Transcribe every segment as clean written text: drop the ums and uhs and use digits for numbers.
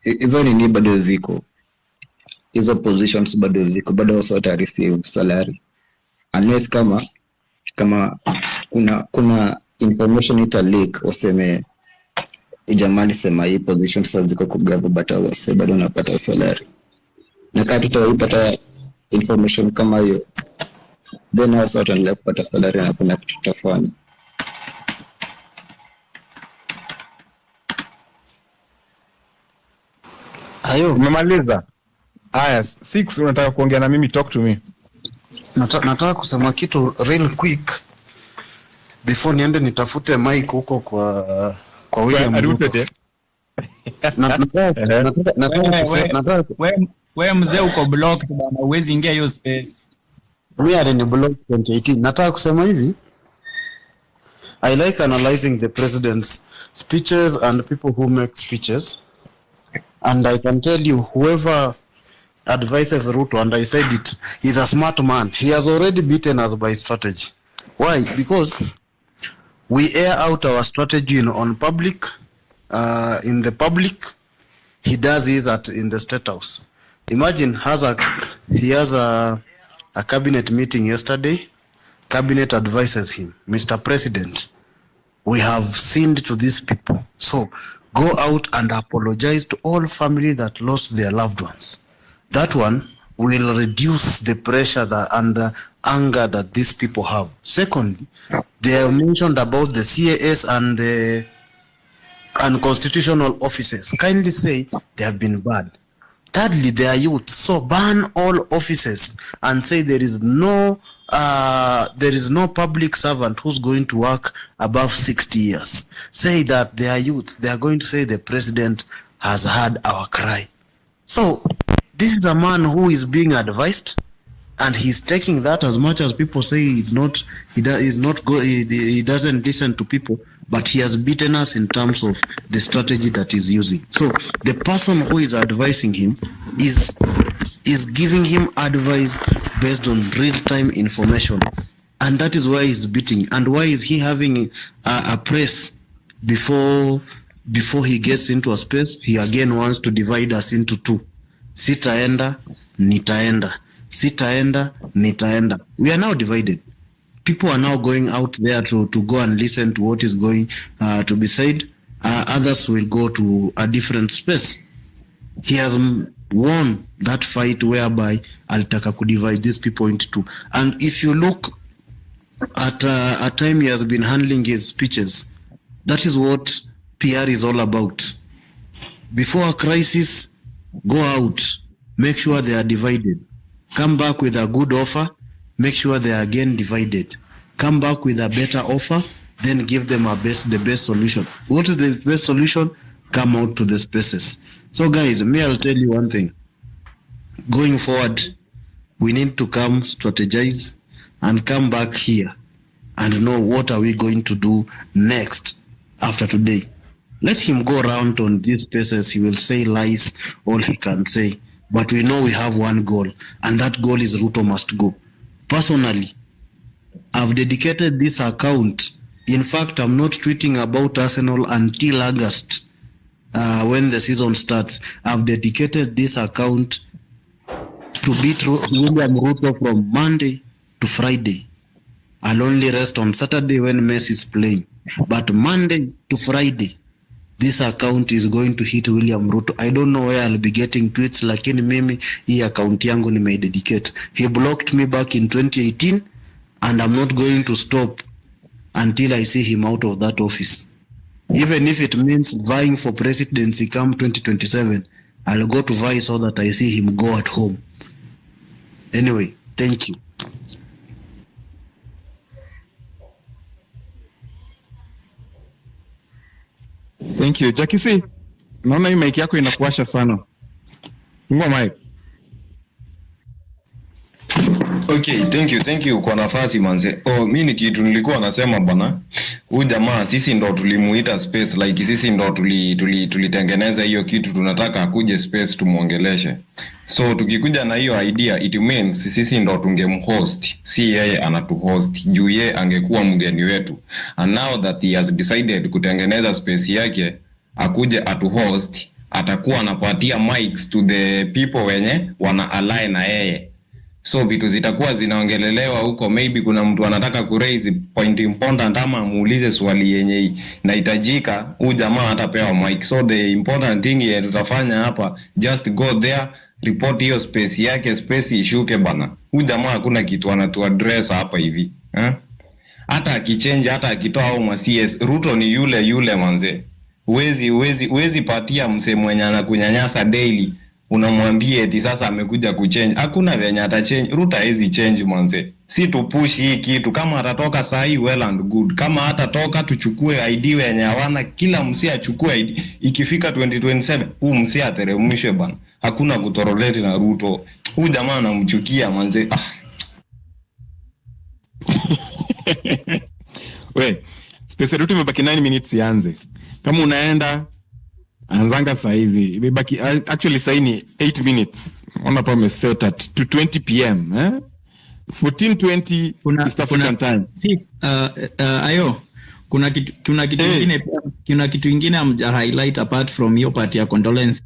hizo ni bado ziko. Hizo positions bado ziko, bado wasa receive salary. Unless kama kuna information ita leak waseme jamani sema hii position sasa ziko kwa government but wasa bado wanapata salary. Na kama tutaipata information kama hiyo, then wasa wataendelea kupata salary na kuna kitu tutafanya. Ayo, umemaliza? Aya, 6 unataka kuongea na mimi, talk to me. Nataka kusema kitu real quick before niende nitafute mic huko kwa William Ruto. Wewe mzee uko blocked bana, uwezi ingia hiyo space. We are in block 2018. Nataka kusema hivi, I like analyzing the president's speeches and people who make speeches. And I can tell you, whoever advises Ruto, and I said it, he's a smart man. He has already beaten us by strategy. Why? Because we air out our strategy on public, in the public. He does his in the State House. Imagine he has a cabinet meeting yesterday. Cabinet advises him, Mr. President, we have sinned to these people. So go out and apologize to all family that lost their loved ones. That one will reduce the pressure and anger that these people have. Secondly, they have mentioned about the CAS and the unconstitutional offices. Kindly say they have been banned. Thirdly, they are youth. So ban all offices and say there is no public servant who's going to work above 60 years. Say that they are youth. They are going to say the president has heard our cry. So this is a man who is being advised, and he's taking that, as much as people say he doesn't listen to people, but he has beaten us in terms of the strategy that he's using. So the person who is advising him is giving him advice based on real-time information, and that is why he's beating. And why is he having a press before he gets into a space? He again wants to divide us into two. Sitaenda, nitaenda. Sitaenda, nitaenda. We are now divided. People are now going out there to go and listen to what is going to be said. Others will go to a different space. He has won that fight whereby alitaka ku divide these people into two. And if you look at a time he has been handling his speeches, that is what PR is all about. Before a crisis, go out, make sure they are divided. Come back with a good offer, make sure they are again divided. Come back with a better offer, then give them the best solution. What is the best solution? Come out to the spaces. So guys, I'll tell you one thing. Going forward, we need to come strategize and come back here and know what are we going to do next after today. Let him go around on these spaces. He will say lies, all he can say. But we know we have one goal, and that goal is Ruto must go. Personally, I've dedicated this account. In fact, I'm not tweeting about Arsenal until August, when the season starts. I've dedicated this account to beat William Ruto from Monday to Friday. I'll only rest on Saturday when Messi is playing. But Monday to Friday, this account is going to hit William Ruto. I don't know where I'll be getting tweets, lakini mimi hii account yangu nimeidedicate. He blocked me back in 2018, and I'm not going to stop until I see him out of that office. Even if it means vying for presidency come 2027, I'll go to vie so that I see him go at home. Anyway, thank you. Thank you. Jackie C, naona hii mic yako inakuasha sana. Fungua mic. Okay, thank you kwa nafasi manze. Mimi ni kitu nilikuwa nasema bwana. Huyu jamaa sisi ndo tulimuita space, like sisi ndo tulitengeneza hiyo kitu, tunataka akuje space tumuongeleshe. So tukikuja na hiyo idea, it means sisi ndo tungemhost, si yeye anatuhost. Juu yeye angekuwa mgeni wetu. And now that he has decided kutengeneza space yake akuje atuhost, atakuwa anapatia mics to the people wenye wana align na yeye. So vitu zitakuwa zinaongelelewa huko, maybe kuna mtu anataka ku raise point important ama muulize swali yenye inahitajika, huyu jamaa atapewa mic. So the important thing ye tutafanya hapa, just go there, report hiyo space yake, space ishuke bana. Huyu jamaa hakuna kitu anatu address hapa hivi. Hata akichange, hata akitoa au ma CS, Ruto ni yule yule manze. Uwezi patia mse mwenye anakunyanyasa daily unamwambia eti sasa amekuja kuchange. Hakuna venye atachange. Ruto hawezi change manze. Si tupush hii kitu. Kama atatoka saa hii, well and good. Kama hatatoka, tuchukue ID wenye hawana, kila mse achukue ID. Ikifika 2027 huu mse ateremshwe bana. Hakuna kutoroleti na Ruto. Huyu jamaa anamchukia manze. We, space yetu imebaki 9 minutes ianze. Kama unaenda anzanga saa hizi. Imebaki actually saa ni 8 minutes. Ona pa set at 20 pm, 14:20 East African time. Si ayo kuna kitu kingine, kuna kitu kingine amja highlight apart from your part ya condolence.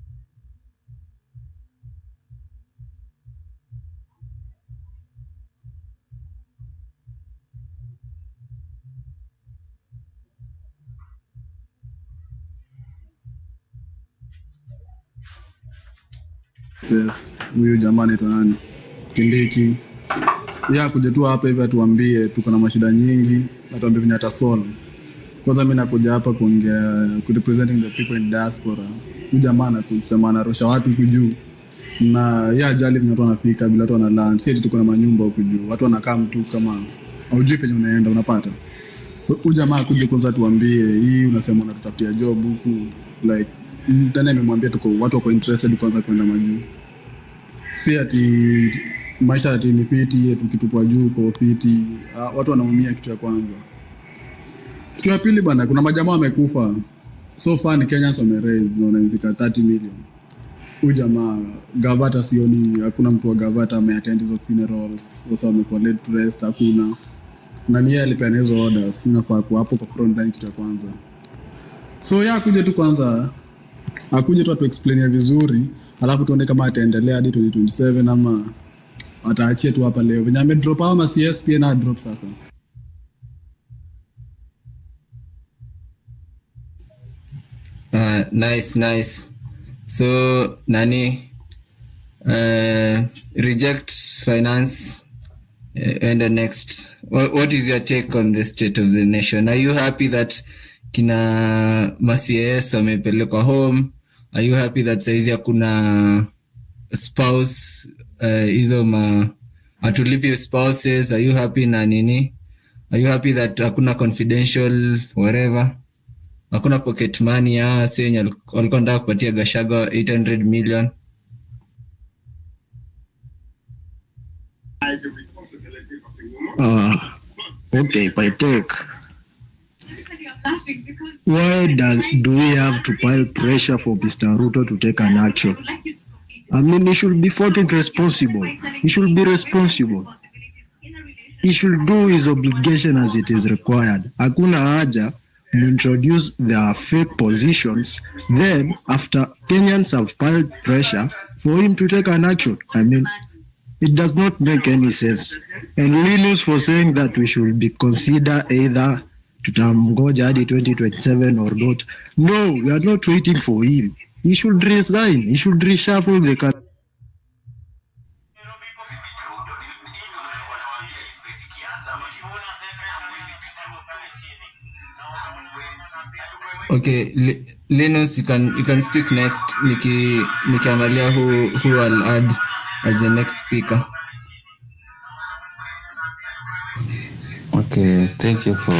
Yes, huyu jamaa anaitwa nani? Kindiki. Kuja tu hapa hivi atuambie tuko na mashida nyingi, atuambie venye atasolve. Kwanza mimi nakuja hapa kuongea representing the people in diaspora. Huyu jamaa anakusema anarusha watu huku juu. Na ajali venye watu wanafika bila watu wanaland. Si eti tuko na manyumba huku juu. Watu wanakaa mtu kama haujui penye unaenda, unapata. So huyu jamaa kuja kwanza tuambie hii unasema unatutafutia job huku, like tena nimemwambia tuko watu wako interested kwanza kwenda majuu. Si ati maisha ati ni fiti yetu kitupwa juu kwa fiti. Watu wanaumia kitu ya kwanza. Kitu ya pili bana, kuna majamaa wamekufa. So far ni Kenyans wameraise wanafika 30 million. Huyu jamaa Gavata sioni, hakuna mtu wa Gavata ameattend hizo funerals. Sasa wamekuwa late to rest, hakuna. Na yeye alipeana hizo orders, inafaa kwa hapo kwa front line kitu ya kwanza. So akuje tu kwanza, akuje tu atu explain vizuri, alafu tuone kama ataendelea hadi 2027 ama ataachia tu hapa leo. Venye ame drop ama CS pia na drop sasa. Nice. So nani reject finance and the next. What is your take on the state of the nation? Are you happy that kina ma-CS wamepelekwa home? Are you happy that saizi hakuna spouse hizo hatulipi spouses? Are you happy na nini? Are you happy that hakuna confidential whatever? Hakuna pocket money si wenye walikuwa nataka kupatia Gachagua 800 million? Okay, by take. Why do we have to pile pressure for Mr. Ruto to take an action? I mean, he should be fucking responsible. He should be responsible. He should do his obligation as it is required. Hakuna haja introduce their fake positions, then after Kenyans have piled pressure for him to take an action. I mean, it does not make any sense. And Linus for saying that we should be considered either tutamgoja hadi 2027 or not. No, we are not waiting for him. He should resign. He should reshuffle the country. Okay, Linus, you can speak next. Nikiangalia who I'll add as the next speaker. Okay, thank you for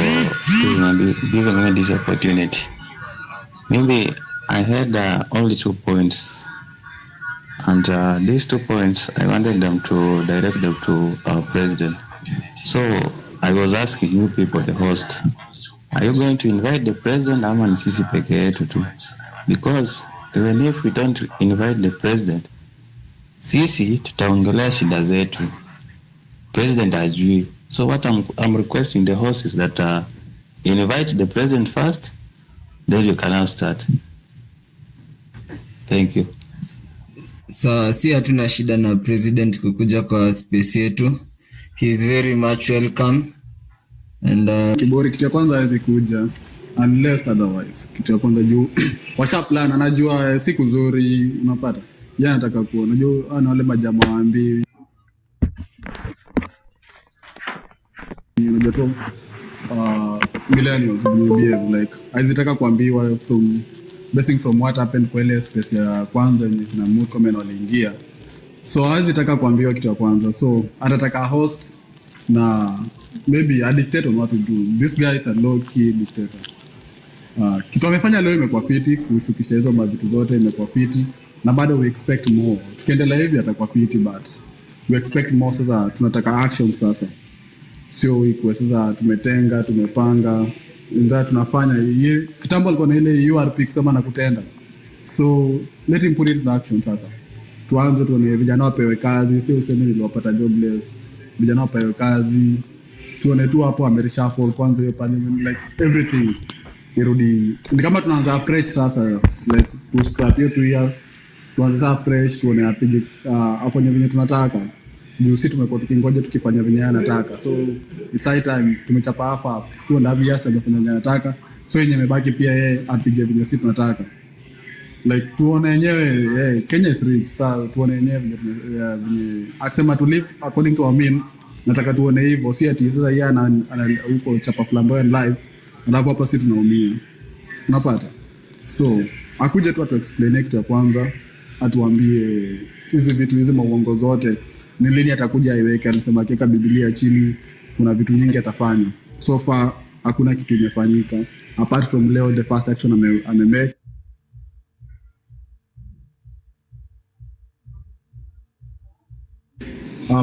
giving me this opportunity. Maybe I had only 2 points, and these 2 points I wanted them to direct them to our president. So I was asking you people, the host, are you going to invite the president ama ni sisi peke yetu tu? Because even if we don't invite the president, sisi tutaongelea shida zetu, president ajui. So what I'm requesting the host is that invite the president first, then you can start. Thank you. So si hatuna shida na president kukuja kwa space yetu. He is very much welcome. And Kibori kitu ya kwanza hawezi kuja unless otherwise. Kitu ya kwanza juu washa plan, anajua siku nzuri, unapata. Yeye anataka kuona. Unajua ana wale majamaa waambi. Unajua tu millennials behave like azitaka kuambiwa from basing from what happened kwa ile space ya kwanza yenye kina Murkomen waliingia. So azitaka kuambiwa kitu ya kwanza. So atataka host na maybe a dictator on what to do. This guy is a low key dictator. Kitu amefanya leo imekuwa fiti, kushukisha hizo mavitu zote imekuwa fiti, na bado we expect more. Tukiendelea hivi atakuwa fiti, but we expect more. Sasa tunataka action sasa, sio ikuwe sasa tumetenga tumepanga ndio tunafanya. Kitambo alikuwa na ile URP kusema na kutenda, so let him put it in action. Sasa tuanze, tuone vijana wapewe kazi, sio useme niliwapata jobless. Vijana wapewe kazi, tuone tu hapo amerishuffle kwanza hiyo parliament, like everything irudi. Ni kama tunaanza fresh sasa, like to scrap hiyo 2 years, tuanze sasa fresh, tuone apige afanye venye tunataka. Juu sisi tumekuwa tukingoja tukifanya venye anataka, so it's high time tumechapa hafa tu na biasa amefanya venye anataka, so yenye imebaki pia yeye apige venye sisi tunataka. Like tuone yenyewe Kenya is rich, so tuone yenyewe venye akisema to live according to our means. Nataka tuone hivyo, si ati sasa yeye ana huko chapa flamboyant live alafu hapa sisi tunaumia, unapata. So akuje tu atu explain kitu ya kwanza, atuambie hizi vitu hizi mauongo zote ni lini atakuja aiweke. Alisema akiweka Biblia chini kuna vitu nyingi atafanya. So far hakuna kitu imefanyika apart from leo the first action amemake.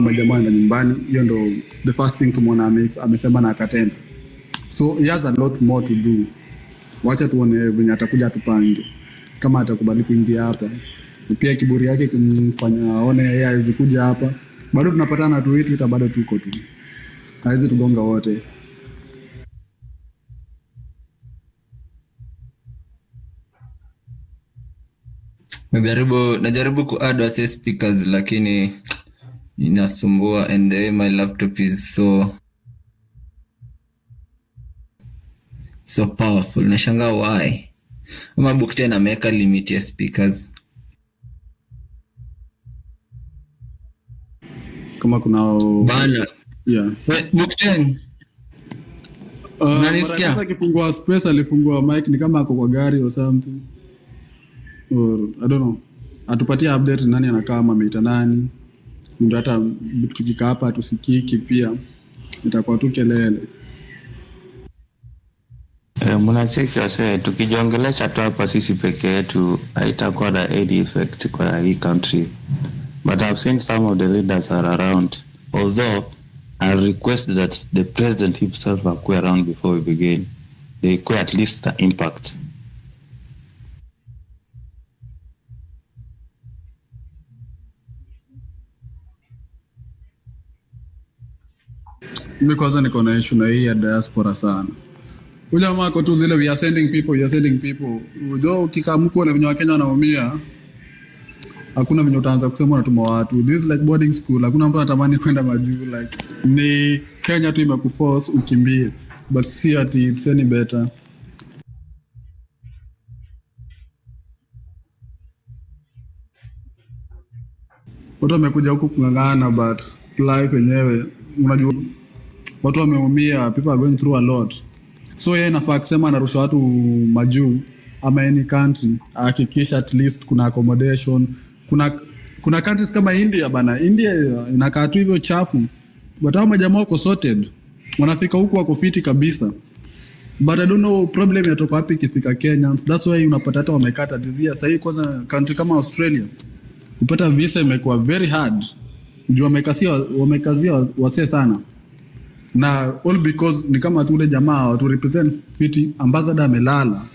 Majamaa na nyumbani, hiyo ndo the first thing tumeona amesema na akatenda. So he has a lot more to do. Wacha tuone venye atakuja tupange kama atakubali kuingia hapa. Pia kiburi yake kumfanya aone yeye hawezi kuja hapa. Bado tunapatana tu Twitter, bado tuko tu. Hawezi tugonga wote. najaribu ku add wase speakers lakini inasumbua, and the way my laptop is so powerful. Nashangaa why. Ama book 10 ameweka limit ya speakers. Kama kuna bana yeah. Book 10 Sasa akifungua space alifungua mic ni kama ako kwa gari or something, or I don't know. Atupatie update nani anakaa ama ameita nani, ndio hata tukikaa hapa tusikiki pia itakuwa tu kelele. Mnacheki wase, tukijiongelesha tu hapa sisi peke yetu haitakuwa na any effect kwa hii country. But I've seen some of the leaders are around, although I request that the president himself akue around before we begin. They could at least the impact. Mimi kwanza niko na issue na hii ya diaspora sana. Ule mako tu zile we are sending people. Unajua ukikamko na venye Wakenya wanaumia, hakuna venye utaanza kusema unatuma watu. This is like boarding school. Hakuna mtu anatamani kwenda majuu, like ni Kenya tu imekuforce ukimbie. But see ati it's any better. Watu wamekuja huku kung'ang'ana, but life yenyewe unajua watu wameumia, people are going through a lot. So yeye nafaa kusema anarusha watu majuu ama any country, hakikisha at least kuna accommodation. Kuna countries kama India bana. India inakaa tu hivyo chafu, but hao majamaa wako sorted, wanafika huku wako fiti kabisa. But I don't know problem inatoka wapi ikifika Kenya. That's why unapata hata wamekata dizia. Sasa hii kwanza country kama Australia kupata visa imekuwa very hard. Juu wamekazia wasee sana. Na all because ni kama tu ule jamaa watu represent fiti, ambassador amelala.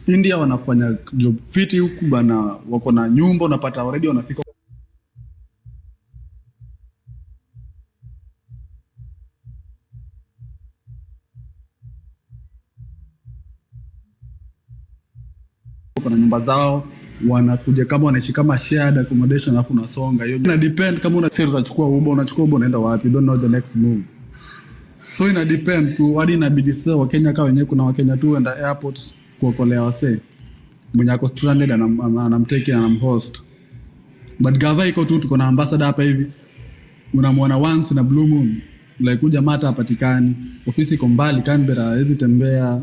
India wanafanya job fiti huku bana, wako na nyumba, unapata already wanafika kwa nyumba zao, wanakuja kama wanaishi kama shared accommodation, alafu unasonga. Hiyo ina depend kama unachukua unachukua Uber unaenda wapi, you don't know the next move. So ina depend tu, hadi inabidi sasa Wakenya kama wenyewe, kuna Wakenya tu wenda airport kuokolea wasee mwenye ako stranded, anamtake anamhost. But gava iko tu, tuko na ambassador hapa hivi, unamwona once na blue moon, like huyu jamaa hapatikani, ofisi iko mbali Canberra, hawezi tembea.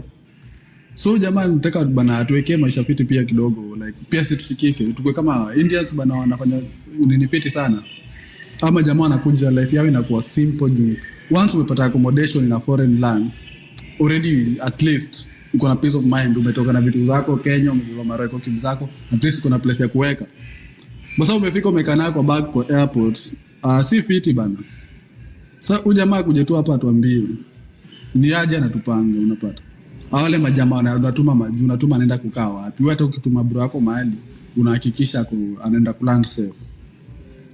So jamaa nataka bana atuwekee maisha fiti pia kidogo, like pia sisi tusikike, tukue kama Indians bana, wanafanya nini fiti sana. Ama jamaa anakuja life yao inakuwa simple juu once umepata accommodation in a foreign land already, at least uko na peace of mind, umetoka na vitu zako Kenya, umebeba mareko kim zako, at least uko na place ya kuweka. Basi umefika umekaa nayo kwa bag kwa airport, si fiti bana. Sasa huyu jamaa kuja tu hapa atuambie ni aje anatupanga, unapata wale majamaa wanatuma majuu, unatuma anaenda kukaa wapi? Wewe hata ukituma bro yako mahali unahakikisha anaenda kuland safe.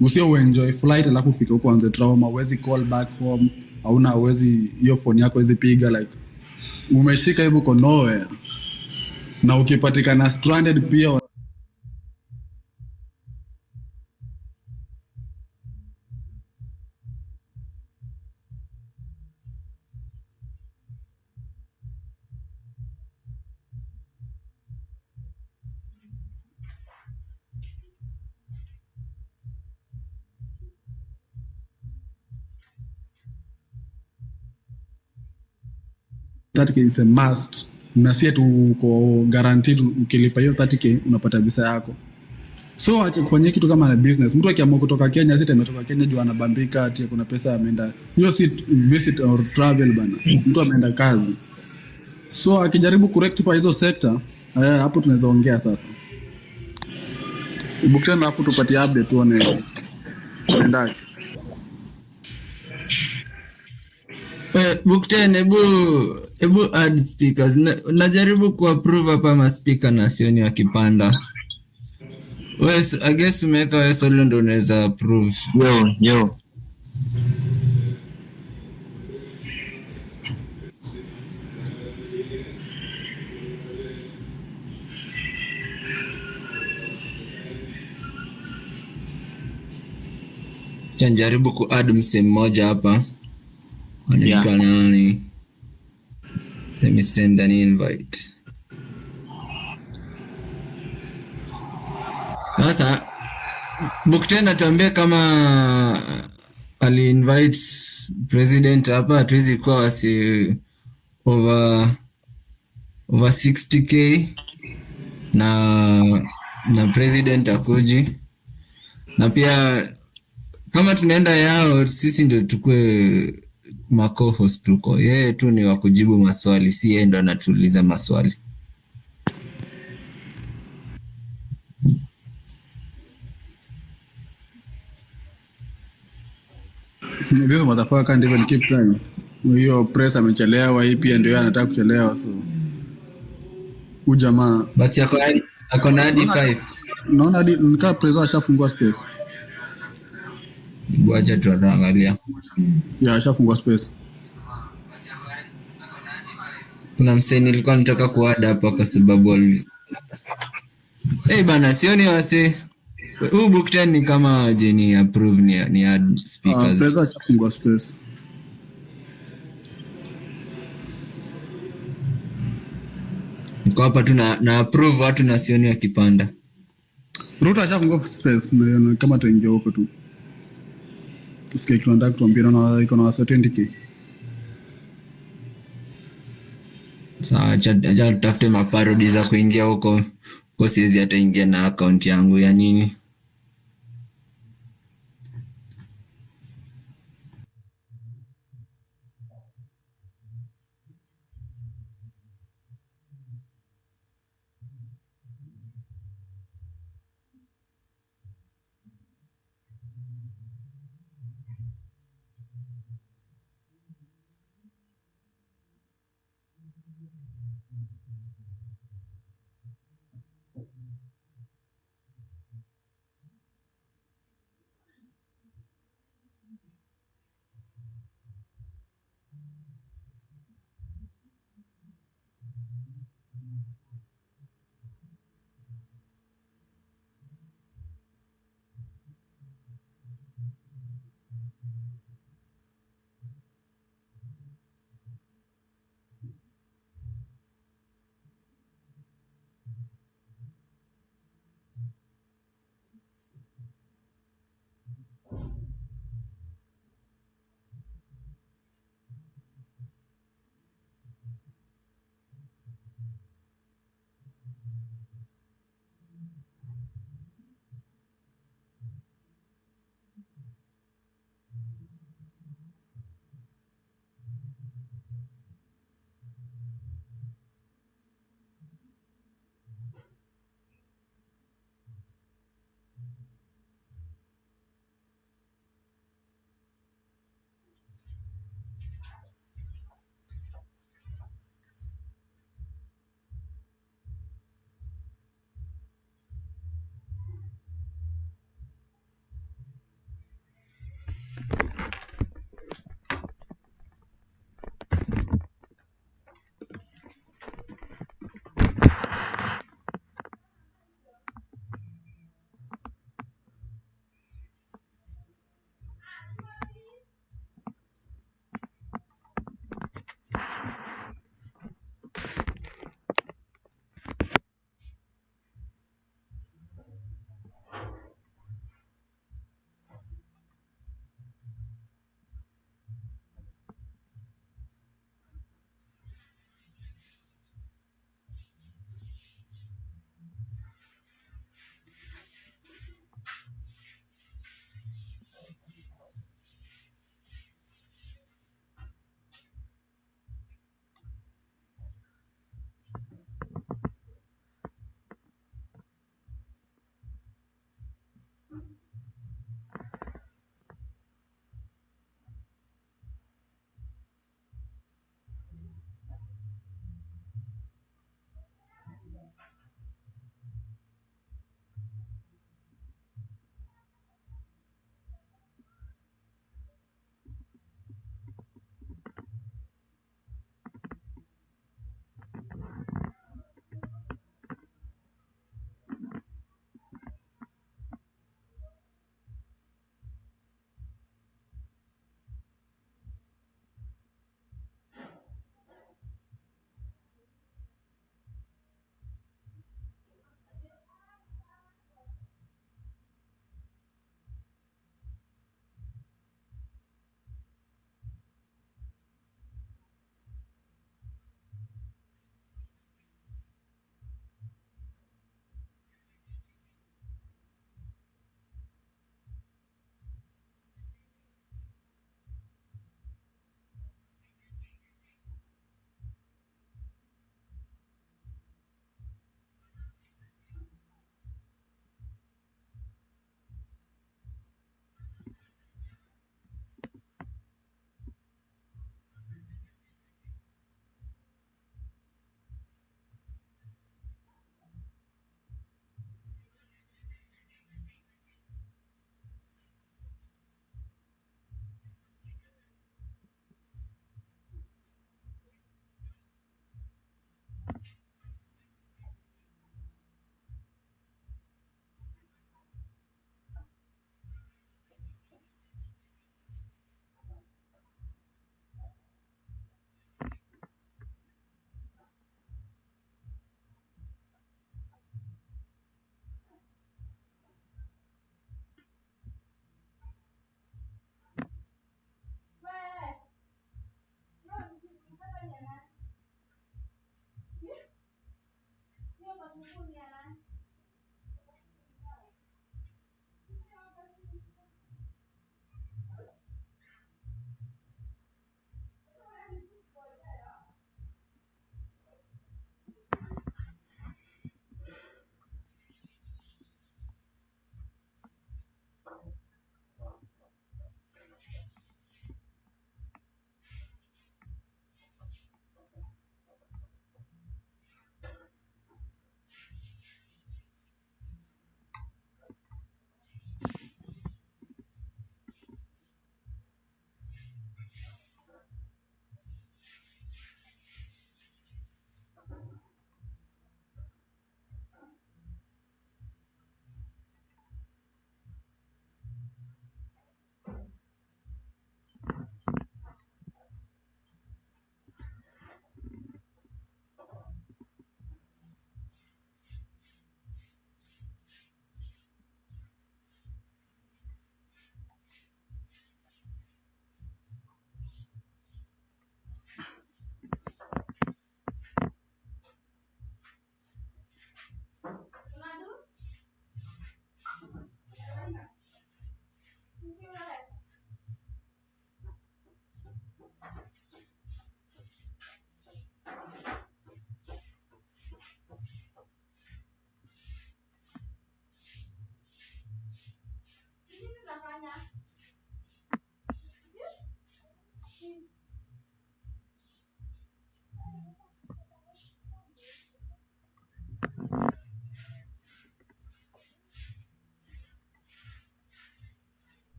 Usio uenjoy flight alafu ufike huko anze trauma, uwezi call back home, hauna uwezi, hiyo phone yako hizi piga, like umeshika hivyo uko nowhere. Na ukipatikana stranded pia that is a must, na si tu uko guaranteed ukilipa hiyo 30k unapata visa yako. So acha kufanyia kitu kama na business. Mtu akiamua kutoka Kenya, sita ametoka Kenya juu anabambika ati kuna pesa ameenda. Hiyo si visit or travel bana. Mtu ameenda kazi. So akijaribu kurectify hizo sector, hapo tunaweza ongea sasa. Bukutana hapo tupatie update tuone tuendaje. Bukutana, ebu add speakers. Najaribu kuapprove hapa ma speaker na sioni wakipanda. Wewe I guess umeweka wewe solo ndio unaweza approve. Yo. Jaribu ku-add mse mmoja hapa. Anaitwa nani? Let me send an invite. Sasa Bukutana tuambie kama ali-invite president hapa, hatuwezi kuwa wasi over 60k na president akuji. Na pia kama tunaenda yao sisi ndio tukue co-host tuko. Yeye tu ni wa kujibu maswali, si yeye ndo anatuuliza maswali. This motherfucker can't even keep time. Hiyo press amechelewa, hii pia ndio anataka kuchelewa, so ujamaa But ako na hadi 5. Naona hadi nikaa press ashafungua space. Wacha tuangalia. Ya ashafungua space. Kuna msee nilikuwa nataka kuada hapa kwa sababu bana sioni wase. Huu Bukutana ni kama jeni approve ni add speakers. Press ashafungua space. Niko hapa tu na approve watu na sioni wakipanda. Ruto ashafungua space, na kama tuingia huko tu. Tusikie kitu tuambie na iko na 20k. Sawa, acha tutafute maparodi za kuingia huko. Kwa siwezi hata ingia na account yangu ya nini.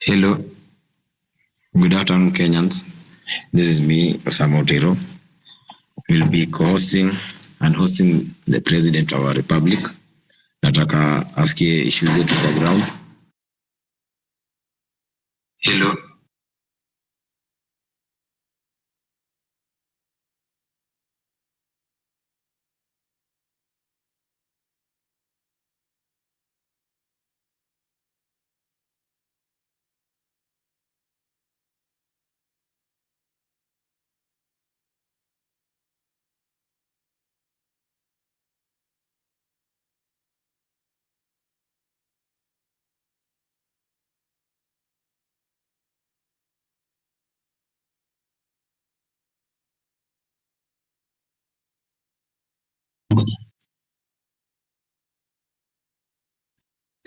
Hello, good afternoon, Kenyans. This is me, Osama Otero. We'll be co-hosting and hosting the President of our Republic. Nataka asikie issues zetu kwa ground. Hello.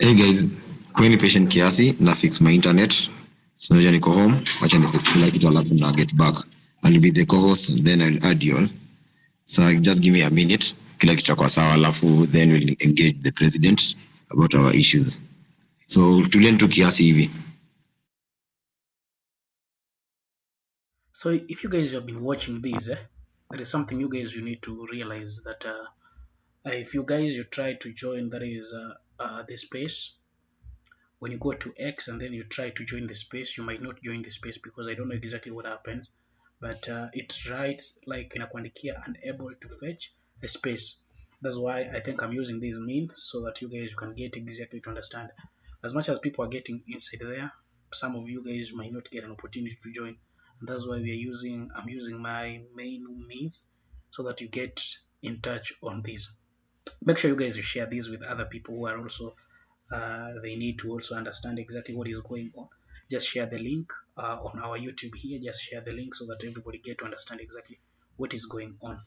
Hey guys, kweni patient kiasi na fix my internet. So naja niko home, wacha ni fix kila kitu alafu na get back. I'll be the co-host and then I'll add you all. So just give me a minute, kila kitu kwa sawa alafu then we'll engage the president about our issues. So tulen tu kiasi hivi. So if you guys have been watching this, there is something you guys you need to realize that if you guys you try to join, that is the space. When you go to X and then you try to join the space, you might not join the space because I don't know exactly what happens, but it writes like inakuandikia unable to fetch a space. That's why I think I'm using this means so that you guys can get exactly to understand. As much as people are getting inside there, some of you guys might not get an opportunity to join. And that's why I'm using my main means so that you get in touch on this. Make sure you guys share this with other people who are also they need to also understand exactly what is going on. Just share the link on our YouTube here. Just share the link so that everybody get to understand exactly what is going on.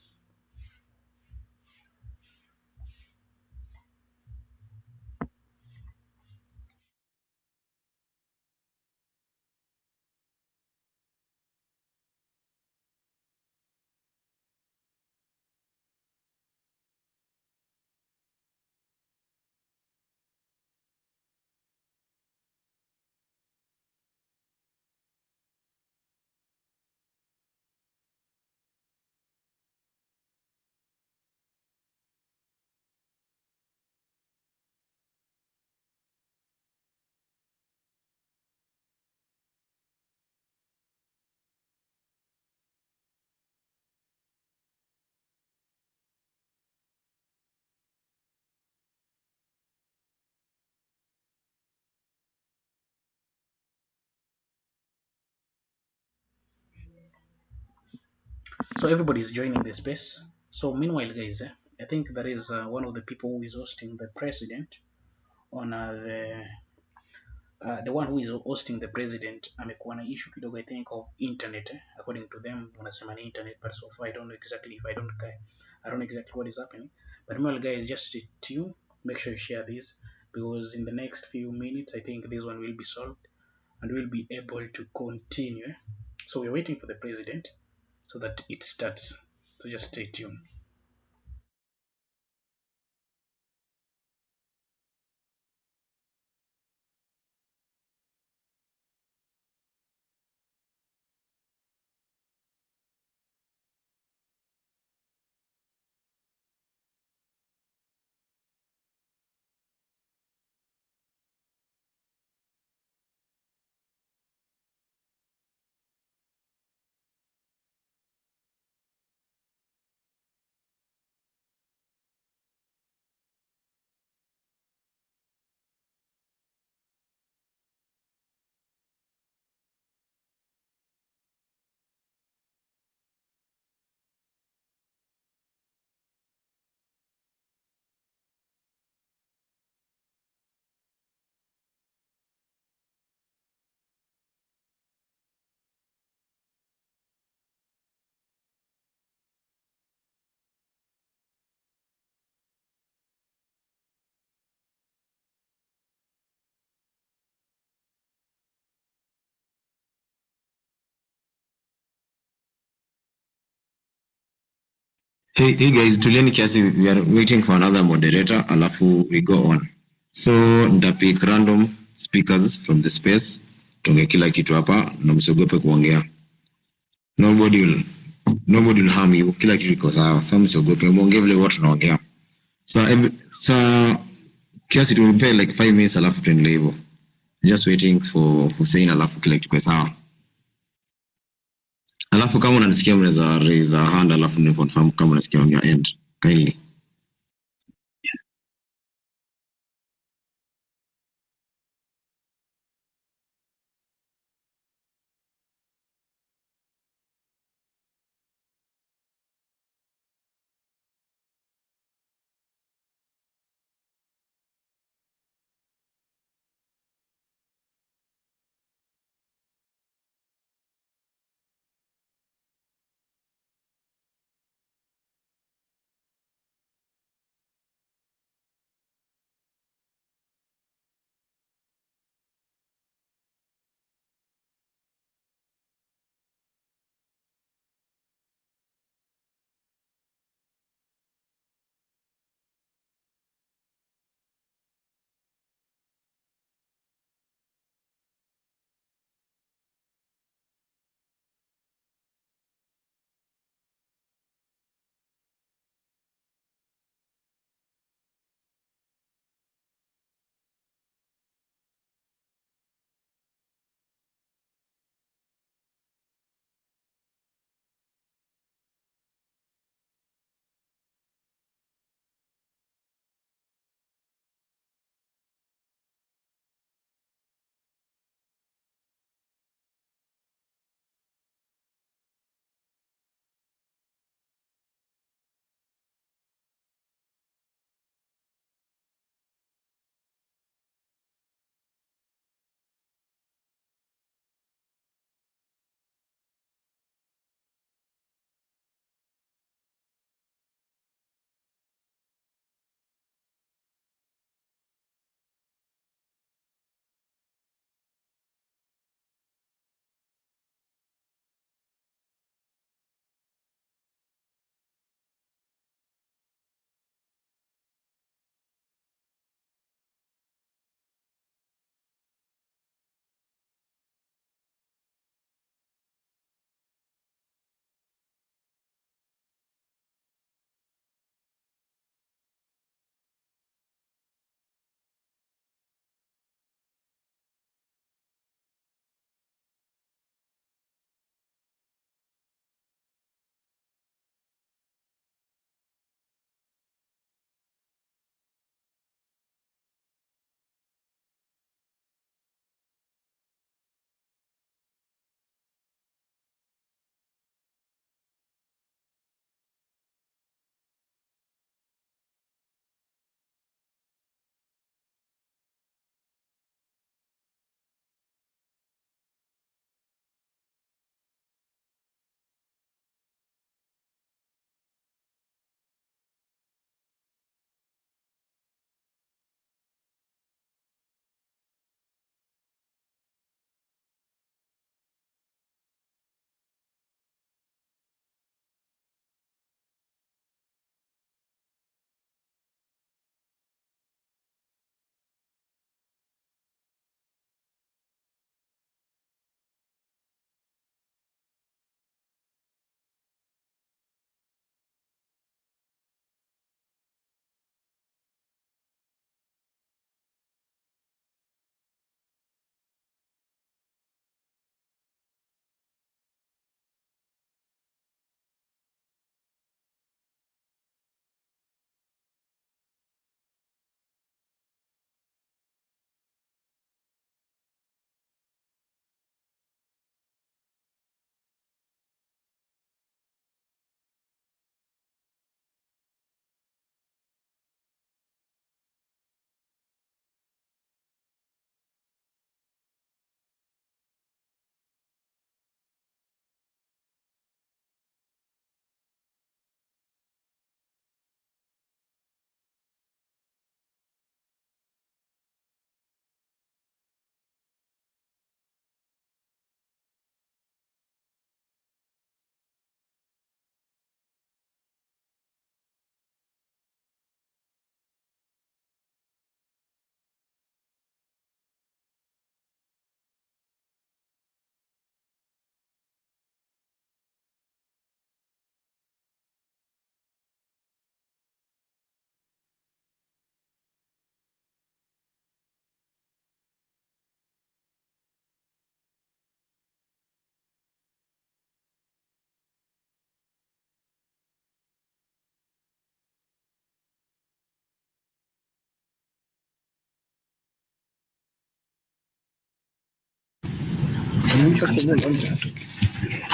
So everybody is joining the space. So meanwhile, guys, I think there is one of the people who is hosting the president on the one who is hosting the president amekuwa na issue kidogo, I think, of internet. According to them, wanasema ni internet, but so far I don't know exactly if I don't know exactly what is happening. But meanwhile, guys, just stay tuned. Make sure you share this, because in the next few minutes, I think this one will be solved and we'll be able to continue. So we're waiting for the president so that it starts. So just stay tuned. Hey guys, tulieni kiasi, we are waiting for another moderator, alafu we go on. So nitapick random speakers from the space, tuongee kila kitu hapa na msiogope kuongea. Nobody will harm you, kila kitu iko sawa. So msiogope, muongee vile watu wanaongea. So kiasi tulipe like 5 minutes alafu tuendelee hivyo. Just waiting for Hussein, alafu kila kitu iko sawa. Alafu kama unanisikia mnaweza raise a hand, alafu ni confirm kama unasikia on your end. Kindly.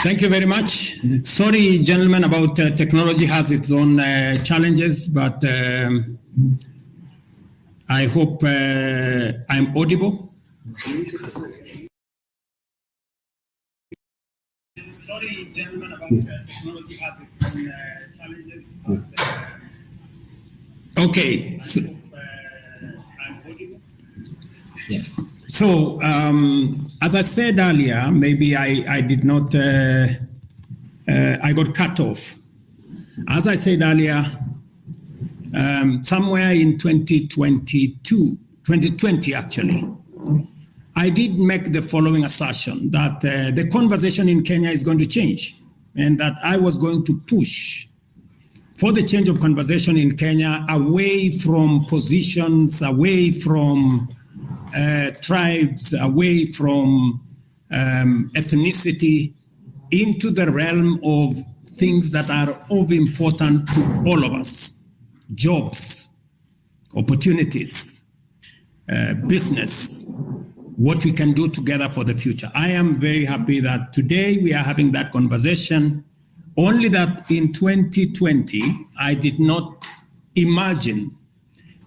Thank you very much. Sorry, gentlemen, about technology has its own challenges, but I hope I'm audible. Sorry, gentlemen, about technology has its own challenges. Okay. So, I'm audible. Yes. So, as I said earlier, maybe I did not, I got cut off. As I said earlier, somewhere in 2020 actually, I did make the following assertion that the conversation in Kenya is going to change and that I was going to push for the change of conversation in Kenya away from positions, away from tribes, away from ethnicity, into the realm of things that are of importance to all of us: jobs, opportunities, business, what we can do together for the future. I am very happy that today we are having that conversation, only that in 2020, I did not imagine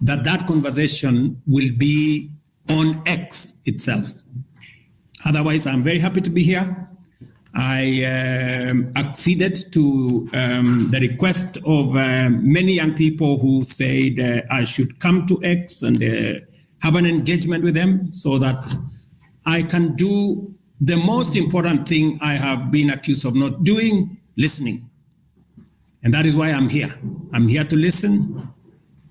that that conversation will be on X itself. Otherwise, I'm very happy to be here. I acceded to the request of many young people who said I should come to X and have an engagement with them so that I can do the most important thing I have been accused of not doing: listening. And that is why I'm here. I'm here to listen,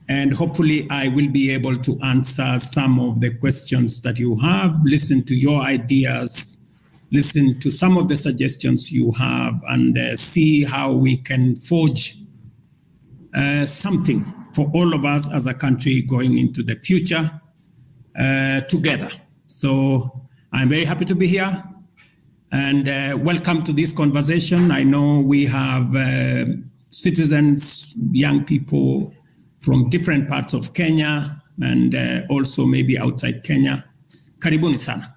and hopefully I will be able to answer some of the questions that you have, listen to your ideas, listen to some of the suggestions you have, and see how we can forge something for all of us as a country going into the future together. So I'm very happy to be here, and welcome to this conversation. I know we have citizens, young people from different parts of Kenya and also maybe outside Kenya. Karibuni sana.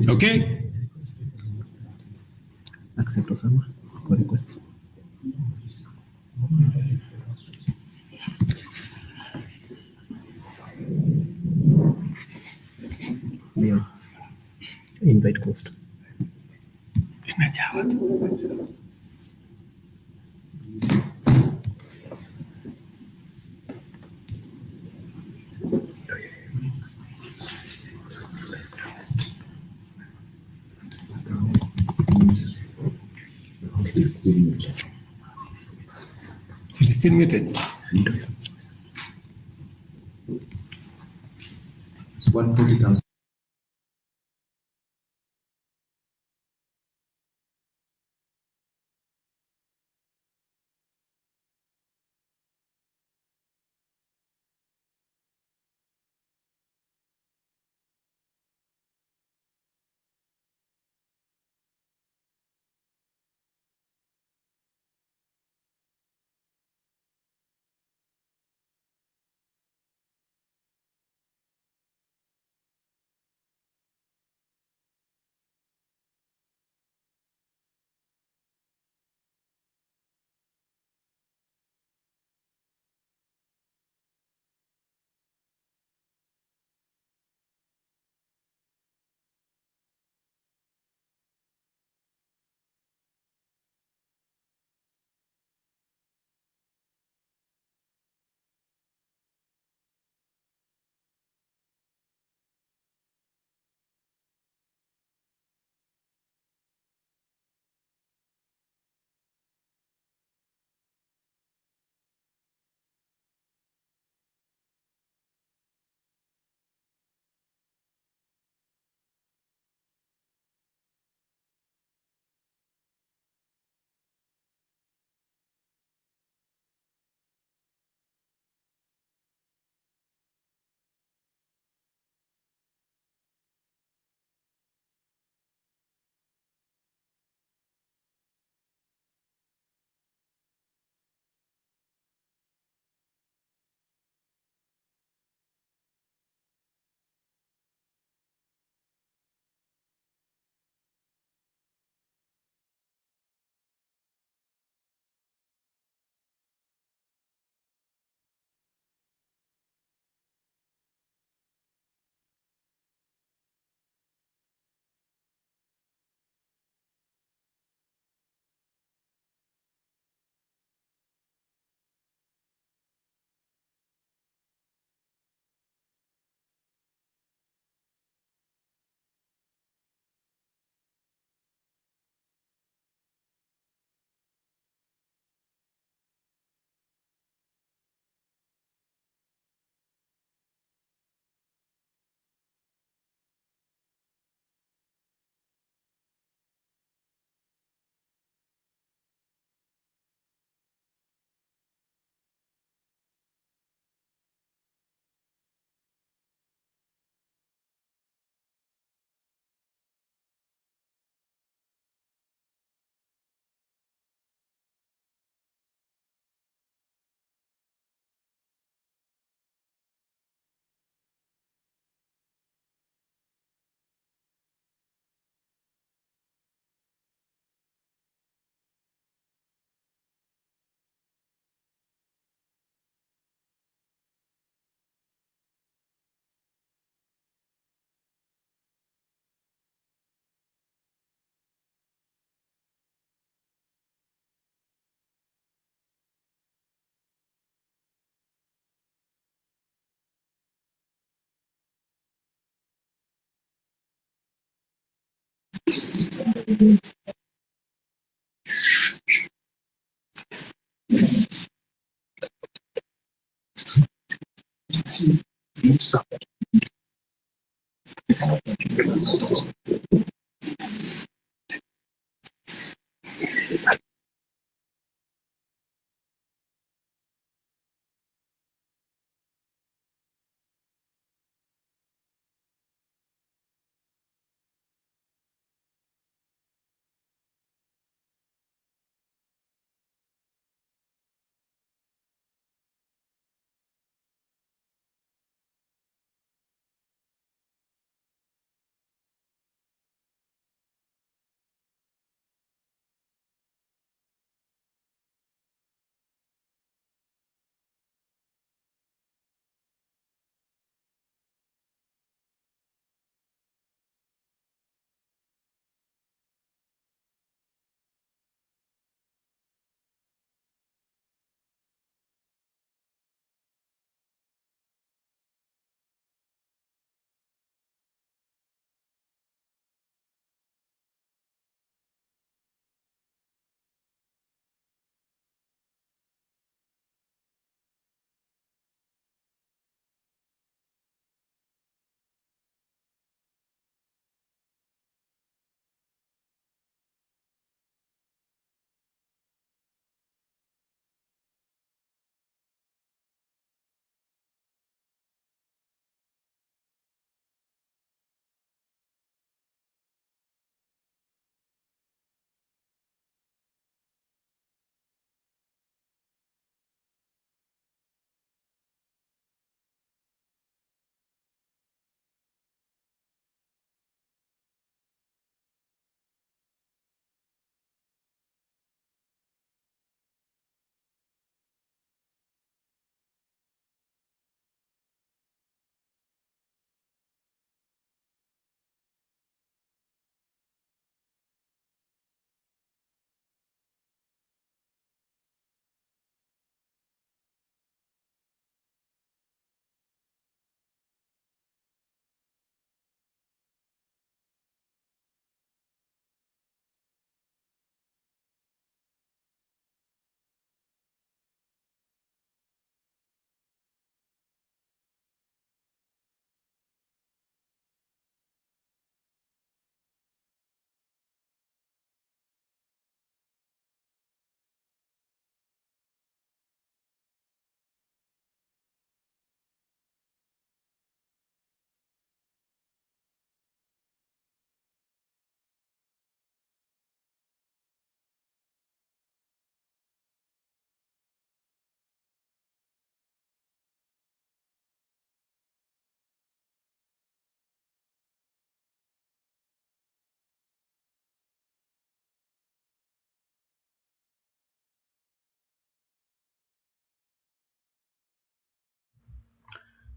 Okay. Accept Osama for request. Yeah. Invite closed. It's still muted. It's 140,000.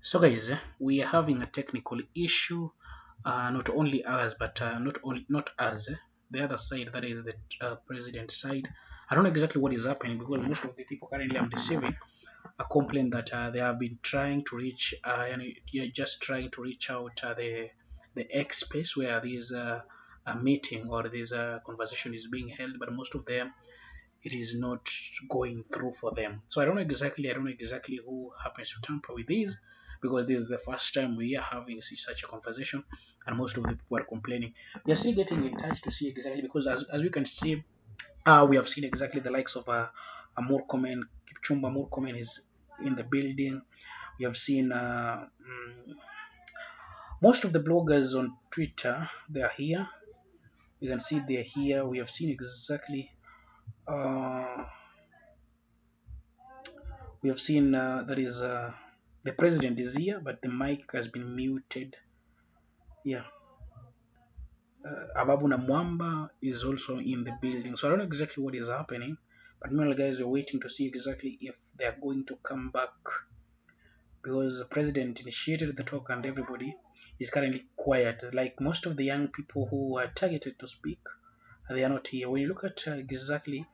So guys, we are having a technical issue. Not only us, but not us. The other side, that is the president side. I don't know exactly what is happening because most of the people currently I'm receiving a complaint that they have been trying to reach, just trying to reach out the X space where this a meeting or this conversation is being held, but most of them it is not going through for them. So I don't know exactly who happens to tamper with this because this is the first time we are having such a conversation and most of the people are complaining. We are still getting in touch to see exactly because as we can see, we have seen exactly the likes of a Murkomen, Kipchumba Murkomen is in the building. We have seen most of the bloggers on Twitter, they are here. You can see they're here. We have seen exactly uh, we have seen that is the president is here, but the mic has been muted. Yeah, Ababu Namwamba is also in the building. So I don't know exactly what is happening, but meanwhile, guys, we're waiting to see exactly if they are going to come back because the president initiated the talk and everybody is currently quiet. Like most of the young people who are targeted to speak, they are not here. When you look at exactly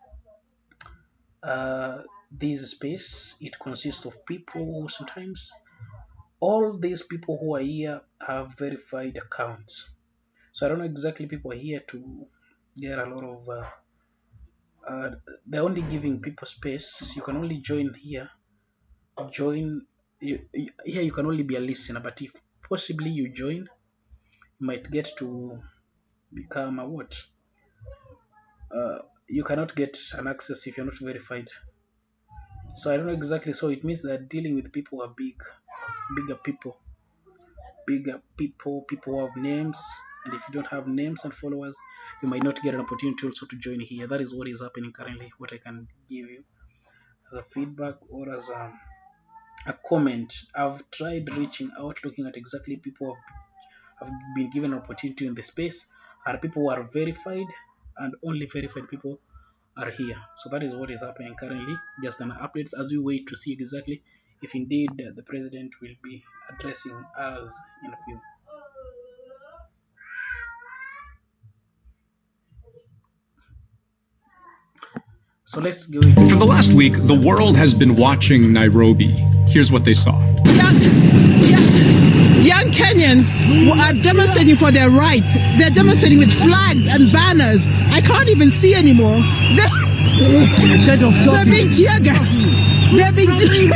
this space, it consists of people sometimes all these people who are here have verified accounts. So I don't know exactly people are here to There are a lot of they're only giving people space. You can only join here. Here you can only be a listener, but if possibly you join, you might get to become a what? You cannot get an access if you're not verified. So I don't know exactly. So it means that dealing with people who are bigger people who have names. And if you don't have names and followers, you might not get an opportunity also to join here. That is what is happening currently. What I can give you as a feedback or as a comment. I've tried reaching out, looking at exactly people who have been given an opportunity in the space, are people who are verified, and only verified people are here. So that is what is happening currently. Just an update as we wait to see exactly if indeed the president will be addressing us in a few. So let's go into For the last week, the world has been watching Nairobi. Here's what they saw. Young Kenyans are demonstrating for their rights. They're demonstrating with flags and banners. I can't even see anymore. They're being tear gassed. They're being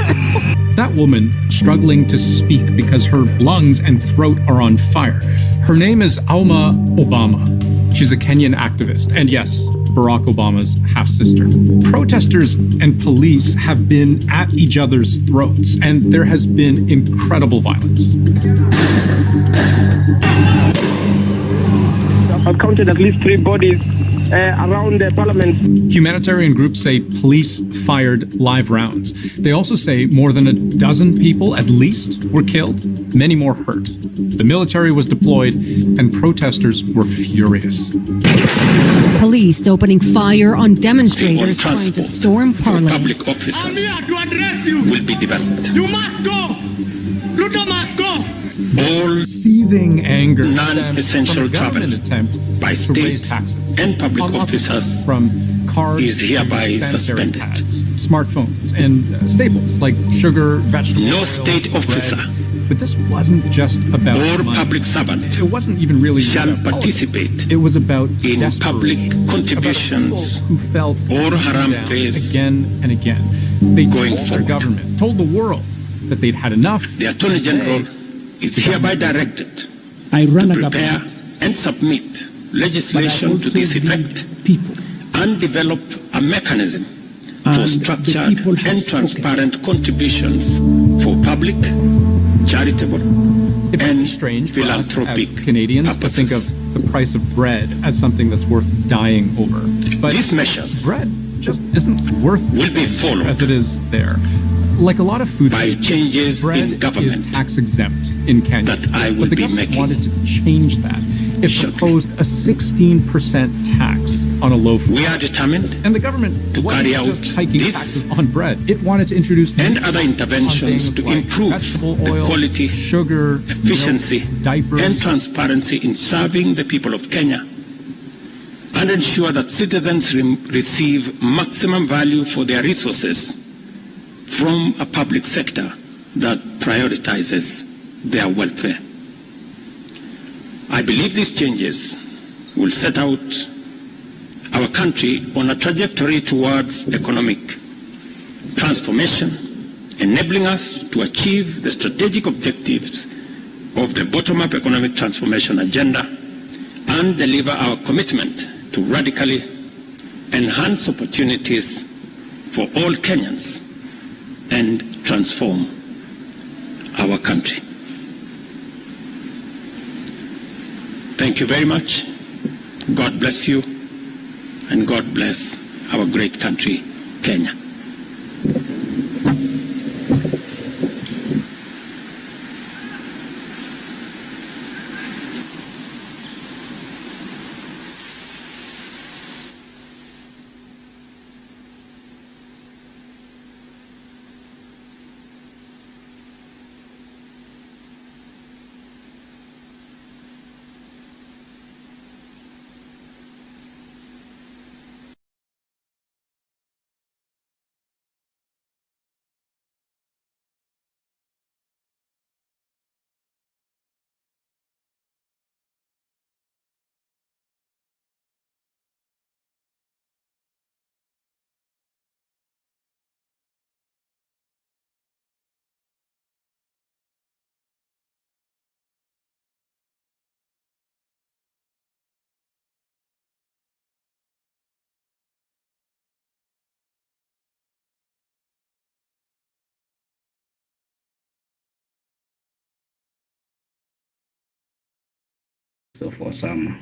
That woman struggling to speak because her lungs and throat are on fire. Her name is Alma Obama. She's a Kenyan activist, and yes, Barack Obama's half-sister. Protesters and police have been at each other's throats, and there has been incredible violence. I've counted at least 3 bodies around the parliament. Humanitarian groups say police fired live rounds. They also say more than a dozen people, at least, were killed, many more hurt. The military was deployed, and protesters were furious. Police opening fire on demonstrators trying to storm Parliament. Public officers will be developed. You must go! Ruto must go! All seething anger non-essential travel attempt by state and public officers from cars is hereby suspended. Pads, smartphones, and staples like sugar, vegetables. No state officer but this wasn't just about or money. Public servant It wasn't even really shall about participate politics. It was about in public contributions who felt or haram phase again and again. They going told forward. Their government, told the world that they'd had enough. The Attorney General is hereby directed to prepare and submit legislation to this effect and develop a mechanism for structured and transparent contributions for public, charitable, and strange philanthropic as Canadians purposes. to think of the price of bread as something that's worth dying over. But these measures bread just isn't worth will be followed as it is there. Like a lot of food by changes bread in government is tax exempt in Kenya. that I will but the be government making. wanted to change that. It proposed a 16% tax on a loaf. We are determined and the government to wasn't carry out just hiking this taxes on bread. It wanted to introduce and new other taxes on interventions things to like improve vegetable the oil, quality, sugar, efficiency, milk, diapers, and transparency in serving the people of Kenya, and ensure that citizens receive maximum value for their resources from a public sector that prioritizes their welfare. I believe these changes will set out our country on a trajectory towards economic transformation, enabling us to achieve the strategic objectives of the bottom-up economic transformation agenda and deliver our commitment to radically enhance opportunities for all Kenyans and transform our country. Thank you very much. God bless you, and God bless our great country, Kenya. So for some,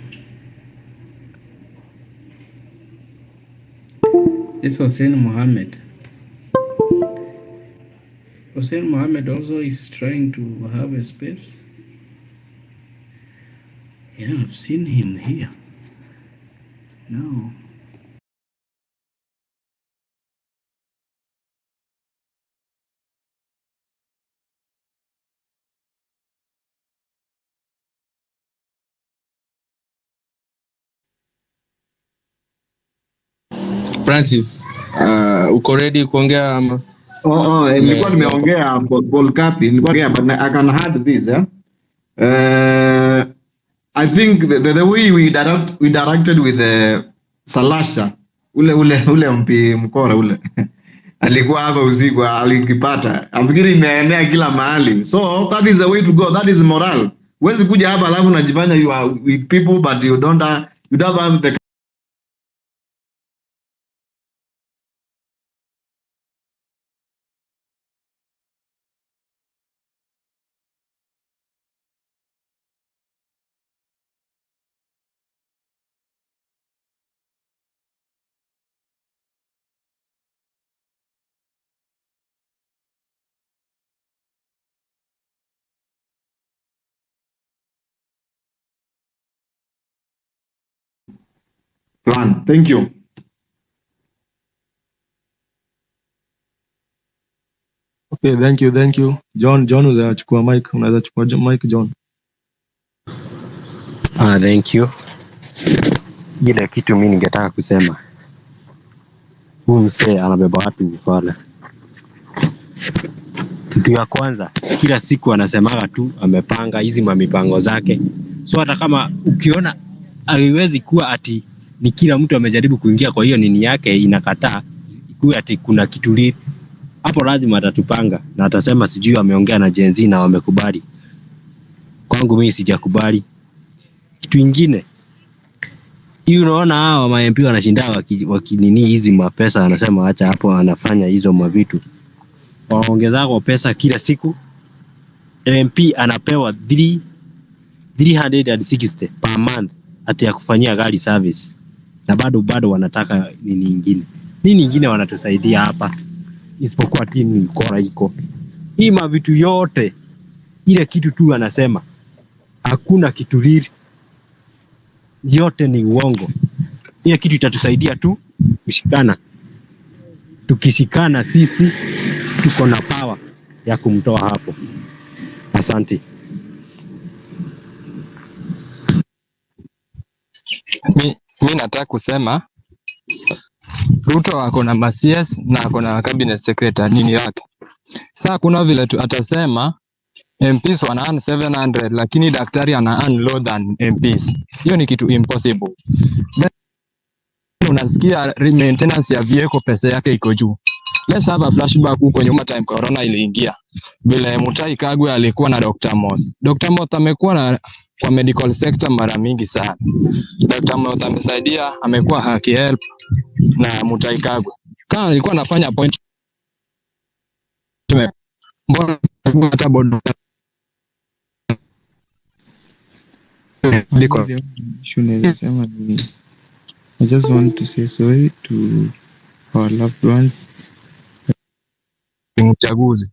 this Hussein Mohammed. Hussein Mohammed also is trying to have a space. Yeah, I've seen him here. No. Francis, uko ready kuongea ama? Nilikuwa nimeongea Paul Kapi, nilikuwa but I can add this, I think the way we directed with Salasha ule mpi mkora ule alikuwa hapa usiku alikipata, afikiri imeenea kila mahali, so that is the way to go, that is moral. Huwezi kuja hapa alafu unajifanya you are with people but you don't have the plan. Thank you. Okay, thank you. John, unaweza chukua mic, John. Thank you. Ile kitu mimi ningetaka kusema. Huyu msee anabeba watu ufala. Kitu ya kwanza, kila siku anasemaga tu amepanga hizi mipango zake. So hata kama ukiona haiwezi kuwa ati ni kila mtu amejaribu kuingia kwa hiyo nini yake inakataa, ikuwe ati kuna kitu lili. Hapo lazima atatupanga na atasema sijui ameongea na Gen Z na wamekubali. Kwangu mimi sijakubali. Kitu kingine, unaona hao ma MP wanashinda wakinini hizi mapesa, anasema acha hapo anafanya hizo mavitu. Waongeza kwa pesa kila siku. MP anapewa 360 per month ati ya kufanyia gari service. Na bado wanataka nini nyingine wanatusaidia hapa. Isipokuwa timu mkora iko. Hii mavitu yote ile kitu tu anasema hakuna kitu riri. Yote ni uongo. Ile kitu itatusaidia tu kushikana. Tukishikana sisi tuko na power ya kumtoa hapo. Asante. Mi nataka kusema Ruto ako na CS na ako na cabinet secretary nini yake. Sasa kuna vile tu atasema MPs wana earn 700 lakini daktari ana earn lower than MPs. Hiyo ni kitu impossible. Then unasikia maintenance ya vehicle pesa yake iko juu. Let's have a flashback huko nyuma time corona iliingia. Vile Mutahi Kagwe alikuwa na Dr. Moth. Dr. Moth amekuwa kwa medical sector mara mingi sana. Dr. Moth amesaidia, amekuwa haki help na Mutahi Kagwe. Kama alikuwa anafanya appointment, mbona hata board I just want to say sorry to our loved ones. Mchaguzi.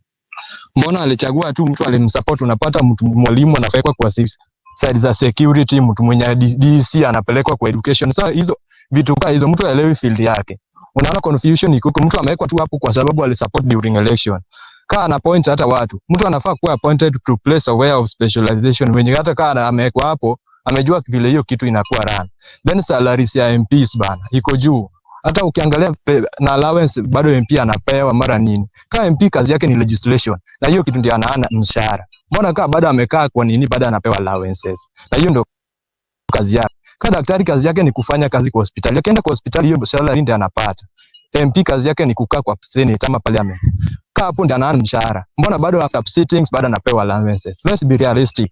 Mbona alichagua tu mtu alimsupport, unapata mtu mwalimu anapelekwa kwa side za security, mtu mwenye DC anapelekwa kwa education. Sasa hizo vitu kwa hizo mtu aelewi field yake. Unaona confusion iko, mtu amewekwa tu hapo kwa sababu alisupport during election. Kaa ana point hata watu. Mtu anafaa kuwa appointed to place aware of specialization. Mwenye hata kaa amewekwa hapo, amejua vile hiyo kitu inakuwa run. Then salaries ya MPs bana iko juu. Hata ukiangalia na allowance bado MP anapewa mara nini. Kama MP kazi yake ni legislation na hiyo kitu ndio anaana mshahara. Mbona kama bado amekaa kwa nini bado anapewa allowances? Na hiyo ndio kazi yake. Kama daktari kazi yake ni kufanya kazi kwa hospitali. Akienda kwa hospitali hiyo salary ndio anapata. MP kazi yake ni kukaa kwa Senate ama parliament. Kaa hapo ndio anaana mshahara. Mbona bado after sittings bado anapewa allowances? Let's be realistic.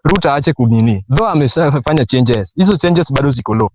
Ruto aache kunini. Though ameshafanya changes. Hizo changes bado ziko low.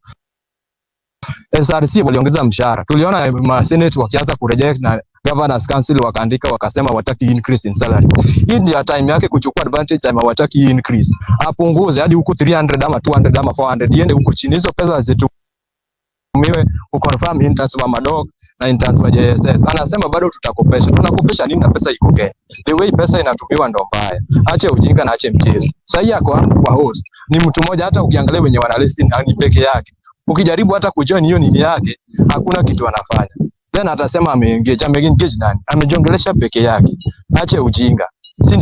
SRC waliongeza mshahara. Tuliona ma Senate wakianza kureject na Governors Council wakaandika wakasema wataki increase in salary. Hii ndio time yake kuchukua advantage, time wataki increase. Apunguze hadi huko 300 ama 200 ama 400 iende huko chini. Hizo pesa zitumiwe kuconfirm interns wa madog na interns wa JSS. Anasema bado tutakopesha. Tunakopesha nini na pesa iko Kenya? The way pesa inatumiwa ndo mbaya. Ache ujinga na ache mchezo. Sasa yako hapo kwa host ni mtu mmoja, hata ukiangalia wenye wanalisten ni peke yake. Ukijaribu hata kujoin hiyo nini yake, hakuna kitu anafanya. Then atasema ameengage nani? Amejiongelesha peke yake. Ache ujinga.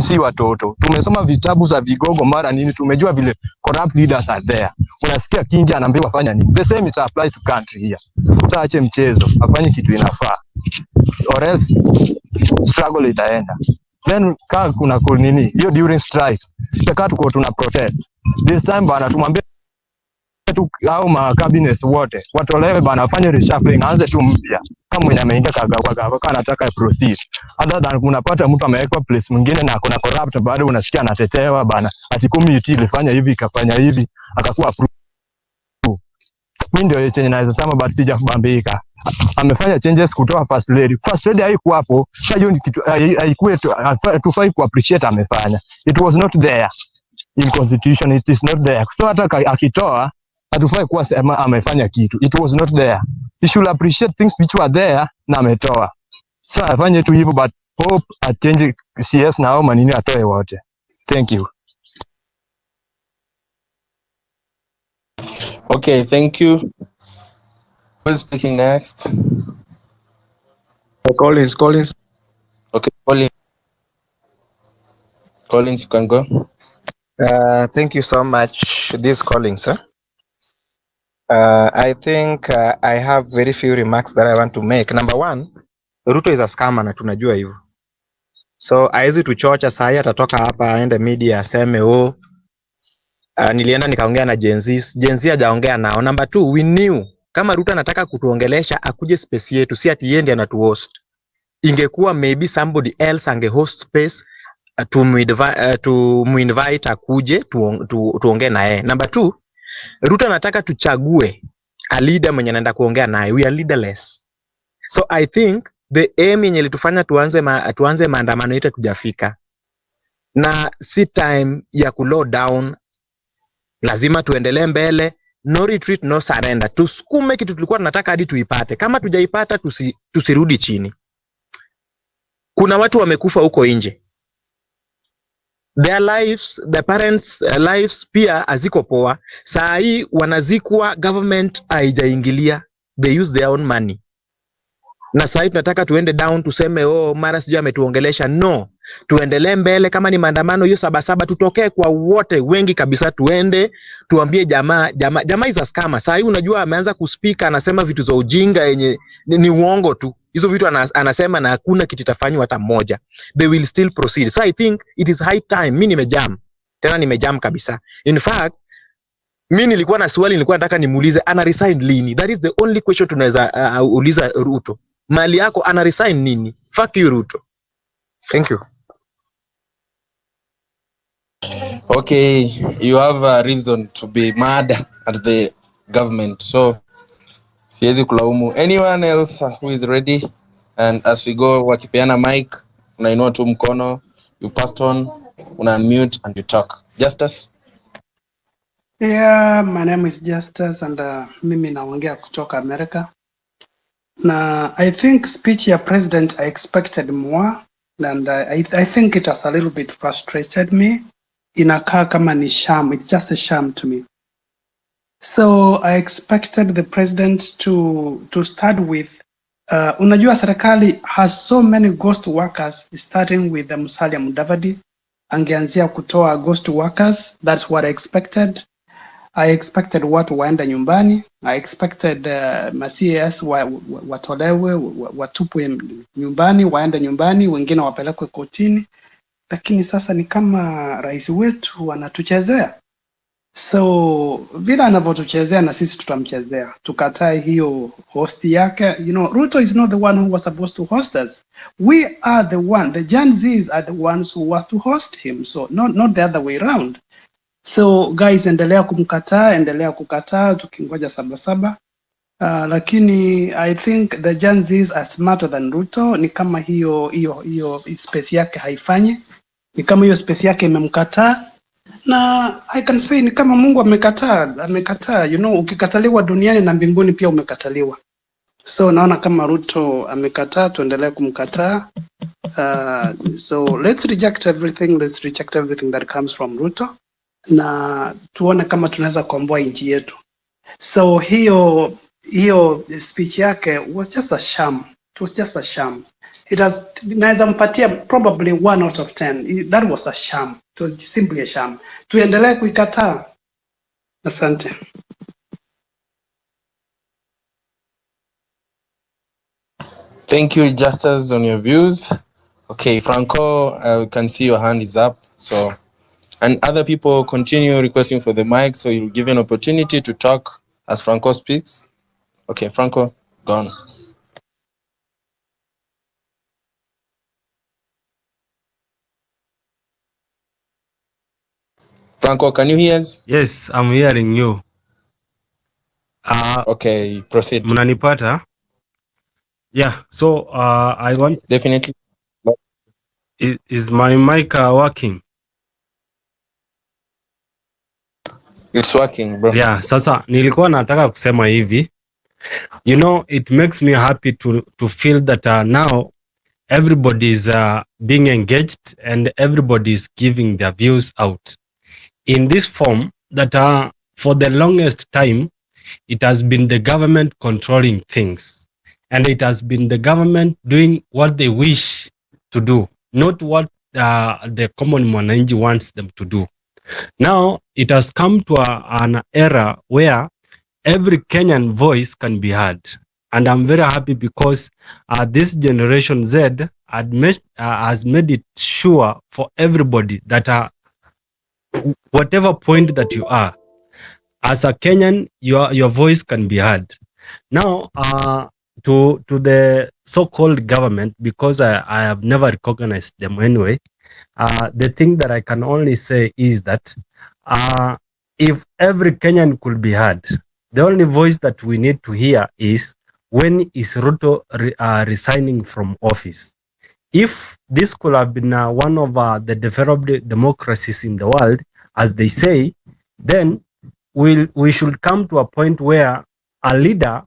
Si watoto. Tumesoma vitabu za vigogo mara nini, tumejua vile corrupt leaders are there. Unasikia Kingi anaambiwa fanya nini? The same is apply to country here. Sasa ache mchezo, afanye kitu inafaa. Or else struggle itaenda. Then kuna nini? Hiyo during strikes. Tuko tuna protest. This time bana tumwambia tu au ma cabinets wote watolewe bana, afanye reshuffling, aanze tu mpya kama mwenye ameingia kagawa anataka proceed. Other than unapata mtu amewekwa place mwingine na kuna corrupt, bado unasikia anatetewa bana, ati committee ilifanya hivi ikafanya hivi akakuwa approved. Mimi ndio chenye naweza sema, but sijakubambika. Amefanya changes kutoa first lady. First lady haikuwa hapo. Hiyo ni kitu haikuwa tufai ku appreciate amefanya. It was not there in constitution, it is not there. So hata akitoa hatufai kuwa sema amefanya kitu. It was not there. You should appreciate things which were there na ametoa. So afanye tu hivyo, but hope change CS na hao manini atoe wote. Thank you. Okay, thank you. Who's speaking next? Collins. Okay, Collins, you can go. Thank you so much. This Collins, sir. I think I have very few remarks that I want to make. Number one, Ruto is a scammer na tunajua hivyo. So haizi tuchocha saa atatoka hapa aende media aseme nilienda nikaongea na Gen Z hajaongea nao. Number two, we knew kama Ruto anataka kutuongelesha akuje space yetu, si ati yeye ndiye anatuhost. Ingekuwa maybe somebody else angehost space to invite akuje tuongee na yeye. Number two, Ruto anataka tuchague a leader mwenye anaenda kuongea naye. We are leaderless. So I think the aim yenye litufanya tuanze maandamano yetu kujafika. Na si time ya kulow down. Lazima tuendelee mbele. No retreat, no surrender. Tusukume kitu tulikuwa tunataka hadi tuipate. Kama tujaipata tusirudi chini. Kuna watu wamekufa huko nje. Their lives, the parents' lives pia haziko poa. Saa hii wanazikwa, government haijaingilia. They use their own money. Na saa hii tunataka tuende down tuseme mara sijui ametuongelesha. No. Tuendelee mbele, kama ni maandamano hiyo 7 tutokee kwa wote wengi kabisa, tuende tuambie jamaa is a scammer. Saa hii unajua ameanza kuspika, anasema vitu za ujinga yenye ni uongo tu. Hizo vitu anasema na hakuna kitu kitafanywa hata moja. They will still proceed. So I think it is high time. Mimi nimejam kabisa. In fact, mimi nilikuwa na swali nilikuwa nataka nimuulize, ana resign lini? That is the only question tunaweza uliza Ruto. Mali yako ana resign nini? Fuck you Ruto. Thank you. Okay, you have a reason to be mad at the government. So siwezi kulaumu. Anyone else who is ready? And as we go, wakipeana mic, unainua tu mkono, you pass on, una unmute and you talk. Justus? Yeah, my name is Justus and mimi naongea kutoka America. Na I think speech ya president I expected more, and I think it has a little bit frustrated me. Inakaa kama ni sham, it's just a sham to me. So I expected the president to start with unajua serikali has so many ghost workers, starting with Musalia Mudavadi. Angeanzia kutoa ghost workers. That's what I expected. I expected watu waende nyumbani. I expected ma-CS watolewe, watupwe nyumbani, waende nyumbani, wengine wapelekwe kotini. Lakini sasa ni kama rais wetu anatuchezea. So bila anavyotuchezea na sisi tutamchezea. Tukatae hiyo host yake. You know, Ruto is not the one who was supposed to host us. We are the one. The Gen Zs are the ones who were to host him. So not the other way around. So guys, endelea kukataa, tukingoja 7. Lakini I think the Gen Zs are smarter than Ruto. Ni kama hiyo space yake haifanyi, ni kama hiyo space yake imemkataa, na I can say ni kama Mungu amekataa. You know, ukikataliwa duniani na mbinguni pia umekataliwa. So naona kama Ruto amekataa, tuendelee kumkataa. So let's reject everything that comes from Ruto, na tuone kama tunaweza kuomboa nchi yetu. So hiyo speech yake was just a sham. It was just a sham. Naweza mpatia probably 1 out of 10. That was a sham. It was simply a sham. Tuendelee kuikataa. Asante. Thank you, Justus, on your views. Okay, Franco, I can see your hand is up. So, and other people continue requesting for the mic, so you'll give an opportunity to talk as Franco speaks. Okay, Franco, go on. Franco, can you hear us? Yes, I'm hearing you. Okay, proceed. Mnanipata? Yeah, so I want... Definitely. Is my mic working? It's working, bro. Yeah, sasa nilikuwa nataka kusema hivi. You know, it makes me happy to feel that now everybody is being engaged and everybody is giving their views out in this form that for the longest time it has been the government controlling things, and it has been the government doing what they wish to do, not what the common mwananchi wants them to do. Now it has come to an era where every Kenyan voice can be heard, and I'm very happy because this generation Z has made it sure for everybody that whatever point that you are, as a Kenyan, your voice can be heard. Now, to the so-called government, because I have never recognized them anyway, the thing that I can only say is that if every Kenyan could be heard, the only voice that we need to hear is when is Ruto resigning from office. If this could have been one of the developed democracies in the world, as they say, then we should come to a point where a leader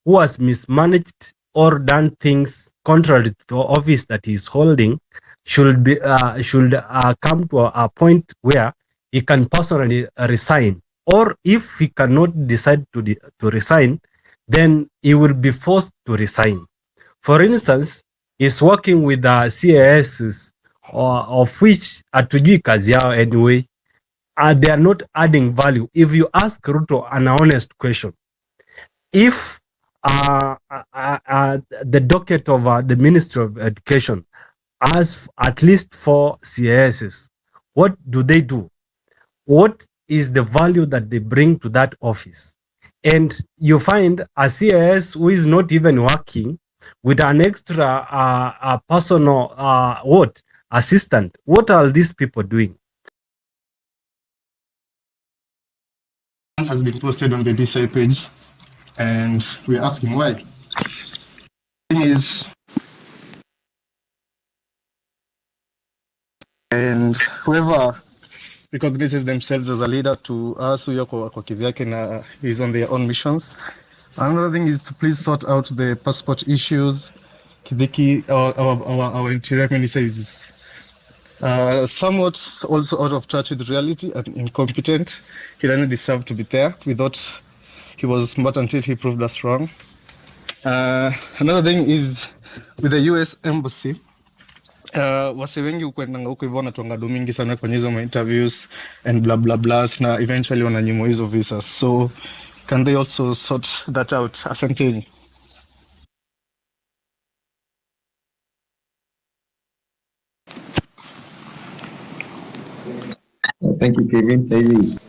who has mismanaged or done things contrary to the office that he is holding should come to a point where he can personally resign, or if he cannot decide to resign, then he will be forced to resign. For instance, he's working with the CAS, of which hatujui kazi yao anyway. They are not adding value. If you ask Ruto an honest question, if the docket of the Ministry of Education has at least 4 CASs, what do? What is the value that they bring to that office? And you find a CAS who is not even working with an extra personal assistant. What are these people doing? Has been posted on the DCI page, and we're asking why. The thing is, and whoever recognizes themselves as a leader to us who kwa kivyake na is on their own missions. Another thing is to please sort out the passport issues. Kidiki, our interior minister is somewhat also out of touch with reality and incompetent. He doesn't deserve to be there. We thought he was smart until he proved us wrong. Another thing is with the US Embassy. Wase wengi ukwendanga huko hivyo wanatonga domingi sana kwenye hizo interviews and blah blah blah, na eventually wananyimwa hizo visas. So can they also sort that out? Asanteni. Thank you, Kevin. Saizi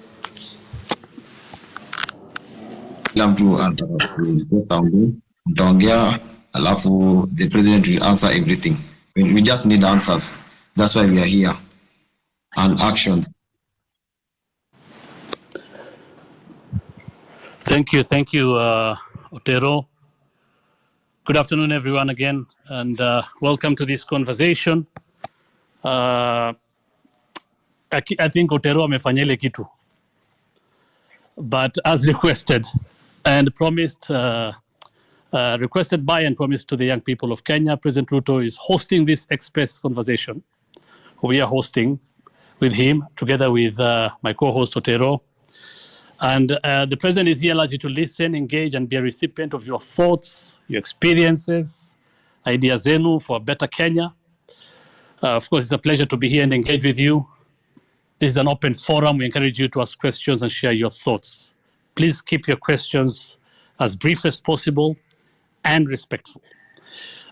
kila mtu anataka kuongea, mtaongea, alafu the president will answer everything. We just need answers. That's why we are here. And actions. Thank you, Otero. Good afternoon, everyone, again, and welcome to this conversation. I think Otero amefanya ile kitu, but as requested and promised, requested by and promised to the young people of Kenya, President Ruto is hosting this express conversation. We are hosting with him, together with my co-host Otero. And the President is here largely to listen, engage, and be a recipient of your thoughts, your experiences, ideas zenu for a better Kenya. Of course, it's a pleasure to be here and engage with you. This is an open forum. We encourage you to ask questions and share your thoughts. Please keep your questions as brief as possible and respectful.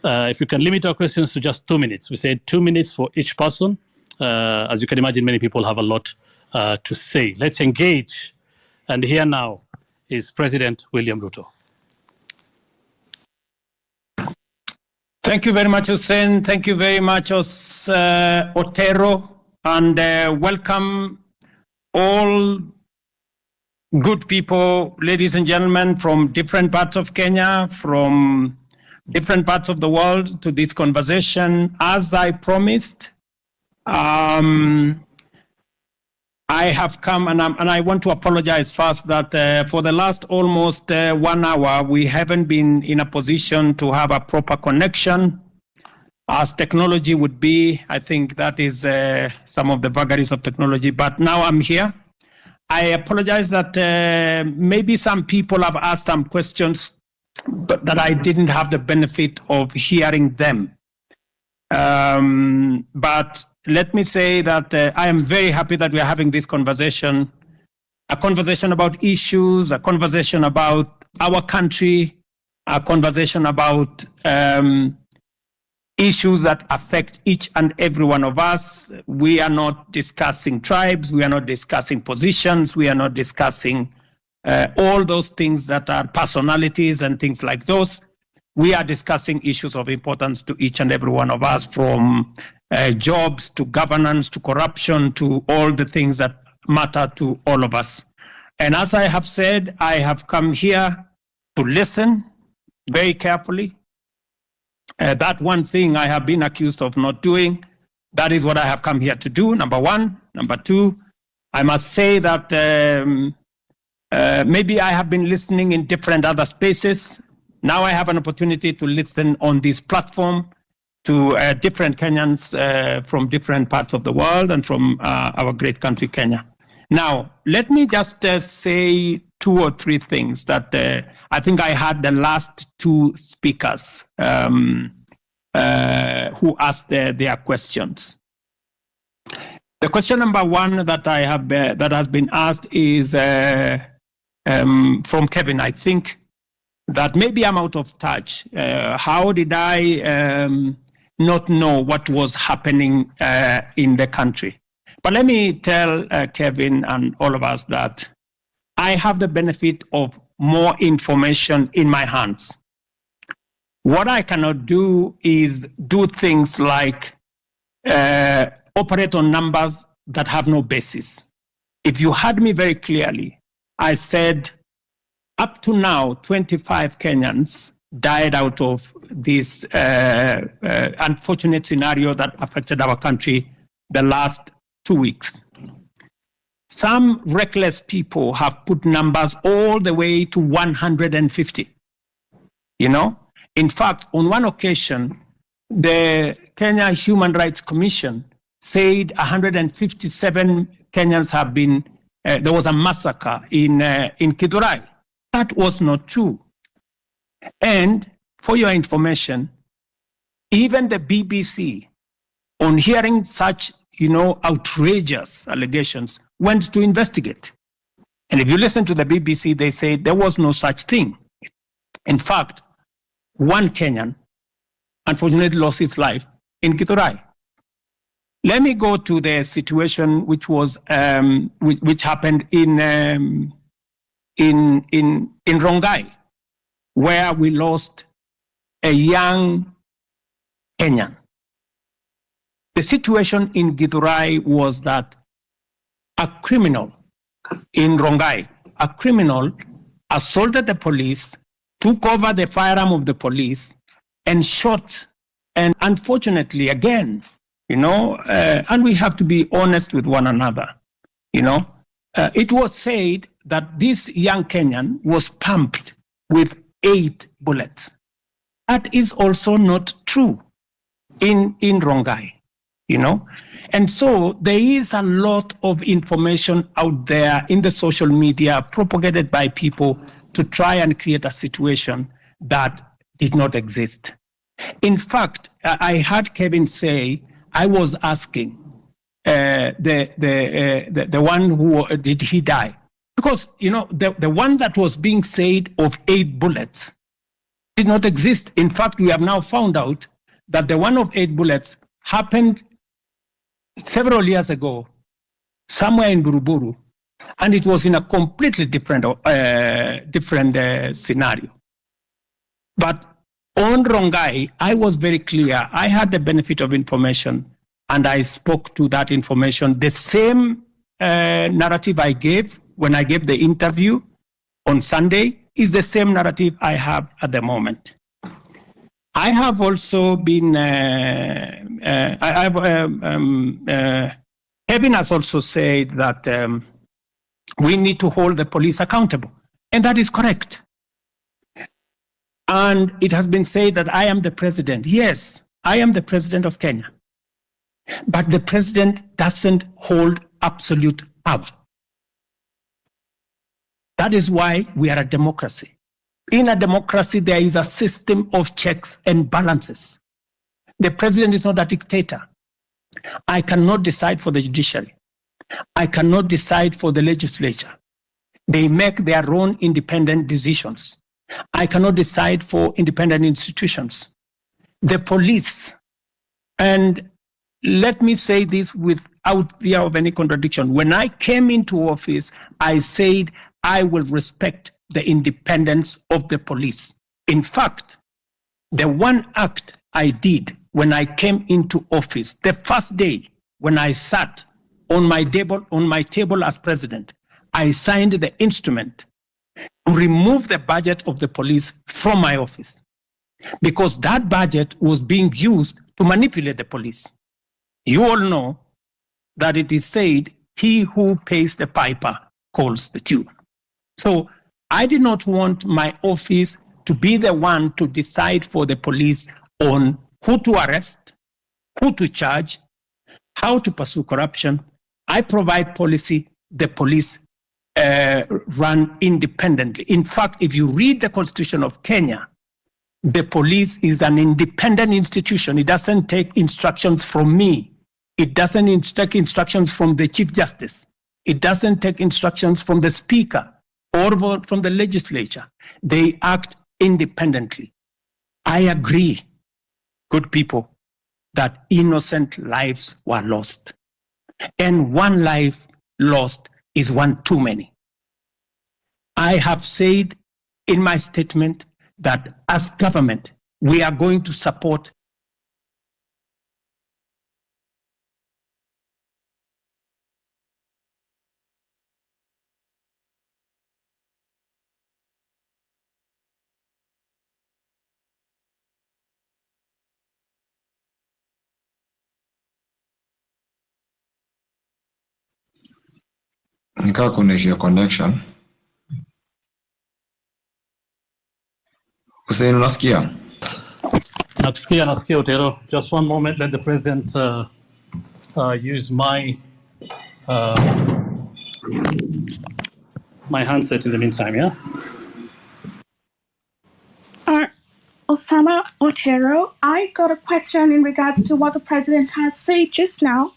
If you can limit our questions to just 2 minutes. We said 2 minutes for each person. As you can imagine, many people have a lot to say. Let's engage. And here now is President William Ruto. Thank you very much, Hussein. Thank you very much, Otero. And welcome all good people, ladies and gentlemen, from different parts of Kenya, from different parts of the world to this conversation. As I promised, I have come, and I want to apologize first that for the last almost 1 hour, we haven't been in a position to have a proper connection as technology would be. I think that is some of the vagaries of technology, but now I'm here. I apologize that maybe some people have asked some questions, but that I didn't have the benefit of hearing them. But let me say that I am very happy that we are having this conversation, a conversation about issues, a conversation about our country, a conversation about issues that affect each and every one of us. We are not discussing tribes, we are not discussing positions, we are not discussing all those things that are personalities and things like those. We are discussing issues of importance to each and every one of us, from jobs to governance to corruption to all the things that matter to all of us. And as I have said, I have come here to listen very carefully. That one thing I have been accused of not doing, that is what I have come here to do, number one. Number two, I must say that maybe I have been listening in different other spaces. Now I have an opportunity to listen on this platform to different Kenyans from different parts of the world and from our great country, Kenya. Now, let me just say 2 or 3 things that I think I had the last 2 speakers who asked their questions. The question number 1 that I have that has been asked is from Kevin, I think, that maybe I'm out of touch. How did I not know what was happening in the country? But let me tell Kevin and all of us that I have the benefit of more information in my hands. What I cannot do is do things like operate on numbers that have no basis. If you heard me very clearly, I said up to now, 25 Kenyans died out of this unfortunate scenario that affected our country the last 2 weeks. Some reckless people have put numbers all the way to 150. You know, in fact, on one occasion, the Kenya Human Rights Commission said 157 Kenyans have been, there was a massacre in Kidurai. That was not true. And for your information, even the BBC, on hearing such, outrageous allegations, went to investigate. And if you listen to the BBC, they say there was no such thing. In fact, one Kenyan unfortunately lost his life in Githurai. Let me go to the situation which was which happened in Rongai, where we lost a young Kenyan. The situation in Githurai was that a criminal in Rongai, a criminal assaulted the police took over the firearm of the police and shot. And unfortunately, again, and we have to be honest with one another, it was said that this young Kenyan was pumped with 8 bullets. That is also not true in Rongai, And so there is a lot of information out there in the social media propagated by people to try and create a situation that did not exist. In fact, I heard Kevin say, I was asking the one who did he die? Because, the one that was being said of 8 bullets did not exist. In fact, we have now found out that the one of 8 bullets happened several years ago, somewhere in Buruburu, and it was in a completely different scenario. But on Rongai, I was very clear. I had the benefit of information, and I spoke to that information. The same narrative I gave when I gave the interview on Sunday is the same narrative I have at the moment. I have also been, Kevin has also said that we need to hold the police accountable, and that is correct. And it has been said that I am the president. Yes, I am the president of Kenya. But the president doesn't hold absolute power. That is why we are a democracy. In a democracy, there is a system of checks and balances. The president is not a dictator. I cannot decide for the judiciary. I cannot decide for the legislature. They make their own independent decisions. I cannot decide for independent institutions. The police, and let me say this without fear of any contradiction. When I came into office, I said I will respect the independence of the police. In fact, the one act I did when I came into office, the first day when I sat on my table as president, I signed the instrument to remove the budget of the police from my office, because that budget was being used to manipulate the police. You all know that it is said, he who pays the piper calls the tune. So I did not want my office to be the one to decide for the police on who to arrest, who to charge, how to pursue corruption. I provide policy, the police run independently. In fact, if you read the Constitution of Kenya, the police is an independent institution. It doesn't take instructions from me. It doesn't take instructions from the Chief Justice. It doesn't take instructions from the Speaker or from the legislature. They act independently. I agree, good people, that innocent lives were lost. And one life lost is one too many. I have said in my statement that as government, we are going to support Nikaa kunaishia connection. Hussein, unasikia? Nasikia Otero. Just one moment, let the president use my handset in the meantime, yeah? Osama Otero, I got a question in regards to what the president has said just now.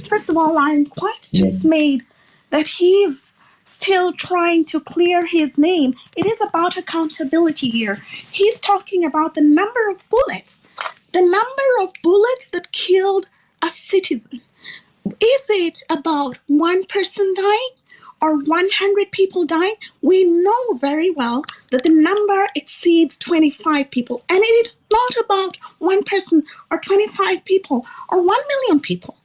First of all, I'm quite dismayed that he's still trying to clear his name. It is about accountability here. He's talking about the number of bullets that killed a citizen. Is it about one person dying or 100 people dying? We know very well that the number exceeds 25 people. And it is not about one person or 25 people or 1 million people.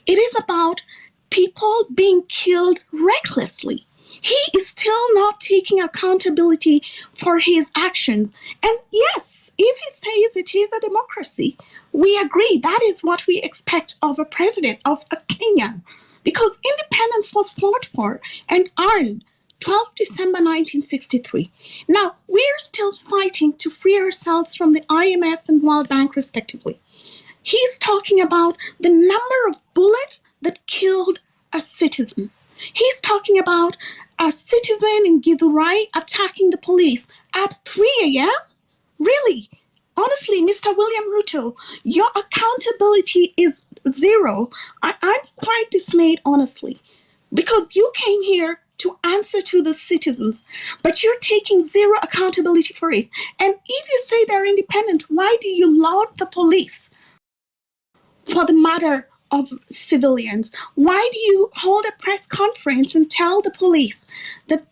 It is about people being killed recklessly. He is still not taking accountability for his actions. And yes, if he says it is a democracy, we agree that is what we expect of a president of a Kenya, because independence was fought for and earned 12 December 1963. Now, we're still fighting to free ourselves from the IMF and World Bank, respectively. He's talking about the number of bullets that killed a citizen. He's talking about a citizen in Githurai attacking the police at 3 a.m.? Really? Honestly, Mr. William Ruto, your accountability is zero. I'm quite dismayed, honestly, because you came here to answer to the citizens, but you're taking zero accountability for it. And if you say they're independent, why do you laud the police for the matter of civilians? Why do you hold a press conference and tell the police that,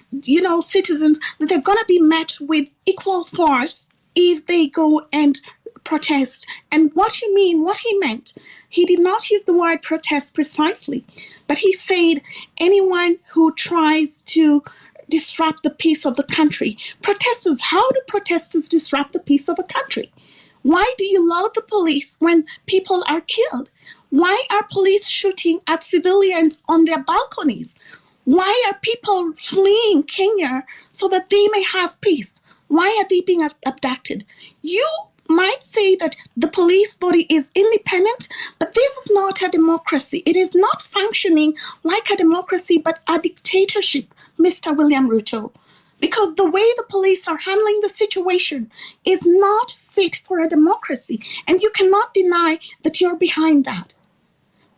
citizens, that they're going to be met with equal force if they go and protest? And what he meant, he did not use the word protest precisely, but he said anyone who tries to disrupt the peace of the country. Protesters, how do protesters disrupt the peace of a country? Why do you laud the police when people are killed? Why are police shooting at civilians on their balconies? Why are people fleeing Kenya so that they may have peace? Why are they being abducted? You might say that the police body is independent, but this is not a democracy. It is not functioning like a democracy, but a dictatorship, Mr. William Ruto. Because the way the police are handling the situation is not fit for a democracy. And you cannot deny that you're behind that.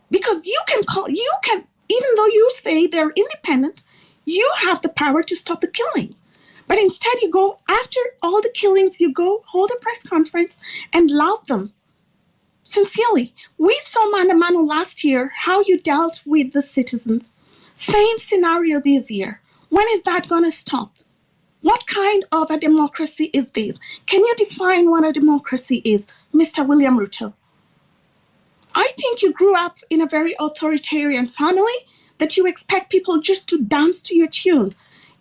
Because even though you say they're independent, you have the power to stop the killings. But instead you go after all the killings, you go hold a press conference and laud them. Sincerely, we saw Mano Mano last year, how you dealt with the citizens. Same scenario this year. When is that going to stop? What kind of a democracy is this? Can you define what a democracy is, Mr. William Ruto? I think you grew up in a very authoritarian family that you expect people just to dance to your tune.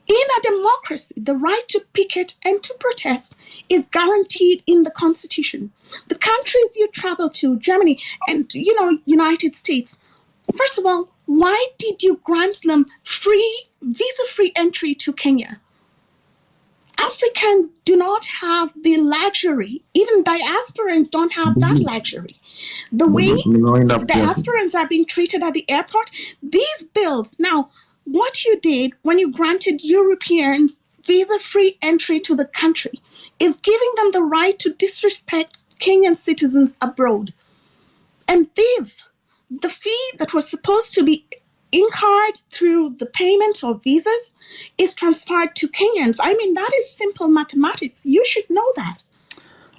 In a democracy, the right to picket and to protest is guaranteed in the Constitution. The countries you travel to, Germany and, United States, first of all, why did you grant them visa-free entry to Kenya? Africans do not have the luxury, even diasporans don't have that luxury. The way diasporans are being treated at the airport, these bills. Now, what you did when you granted Europeans visa-free entry to the country is giving them the right to disrespect Kenyan citizens abroad. And the fee that was supposed to be incurred through the payment of visas is transferred to Kenyans. I mean, that is simple mathematics. You should know that.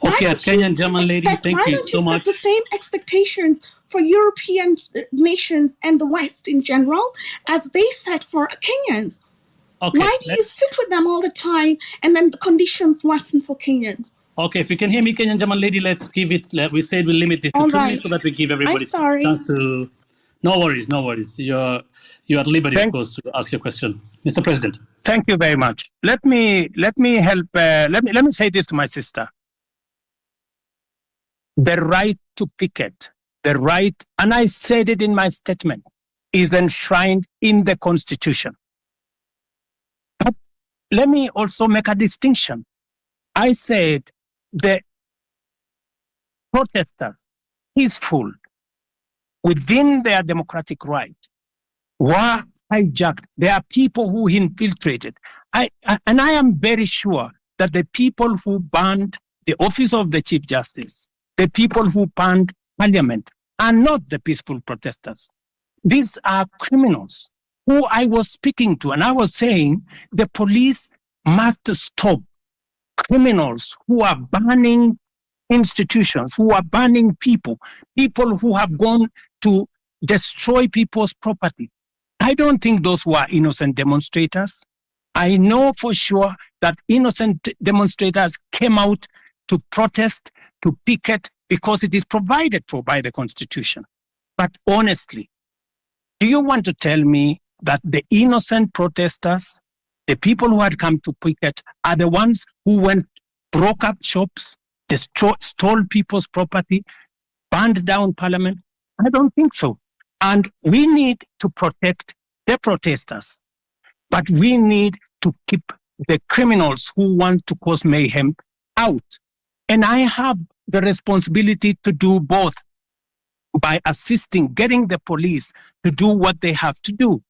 Okay, Kenyan German lady, thank you so much. Why don't you set the same expectations for European nations and the West in general as they set for Kenyans? Okay, why do you sit with them all the time and then the conditions worsen for Kenyans? Okay, if you can hear me, Kenyan German lady, let's give it, we said we'll limit this to 2 minutes so that we give everybody a chance to... No worries. You're at liberty, of course, to ask your question. Mr. President. Thank you very much. Let me help, let me say this to my sister. The right to picket, and I said it in my statement, is enshrined in the Constitution. But let me also make a distinction. I said the protesters, peaceful, within their democratic right, were hijacked. There are people who infiltrated. I am very sure that the people who banned the office of the Chief Justice, the people who banned Parliament, are not the peaceful protesters. These are criminals who I was speaking to, and I was saying the police must stop criminals who are banning institutions, who are banning people who have gone to destroy people's property. I don't think those were innocent demonstrators. I know for sure that innocent demonstrators came out to protest, to picket, because it is provided for by the Constitution. But honestly, do you want to tell me that the innocent protesters, the people who had come to picket, are the ones who broke up shops, stole people's property, burned down parliament. I don't think so. And we need to protect the protesters, but we need to keep the criminals who want to cause mayhem out. And I have the responsibility to do both by assisting, getting the police to do what they have to do.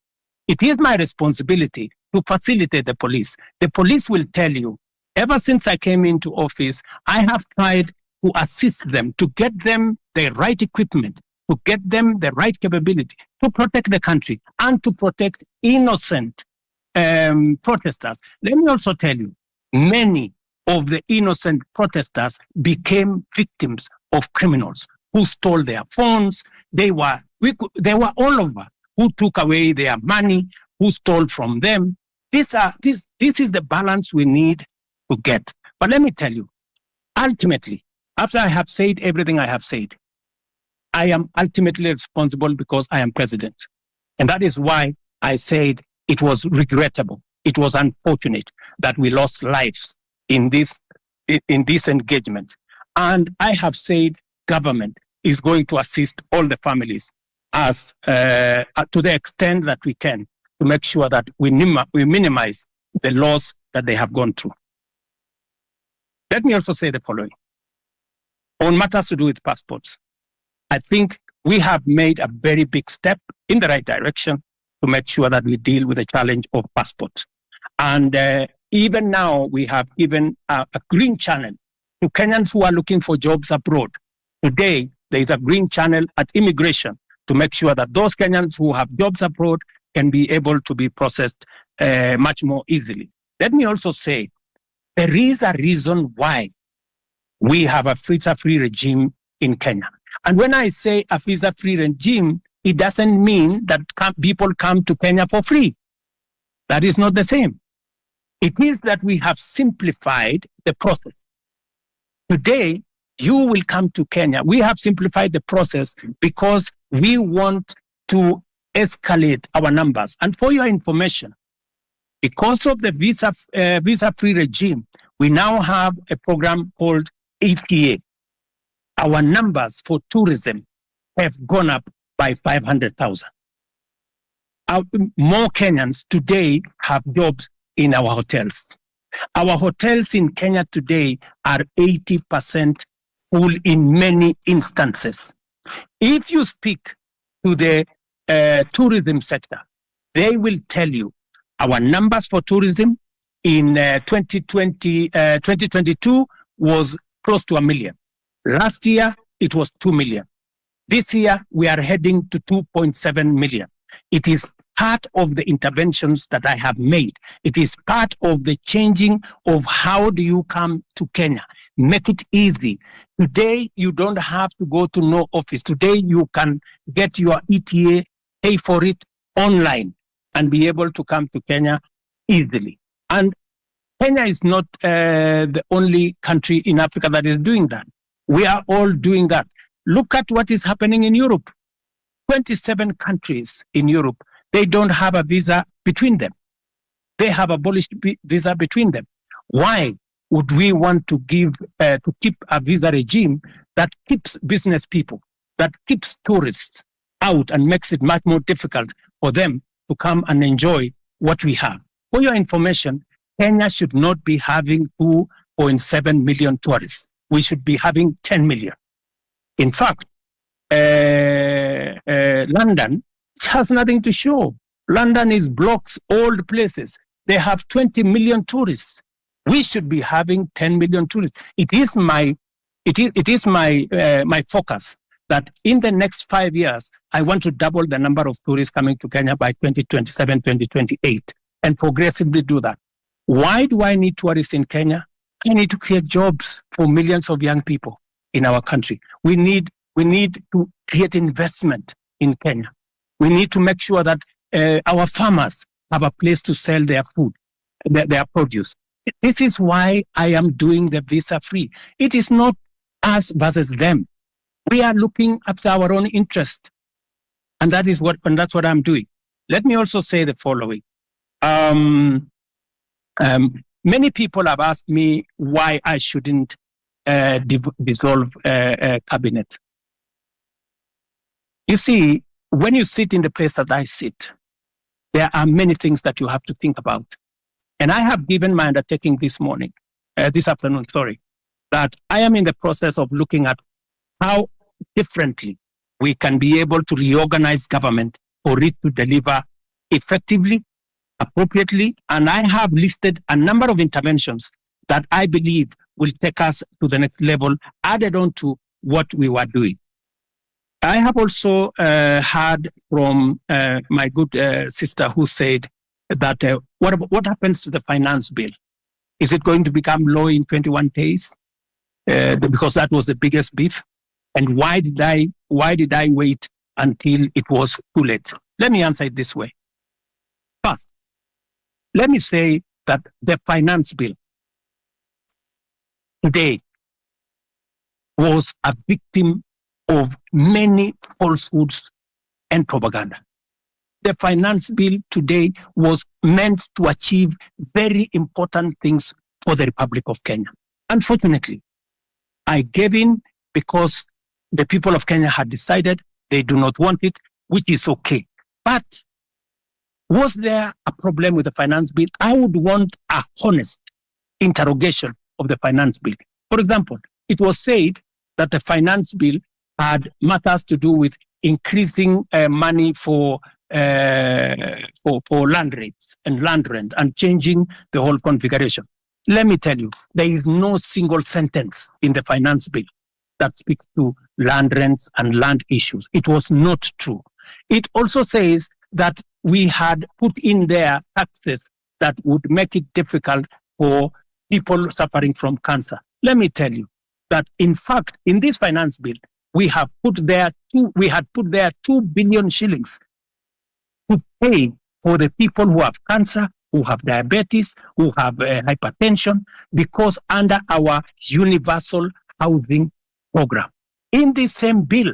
It is my responsibility to facilitate the police. The police will tell you, ever since I came into office, I have tried to assist them, to get them the right equipment, to get them the right capability to protect the country and to protect innocent protesters. Let me also tell you, many of the innocent protesters became victims of criminals who stole their phones. They were all over, who took away their money, who stole from them. This is the balance we need to get. But let me tell you, ultimately, after I have said everything I have said, I am ultimately responsible because I am president. And that is why I said it was regrettable. It was unfortunate that we lost lives in this engagement. And I have said government is going to assist all the families as to the extent that we can to make sure that we minimize the loss that they have gone through. Let me also say the following. On matters to do with passports, I think we have made a very big step in the right direction to make sure that we deal with the challenge of passports. And even now, we have given a green channel to Kenyans who are looking for jobs abroad. Today, there is a green channel at immigration to make sure that those Kenyans who have jobs abroad can be able to be processed much more easily. Let me also say, there is a reason why we have a visa-free regime in Kenya. And when I say a visa-free regime, it doesn't mean that people come to Kenya for free. That is not the same. It is that we have simplified the process. Today, you will come to Kenya. We have simplified the process because we want to escalate our numbers. And for your information, because of the visa-free regime, we now have a program called ETA. Our numbers for tourism have gone up by 500,000. More Kenyans today have jobs in our hotels. Our hotels in Kenya today are 80% full in many instances. If you speak to the tourism sector, they will tell you our numbers for tourism in 2022 was close to 1 million. Last year, it was 2 million. This year, we are heading to 2.7 million. It is part of the interventions that I have made. It is part of the changing of how do you come to Kenya. Make it easy. Today, you don't have to go to no office. Today, you can get your ETA, pay for it online, and be able to come to Kenya easily. And Kenya is not the only country in Africa that is doing that. We are all doing that. Look at what is happening in Europe. 27 countries in Europe, they don't have a visa between them. They have abolished visa between them. Why would we want to keep a visa regime that keeps business people, that keeps tourists out and makes it much more difficult for them to come and enjoy what we have? For your information, Kenya should not be having 2.7 million tourists. We should be having 10 million. In fact, London has nothing to show. London is blocks, old places. They have 20 million tourists. We should be having 10 million tourists. It is my focus that in the next 5 years, I want to double the number of tourists coming to Kenya by 2027, 2028, and progressively do that. Why do I need tourists in Kenya? I need to create jobs for millions of young people in our country. We need to create investment in Kenya. We need to make sure that our farmers have a place to sell their food, their produce. This is why I am doing the visa free. It is not us versus them. We are looking after our own interest. And that's what I'm doing. let me also say the following. Many people have asked me why I shouldn't dissolve cabinet. You see, when you sit in the place that I sit, there are many things that you have to think about. And I have given my undertaking this afternoon, that I am in the process of looking at how differently we can be able to reorganize government for it to deliver effectively, appropriately. And I have listed a number of interventions that I believe will take us to the next level, added on to what we were doing. I have also heard from my good sister who said that what happens to the finance bill? Is it going to become law in 21 days? Because that was the biggest beef. And why did I wait until it was too late? Let me answer it this way. First, let me say that the finance bill today was a victim of many falsehoods and propaganda. The finance bill today was meant to achieve very important things for the Republic of Kenya. Unfortunately, I gave in because the people of Kenya had decided they do not want it, which is okay. But was there a problem with the finance bill? I would want a honest interrogation of the finance bill. For example, it was said that the finance bill had matters to do with increasing money for land rates and land rent and changing the whole configuration. Let me tell you, there is no single sentence in the finance bill that speaks to land rents and land issues. It was not true. It also says that we had put in there taxes that would make it difficult for people suffering from cancer. Let me tell you that, in fact, in this finance bill, we had put there 2 billion shillings to pay for the people who have cancer, who have diabetes, who have hypertension, because under our universal housing program. In this same bill,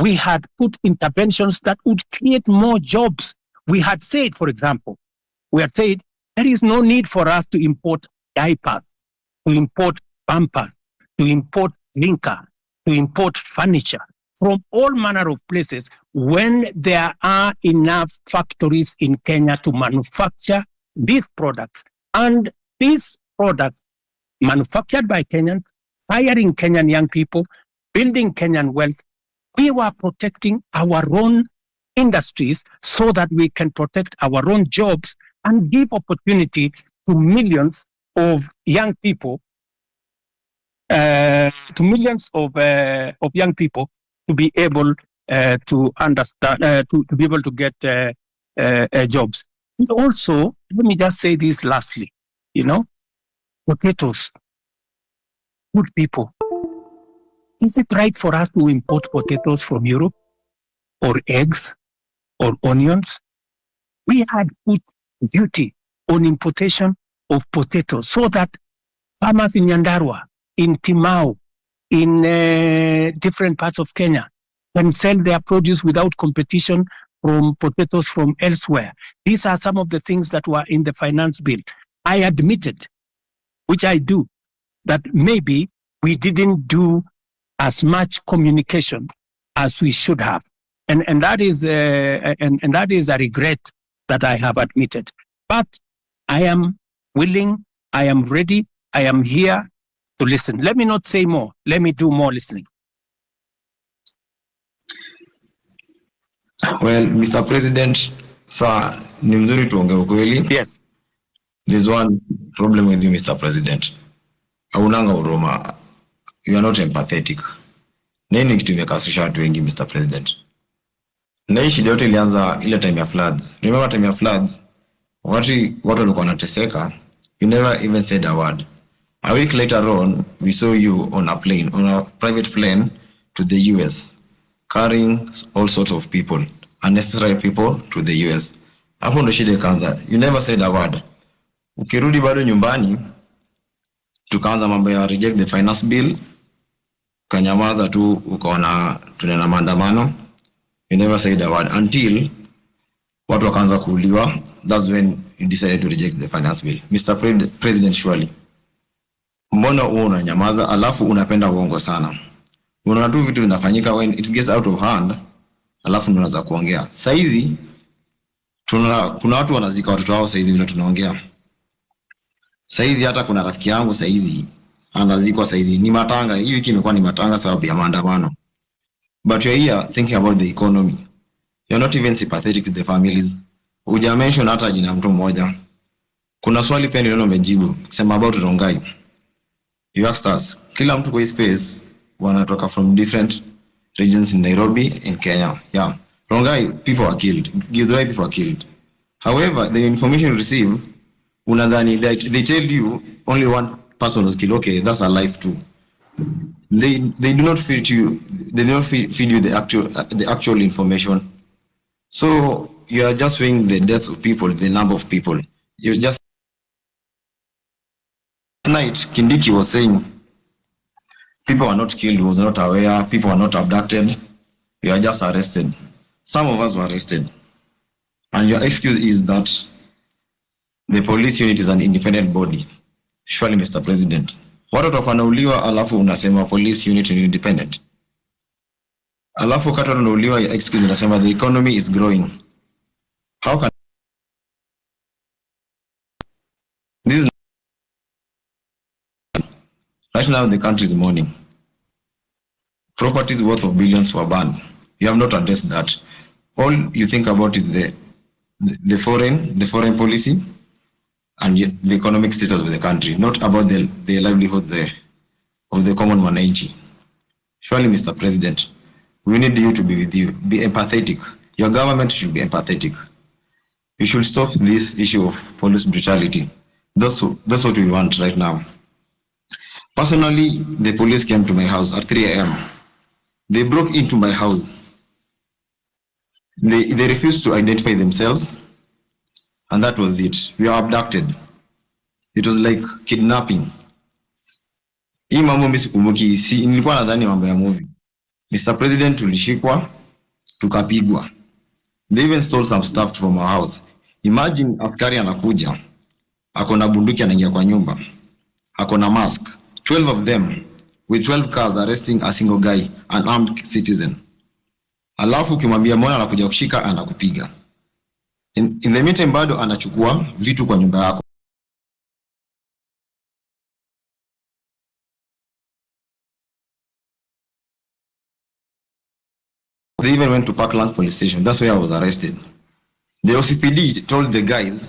we had put interventions that would create more jobs. We had said, for example, there is no need for us to import diapers, to import pampers, to import liquor, to import furniture from all manner of places when there are enough factories in Kenya to manufacture these products. And these products manufactured by Kenyans, hiring Kenyan young people, building Kenyan wealth, we were protecting our own industries so that we can protect our own jobs and give opportunity to millions of young people, to be able to understand, to be able to get jobs. And also, let me just say this lastly, potatoes, good people. Is it right for us to import potatoes from Europe, or eggs, or onions? We had put duty on importation of potatoes so that farmers in Nyandarua, in Timau, in different parts of Kenya can sell their produce without competition from potatoes from elsewhere. These are some of the things that were in the finance bill. I admitted, which I do, that maybe we didn't do as much communication as we should have, and that is a regret that I have admitted. But I am willing, I am ready, I am here to listen. Let me not say more. Let me do more listening. Well, Mr. President, sir, ni mzuri tuongee ukweli. Yes. There's one problem with you, Mr. President. Haunanga huruma. You are not empathetic. Nini kitu imekasisha watu wengi, Mr. President? Na hii shida yote ilianza ile time ya floods. Remember time ya floods? Watu walikuwa wanateseka. You never even said a word. A week later on, we saw you on a private plane to the US, carrying all sorts of people, unnecessary people to the US. Hapo ndo shida ikaanza. You never said a word. Ukirudi bado nyumbani, tukaanza mambo ya reject the finance bill. Kanyamaza tu, ukaona tunena maandamano. You never said a word until watu wakaanza kuuliwa. That's when you decided to reject the finance bill. Mr. President, surely mbona wewe unanyamaza alafu unapenda uongo sana? Unaona tu vitu vinafanyika when it gets out of hand, alafu unaanza kuongea. Saizi kuna watu wanazika watoto wao saizi vile tunaongea. Saizi hata kuna rafiki yangu saizi anazikwa saizi, ni matanga. Hii wiki imekuwa ni matanga sababu ya maandamano. But you're here thinking about the economy. You're not even sympathetic with the families. Uja mention hata jina mtu mmoja. Kuna swali pia nililo mejibu sema about Rongai. You asked us, kila mtu kwa space wanatoka from different regions in Nairobi in Kenya. Yeah. Rongai, people are killed. Githurai, people are killed. However, the information you receive, unadhani they tell you only one person was killed. Okay, that's a life too. They do not feed you. They do not feed you the actual information. So you are just weighing the deaths of people, the number of people. You just tonight Kindiki was saying people are not killed, was not aware, people are not abducted. You are just arrested. Some of us were arrested. And your excuse is that the police unit is an independent body. Surely, Mr. President. Watu watakuwa alafu unasema police unit is independent. Alafu kata wanauliwa ya excuse unasema the economy is growing. How can this is right now the country is mourning. Properties worth of billions were banned. You have not addressed that. All you think about is the foreign policy and the economic status of the country, not about the livelihood of the common mananchi. Surely, Mr. President, we need you to be with you. Be empathetic. Your government should be empathetic. You should stop this issue of police brutality. That's what we want right now. Personally, the police came to my house at 3 a.m. They broke into my house. They refused to identify themselves, and that was it. We are abducted. It was like kidnapping. Hii mambo mimi sikumbuki, nilikuwa nadhani mambo ya movie. Mr. President, tulishikwa, tukapigwa. They even stole some stuff from our house. Imagine askari anakuja, akona bunduki anaingia kwa nyumba, akona mask, 12 of them with 12 cars arresting a single guy, an armed citizen. Alafu ukimwambia mbona anakuja kushika, anakupiga. In the meantime bado anachukua vitu kwa nyumba yako. They even went to Parkland police station. That's where I was arrested. The OCPD told the guys,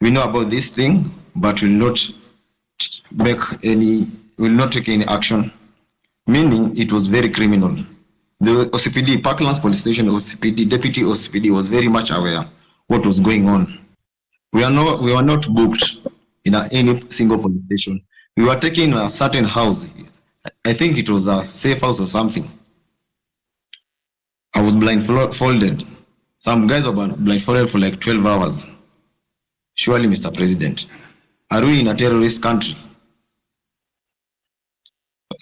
we know about this thing, but will not take any action. Meaning it was very criminal. The OCPD, Parkland police station, OCPD, deputy OCPD was very much aware what was going on. We were not booked in any single police station. We were taken in a certain house. I think it was a safe house or something. I was blindfolded. Some guys were blindfolded for like 12 hours. Surely, Mr. President, are we in a terrorist country?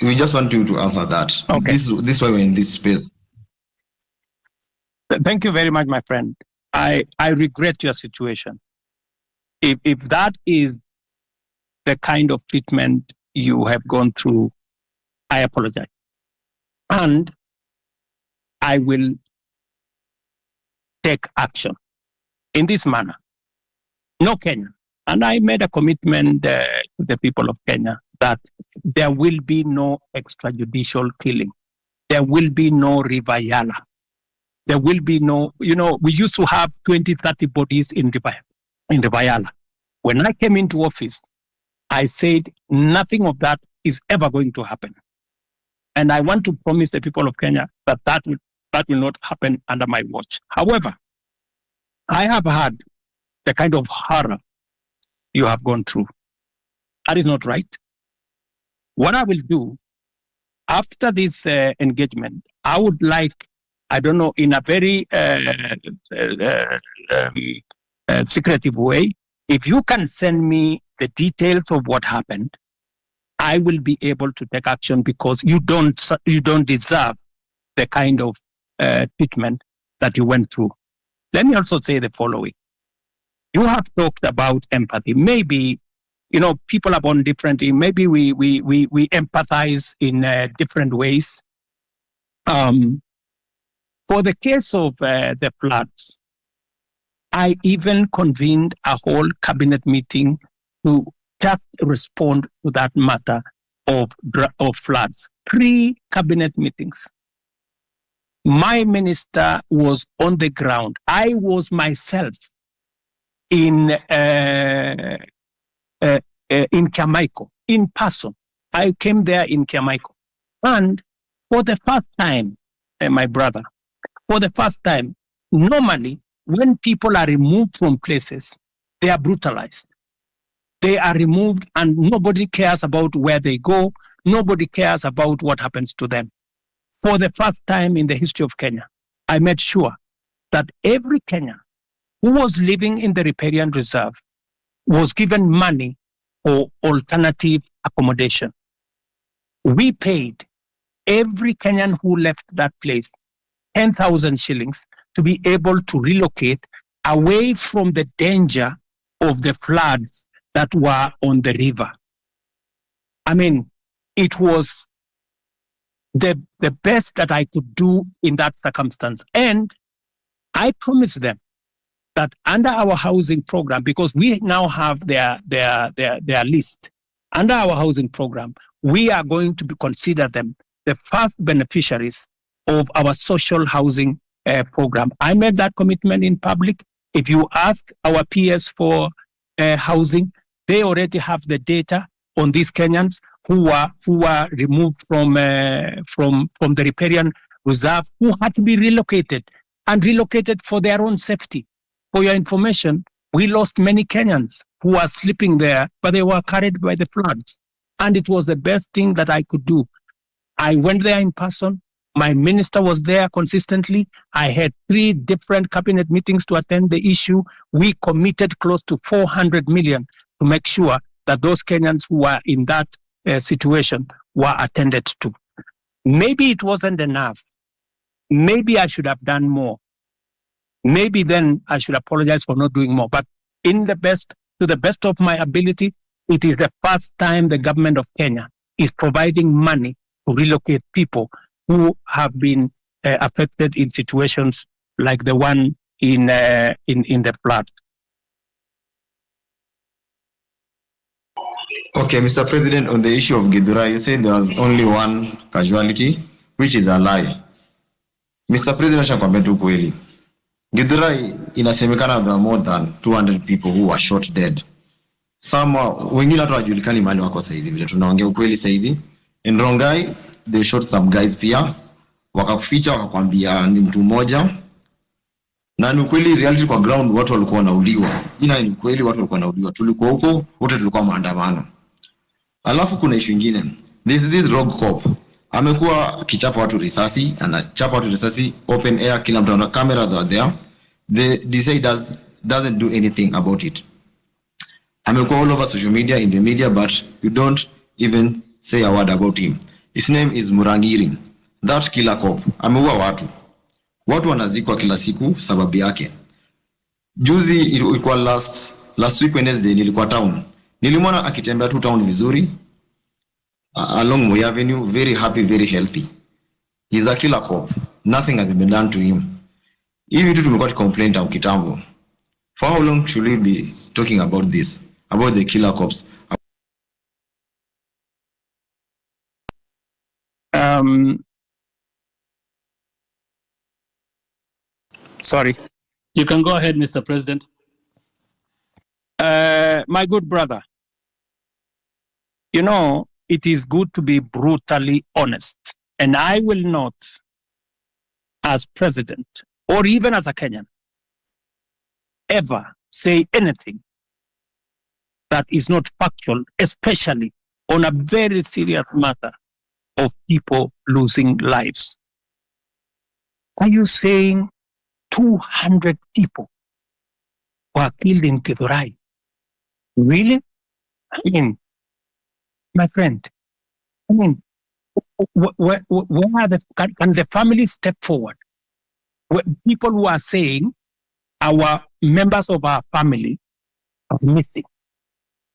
We just want you to answer that. Okay. This is why we're in this space. Thank you very much, my friend. I regret your situation. If that is the kind of treatment you have gone through, I apologize. And I will take action in this manner. No Kenya. And I made a commitment to the people of Kenya that there will be no extrajudicial killing. There will be no River Yala. There will be no, we used to have 20, 30 bodies in River Yala. When I came into office, I said nothing of that is ever going to happen. And I want to promise the people of Kenya that will not happen under my watch. However, I have had the kind of horror you have gone through. That is not right. What I will do after this engagement, I would like, I don't know, in a very secretive way, if you can send me the details of what happened, I will be able to take action, because you don't deserve the kind of treatment that you went through. Let me also say the following. You have talked about empathy. Maybe, people are born differently. Maybe we empathize in different ways. For the case of the floods, I even convened a whole cabinet meeting to just respond to that matter of floods. 3 cabinet meetings. My minister was on the ground. I was myself in Kiamaiko, in person. I came there in Kiamaiko. And for the first time, my brother, for the first time, normally when people are removed from places, they are brutalized. They are removed and nobody cares about where they go. Nobody cares about what happens to them. For the first time in the history of Kenya, I made sure that every Kenyan who was living in the riparian reserve was given money for alternative accommodation. We paid every Kenyan who left that place 10,000 shillings to be able to relocate away from the danger of the floods that were on the river. I mean, it was the best that I could do in that circumstance. And I promised them that under our housing program, because we now have their list, under our housing program, we are going to consider them the first beneficiaries of our social housing program. I made that commitment in public. If you ask our peers for housing, they already have the data on these Kenyans who were removed from the riparian reserve, who had to be relocated for their own safety. For your information, we lost many Kenyans who were sleeping there, but they were carried by the floods. And it was the best thing that I could do. I went there in person. My minister was there consistently. I had 3 different cabinet meetings to attend the issue. We committed close to 400 million to make sure that those Kenyans who were in that situation were attended to. Maybe it wasn't enough. Maybe I should have done more. Maybe then I should apologize for not doing more. But to the best of my ability, it is the first time the government of Kenya is providing money to relocate people who have been affected in situations like the one in the flood. Okay, Mr. President, on the issue of Githurai, you said there was only 1 casualty, which is a lie. Mr. President, nakwambia tu kweli. Githurai inasemekana there are more than 200 people who were shot dead. Wengine hata hawajulikani mahali wako saizi, vile tunaongea ukweli saizi. In Rongai, they shot some guys pia. Wakakuficha wakakwambia ni mtu mmoja. Na ni kweli reality kwa ground watu walikuwa wanauliwa. Ni kweli watu walikuwa wanauliwa. Tulikuwa huko, wote tulikuwa maandamano. Alafu kuna issue nyingine. This rogue cop amekuwa akichapa watu risasi, anachapa watu risasi open air, kila mtu ana camera there. The DCI doesn't do anything about it. Amekuwa all over social media, in the media, but you don't even say a word about him. His name is Murangiri. That killer cop ameua watu wanazikwa kila siku sababu yake. Juzi ilikuwa last week Wednesday, nilikuwa town. Nilimwona akitembea tu town vizuri along Moi Avenue, very happy, very healthy. He's a killer cop. Nothing has been done to him. Hivi tu tumekuwa complaint au kitambo. For how long should we be talking about this, about the killer cops? Sorry. You can go ahead, Mr. President. My good brother, it is good to be brutally honest. And I will not, as president, or even as a Kenyan, ever say anything that is not factual, especially on a very serious matter of people losing lives. Are you saying 200 people were killed in Githurai? Really? I mean, my friend, where are can the family step forward? People who are saying our members of our family are missing.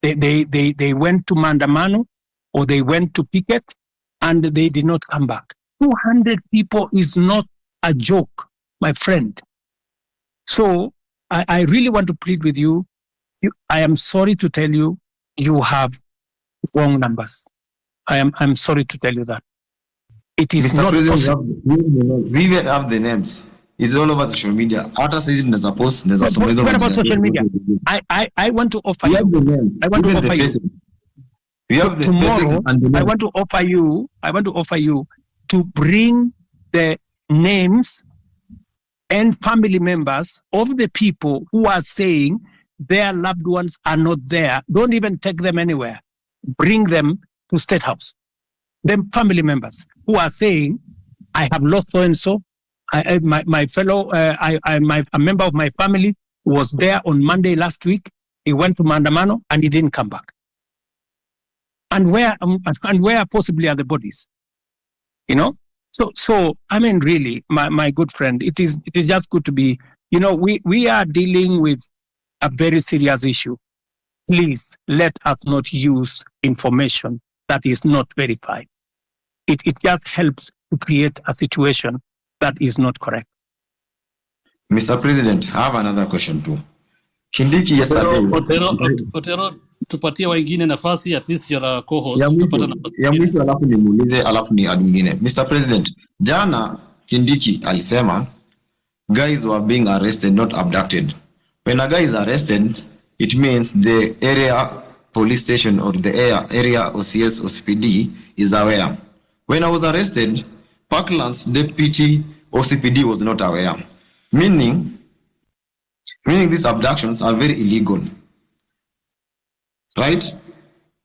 They went to Mandamano or they went to picket and they did not come back. 200 people is not a joke, my friend. So I really want to plead with you. I am sorry to tell you, you have wrong numbers. I'm sorry to tell you that. It is Mr. not President, possible. we even have the names. It's all over social media. Hata sisi mnaweza post, mnaweza soma hizo What about majina. social media? I want to offer We you. have the names. I want to Even the offer you. faces. We have the Tomorrow, faces and the I names. want to offer you to bring the names and family members of the people who are saying their loved ones are not there. Don't even take them anywhere. Bring them to State House. Them family members who are saying, I have lost so and so. My fellow, a member of my family was there on Monday last week. He went to Mandamano and he didn't come back. And where possibly are the bodies? You know. So I mean, really, my good friend, it is just good to be. You know, we are dealing with a very serious issue. Please let us not use information that is not verified. It just helps to create a situation that is not correct. Mr. President, I have another question too. Kindiki yesterday. Otero, tupatie wengine nafasi, at least your co-host. Ya mwisho alafu nimuulize alafu ni ad mwingine. Mr. President, jana Kindiki alisema guys were being arrested, not abducted. When a guy is arrested, it means the area police station or the area OCS or CPD is aware. When I was arrested, Parkland's deputy OCPD was not aware. Meaning these abductions are very illegal. Right?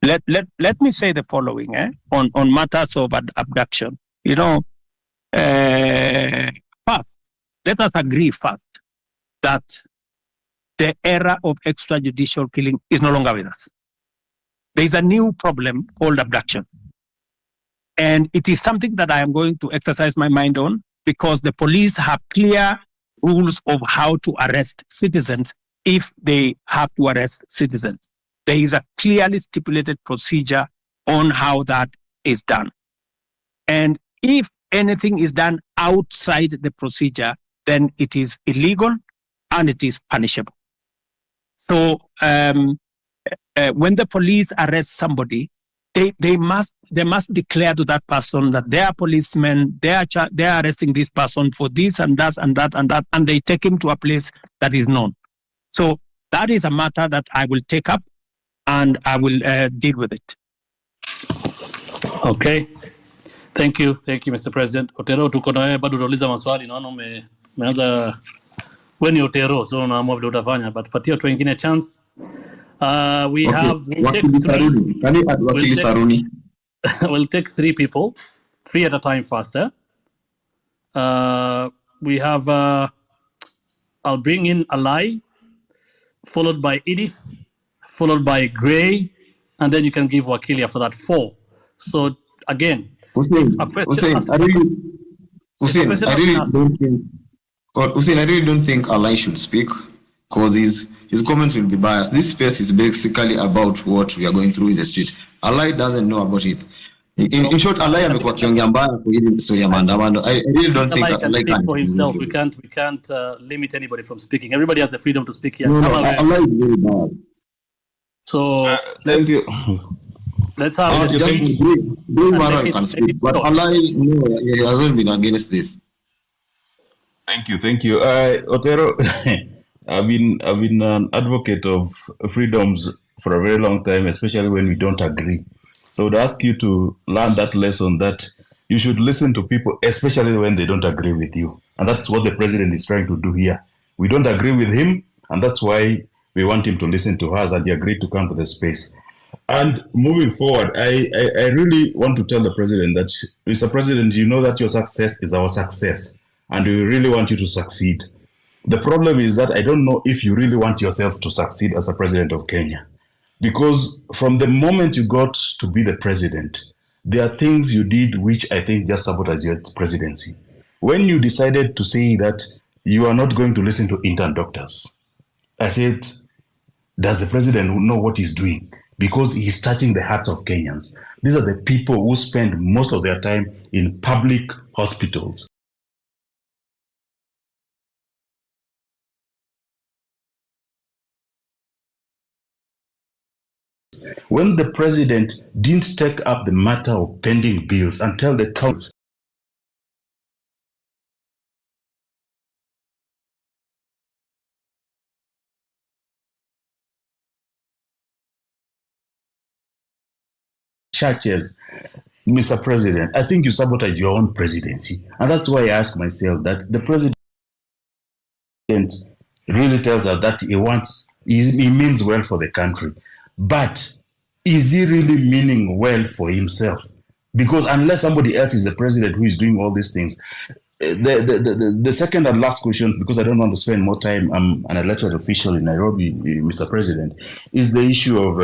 Let me say the following on matters of abduction. You know, first, let us agree first that the era of extrajudicial killing is no longer with us. There is a new problem called abduction. And it is something that I am going to exercise my mind on because the police have clear rules of how to arrest citizens if they have to arrest citizens. There is a clearly stipulated procedure on how that is done. And if anything is done outside the procedure, then it is illegal and it is punishable. So when the police arrest somebody, they must declare to that person that they are policemen, they are arresting this person for this and that and that and that, and they take him to a place that is known. So that is a matter that I will take up and I will deal with it. Okay. Thank you, Mr. President. Otero, tuko na wewe bado utauliza maswali, naona umeanza wewe ni Otero, so unaamua vile utafanya, but patia watu wengine chance. We'll take 3 people, 3 at a time faster. We have, I'll bring in Alai, followed by Edith, followed by Gray, and then you can give Wakili after that 4. So again, Hussein, I really don't think Alai should speak because his comments will be biased. This space is basically about what we are going through in the street. Alai doesn't know about it. In short, Alai amekuwa kiongea mbaya kwa hili story ya maandamano. I really don't think Alai can speak for himself. We can't limit anybody from speaking. Everybody has the freedom to speak here. No, Alai is very bad. So thank you. Let's have Gray can speak, but Alai, no, he hasn't been against this. Thank you. Otero, I've been an advocate of freedoms for a very long time, especially when we don't agree. So I would ask you to learn that lesson that you should listen to people, especially when they don't agree with you. And that's what the president is trying to do here. We don't agree with him, and that's why we want him to listen to us, and he agreed to come to the space. And moving forward, I really want to tell the president that, Mr. President, you know that your success is our success, and we really want you to succeed. The problem is that I don't know if you really want yourself to succeed as a president of Kenya. Because from the moment you got to be the president, there are things you did which I think just sabotage your presidency. When you decided to say that you are not going to listen to intern doctors. I said, does the president know what he's doing? Because he's touching the hearts of Kenyans. These are the people who spend most of their time in public hospitals. When the president didn't take up the matter of pending bills and tell the council churches, Mr. President, I think you sabotage your own presidency. And that's why I ask myself that the president really tells us that he means well for the country. But is he really meaning well for himself? Because unless somebody else is the president who is doing all these things, the second and last question, because I don't want to spend more time, I'm an elected official in Nairobi, Mr. President, is the issue of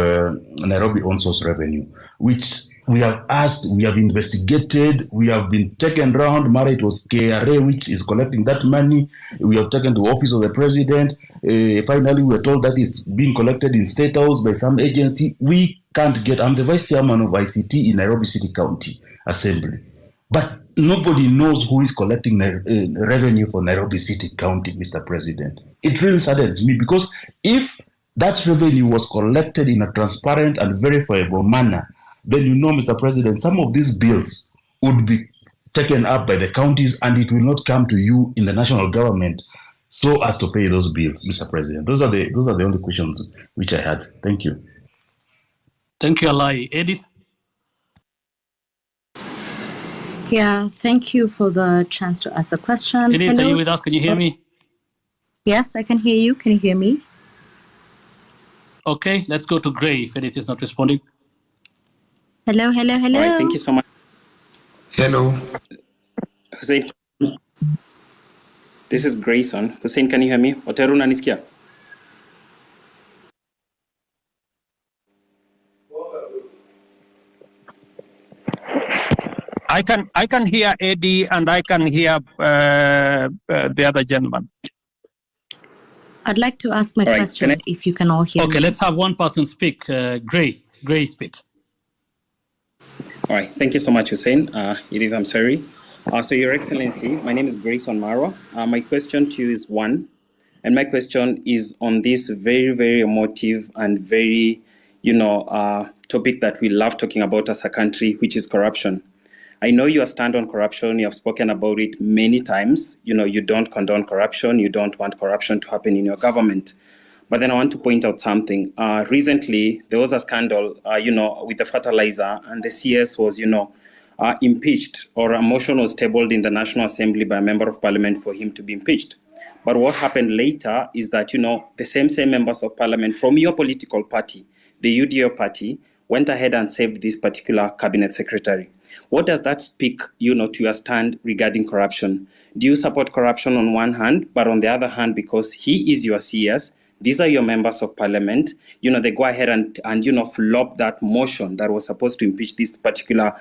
Nairobi on-source revenue, which we have asked, we have investigated, we have been taken round. Mara, it was KRA which is collecting that money. We have taken to office of the president. Finally, we were told that it's being collected in State House by some agency. We can't get, I'm the vice chairman of ICT in Nairobi City County Assembly. But nobody knows who is collecting revenue for Nairobi City County, Mr. President. It really saddens me because if that revenue was collected in a transparent and verifiable manner, then you know, Mr. President, some of these bills would be taken up by the counties and it will not come to you in the national government so as to pay those bills, Mr. President. Those are the only questions which I had. Thank you. Thank you, Alai. Edith? Yeah, thank you for the chance to ask a question. Edith, are you with us? Can you hear me? Yes, I can hear you. Can you hear me? Okay, let's go to Gray if Edith is not responding. Hello, hello, hello. All right, thank you so much. Hello. Hussein, this is Grayson. Hussein, can you hear me? Otero unanisikia? I can hear Eddie and I can hear the other gentleman. I'd like to ask my question if you can all hear me. Okay, let's have one person speak. Gray, speak. All right, thank you so much, Hussein. Edith, I'm sorry. So, Your Excellency, my name is Grayson Marwa. My question to you is one, and my question is on this very, very emotive and very, topic that we love talking about as a country, which is corruption. I know you stand on corruption. You have spoken about it many times. You don't condone corruption. You don't want corruption to happen in your government. But then I want to point out something. Recently, there was a scandal, with the fertilizer, and the CS was, impeached, or a motion was tabled in the National Assembly by a member of parliament for him to be impeached. But what happened later is that, the same members of parliament from your political party, the UDO party, went ahead and saved this particular cabinet secretary. What does that speak, to your stand regarding corruption? Do you support corruption on one hand, but on the other hand, because he is your CS, these are your members of parliament, they go ahead and flop that motion that was supposed to impeach this particular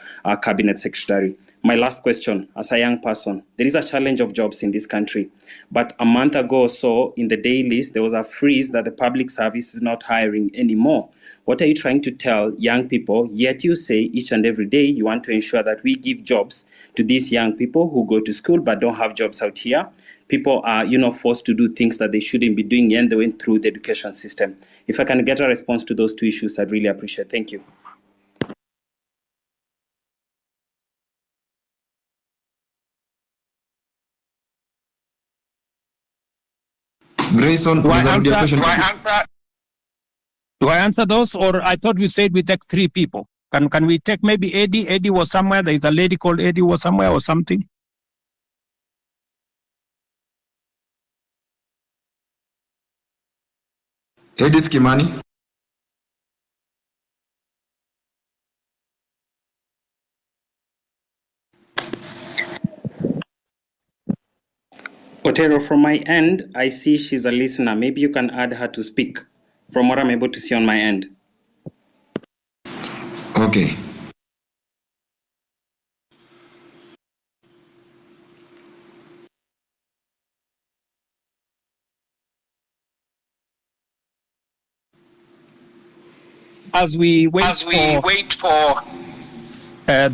cabinet secretary? My last question, as a young person, there is a challenge of jobs in this country. But a month ago or so, in the day list, there was a freeze that the public service is not hiring anymore. What are you trying to tell young people? Yet you say each and every day you want to ensure that we give jobs to these young people who go to school but don't have jobs out here. People are, forced to do things that they shouldn't be doing and they went through the education system. If I can get a response to those two issues, I'd really appreciate it. Thank you. Grayson, Do I answer those, or I thought we said we take three people? Can we take maybe Eddie? Eddie was somewhere. There is a lady called Eddie was somewhere or something. Edith Kimani. Otero, from my end, I see she's a listener. Maybe you can add her to speak from what I'm able to see on my end. Okay. as we wait for the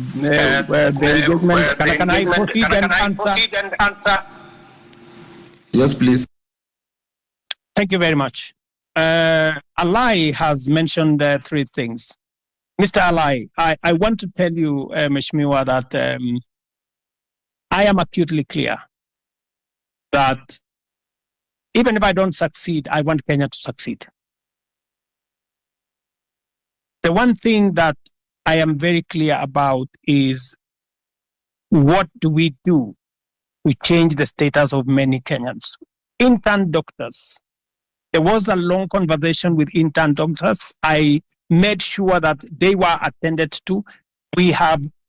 engagement, can I proceed and answer? Yes, please. Thank you very much. Alai has mentioned three things. Mr. Alai, I want to tell you, Mheshimiwa, that I am acutely clear that even if I don't succeed, I want Kenya to succeed. The one thing that I am very clear about is what do we do to change the status of many Kenyans? Intern doctors. There was a long conversation with intern doctors. I made sure that they were attended to.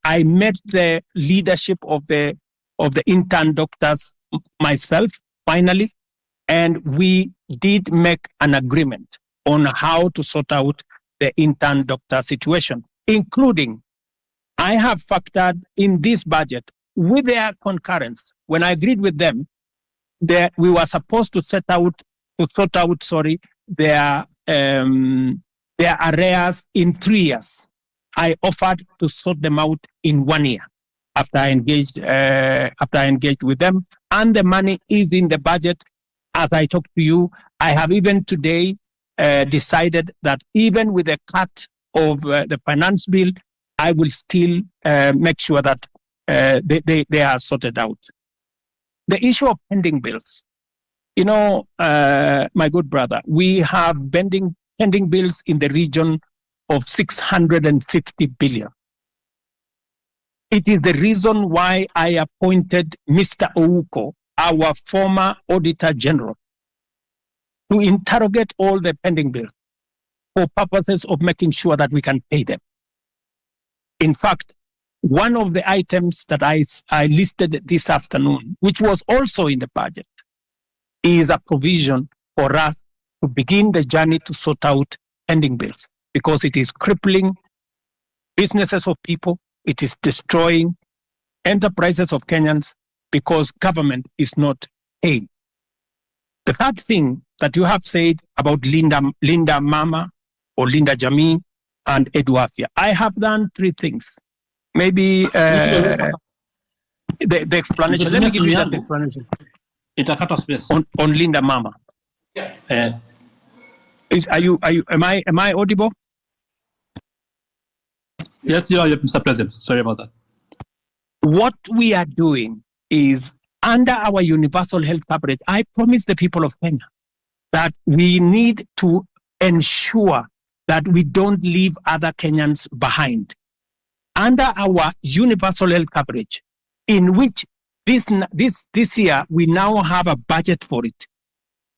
I met the leadership of the intern doctors myself, finally, and we did make an agreement on how to sort out the intern doctor situation, including I have factored in this budget with their concurrence. When I agreed with them, we were supposed to sort out their arrears in 3 years. I offered to sort them out in 1 year after I engaged with them, and the money is in the budget. As I talk to you, I have even today decided that even with a cut of the finance bill, I will still make sure that they are sorted out. The issue of pending bills. You know, my good brother, we have pending bills in the region of 650 billion. It is the reason why I appointed Mr. Ouko, our former Auditor General, to interrogate all the pending bills for purposes of making sure that we can pay them. In fact, one of the items that I listed this afternoon, which was also in the budget, is a provision for us to begin the journey to sort out pending bills, because it is crippling businesses of people, it is destroying enterprises of Kenyans because government is not paying. The third thing that you have said about Linda Mama or Linda Jamii and Eduafia, I have done three things. Maybe the explanation. Let me give you the explanation. On Linda Mama. Am I audible? Yes, you are, Mr. President. Sorry about that. What we are doing is, under our universal health coverage, I promise the people of Kenya that we need to ensure that we don't leave other Kenyans behind. Under our universal health coverage, in which this year we now have a budget for it,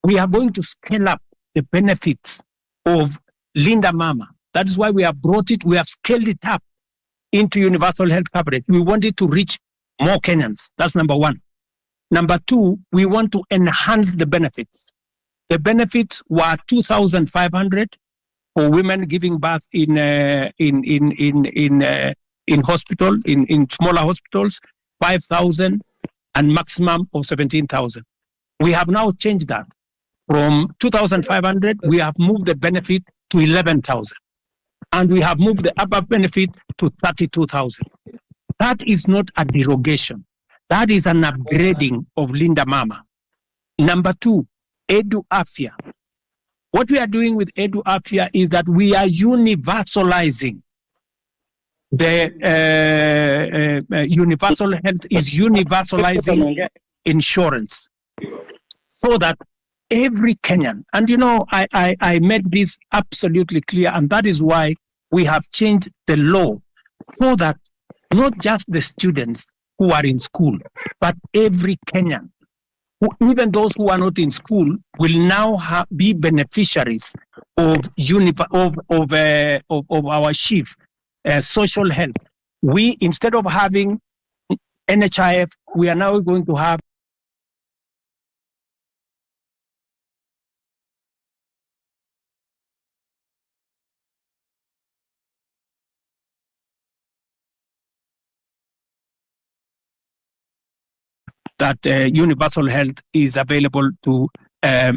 we are going to scale up the benefits of Linda Mama. That is why we have scaled it up into universal health coverage. We want it to reach more Kenyans. That's number one. Number two, we want to enhance the benefits. The benefits were 2,500 for women giving birth in hospital, in smaller hospitals, 5,000 and maximum of 17,000. We have now changed that. From 2,500, we have moved the benefit to 11,000. And we have moved the upper benefit to 32,000. That is not a derogation. That is an upgrading of Linda Mama. Number two, Edu Afya. What we are doing with Edu Afya is that we are universalizing the universal health is universalizing insurance, so that every Kenyan, and you know, I made this absolutely clear, and that is why we have changed the law, so that not just the students who are in school, but every Kenyan, even those who are not in school, will now be beneficiaries of our chief social health. We, instead of having NHIF, we are now going to have that universal health is available to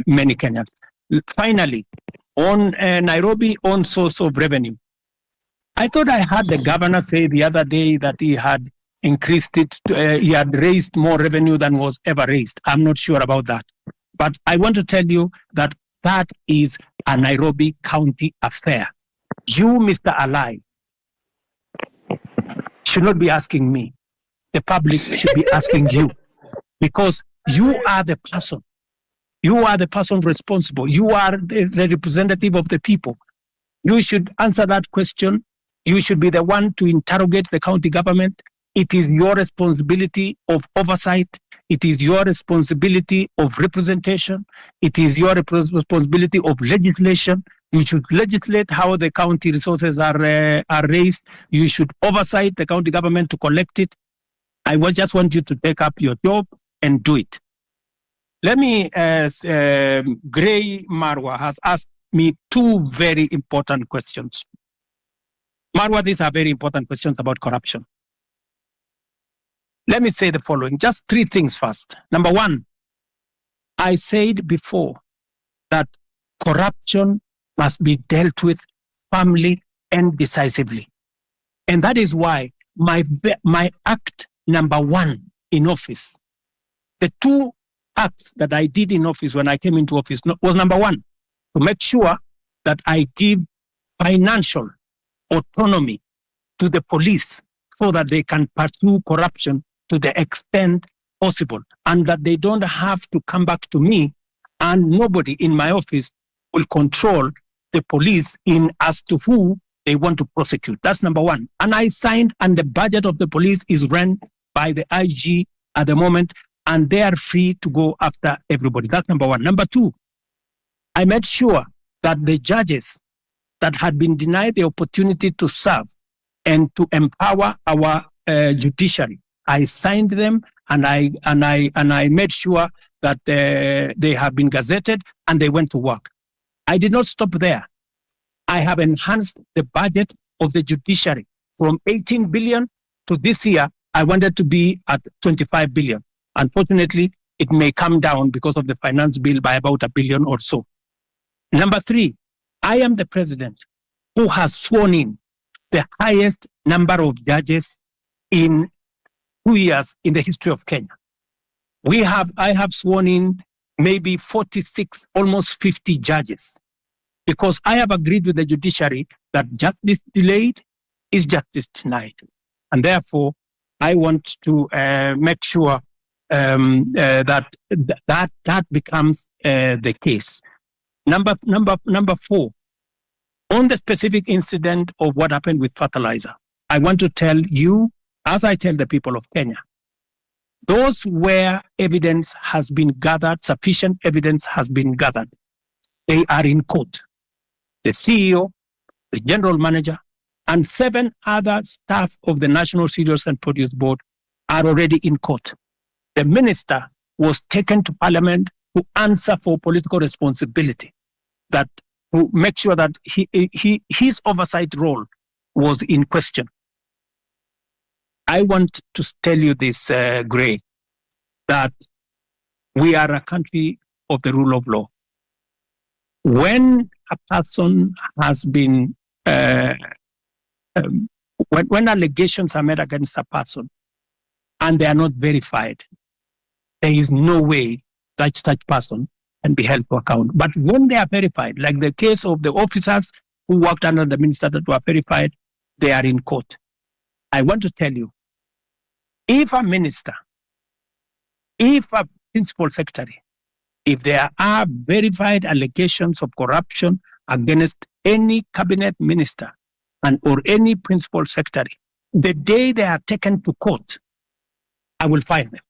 many Kenyans. Finally, on Nairobi own source of revenue. I thought I heard the governor say the other day that he had increased it, he had raised more revenue than was ever raised. I'm not sure about that. But I want to tell you that that is a Nairobi County affair. You, Mr. Alai, should not be asking me. The public should be asking you, because you are the person. You are the person responsible. You are the representative of the people. You should answer that question. You should be the one to interrogate the county government. It is your responsibility of oversight. It is your responsibility of representation. It is your responsibility of legislation. You should legislate how the county resources are raised. You should oversight the county government to collect it. I just want you to take up your job and do it. Let me, Gray Marwa has asked me two very important questions. Marwa, these are very important questions about corruption. Let me say the following, just three things first. Number one, I said before that corruption must be dealt with firmly and decisively. And that is why my act number one in office, the two acts that I did in office when I came into office was number one, to make sure that I give financial autonomy to the police so that they can pursue corruption to the extent possible, and that they don't have to come back to me, and nobody in my office will control the police in as to who they want to prosecute. That's number one. And I signed, and the budget of the police is run by the IG at the moment, and they are free to go after everybody. That's number one. Number two, I made sure that the judges that had been denied the opportunity to serve and to empower our judiciary, I signed them, and I made sure that they have been gazetted and they went to work. I did not stop there. I have enhanced the budget of the judiciary from 18 billion to this year. I wanted to be at 25 billion. Unfortunately, it may come down because of the finance bill by about $1 billion or so. Number three, I am the president who has sworn in the highest number of judges in 2 years in the history of Kenya. I have sworn in maybe 46, almost 50 judges, because I have agreed with the judiciary that justice delayed is justice denied. And therefore, I want to make sure that becomes the case. Number four, on the specific incident of what happened with fertilizer, I want to tell you, as I tell the people of Kenya, those where evidence has been gathered, sufficient evidence has been gathered, they are in court. The CEO, the general manager, and 7 other staff of the National Cereals and Produce Board are already in court. The minister was taken to parliament to answer for political responsibility, that to make sure that his oversight role was in question. I want to tell you this, Gray, that we are a country of the rule of law. When a person has been, when allegations are made against a person and they are not verified, there is no way that such person can be held to account. But when they are verified, like the case of the officers who worked under the minister that were verified, they are in court. I want to tell you, if a minister, if a principal secretary, if there are verified allegations of corruption against any cabinet minister or any principal secretary, the day they are taken to court, I will fire them.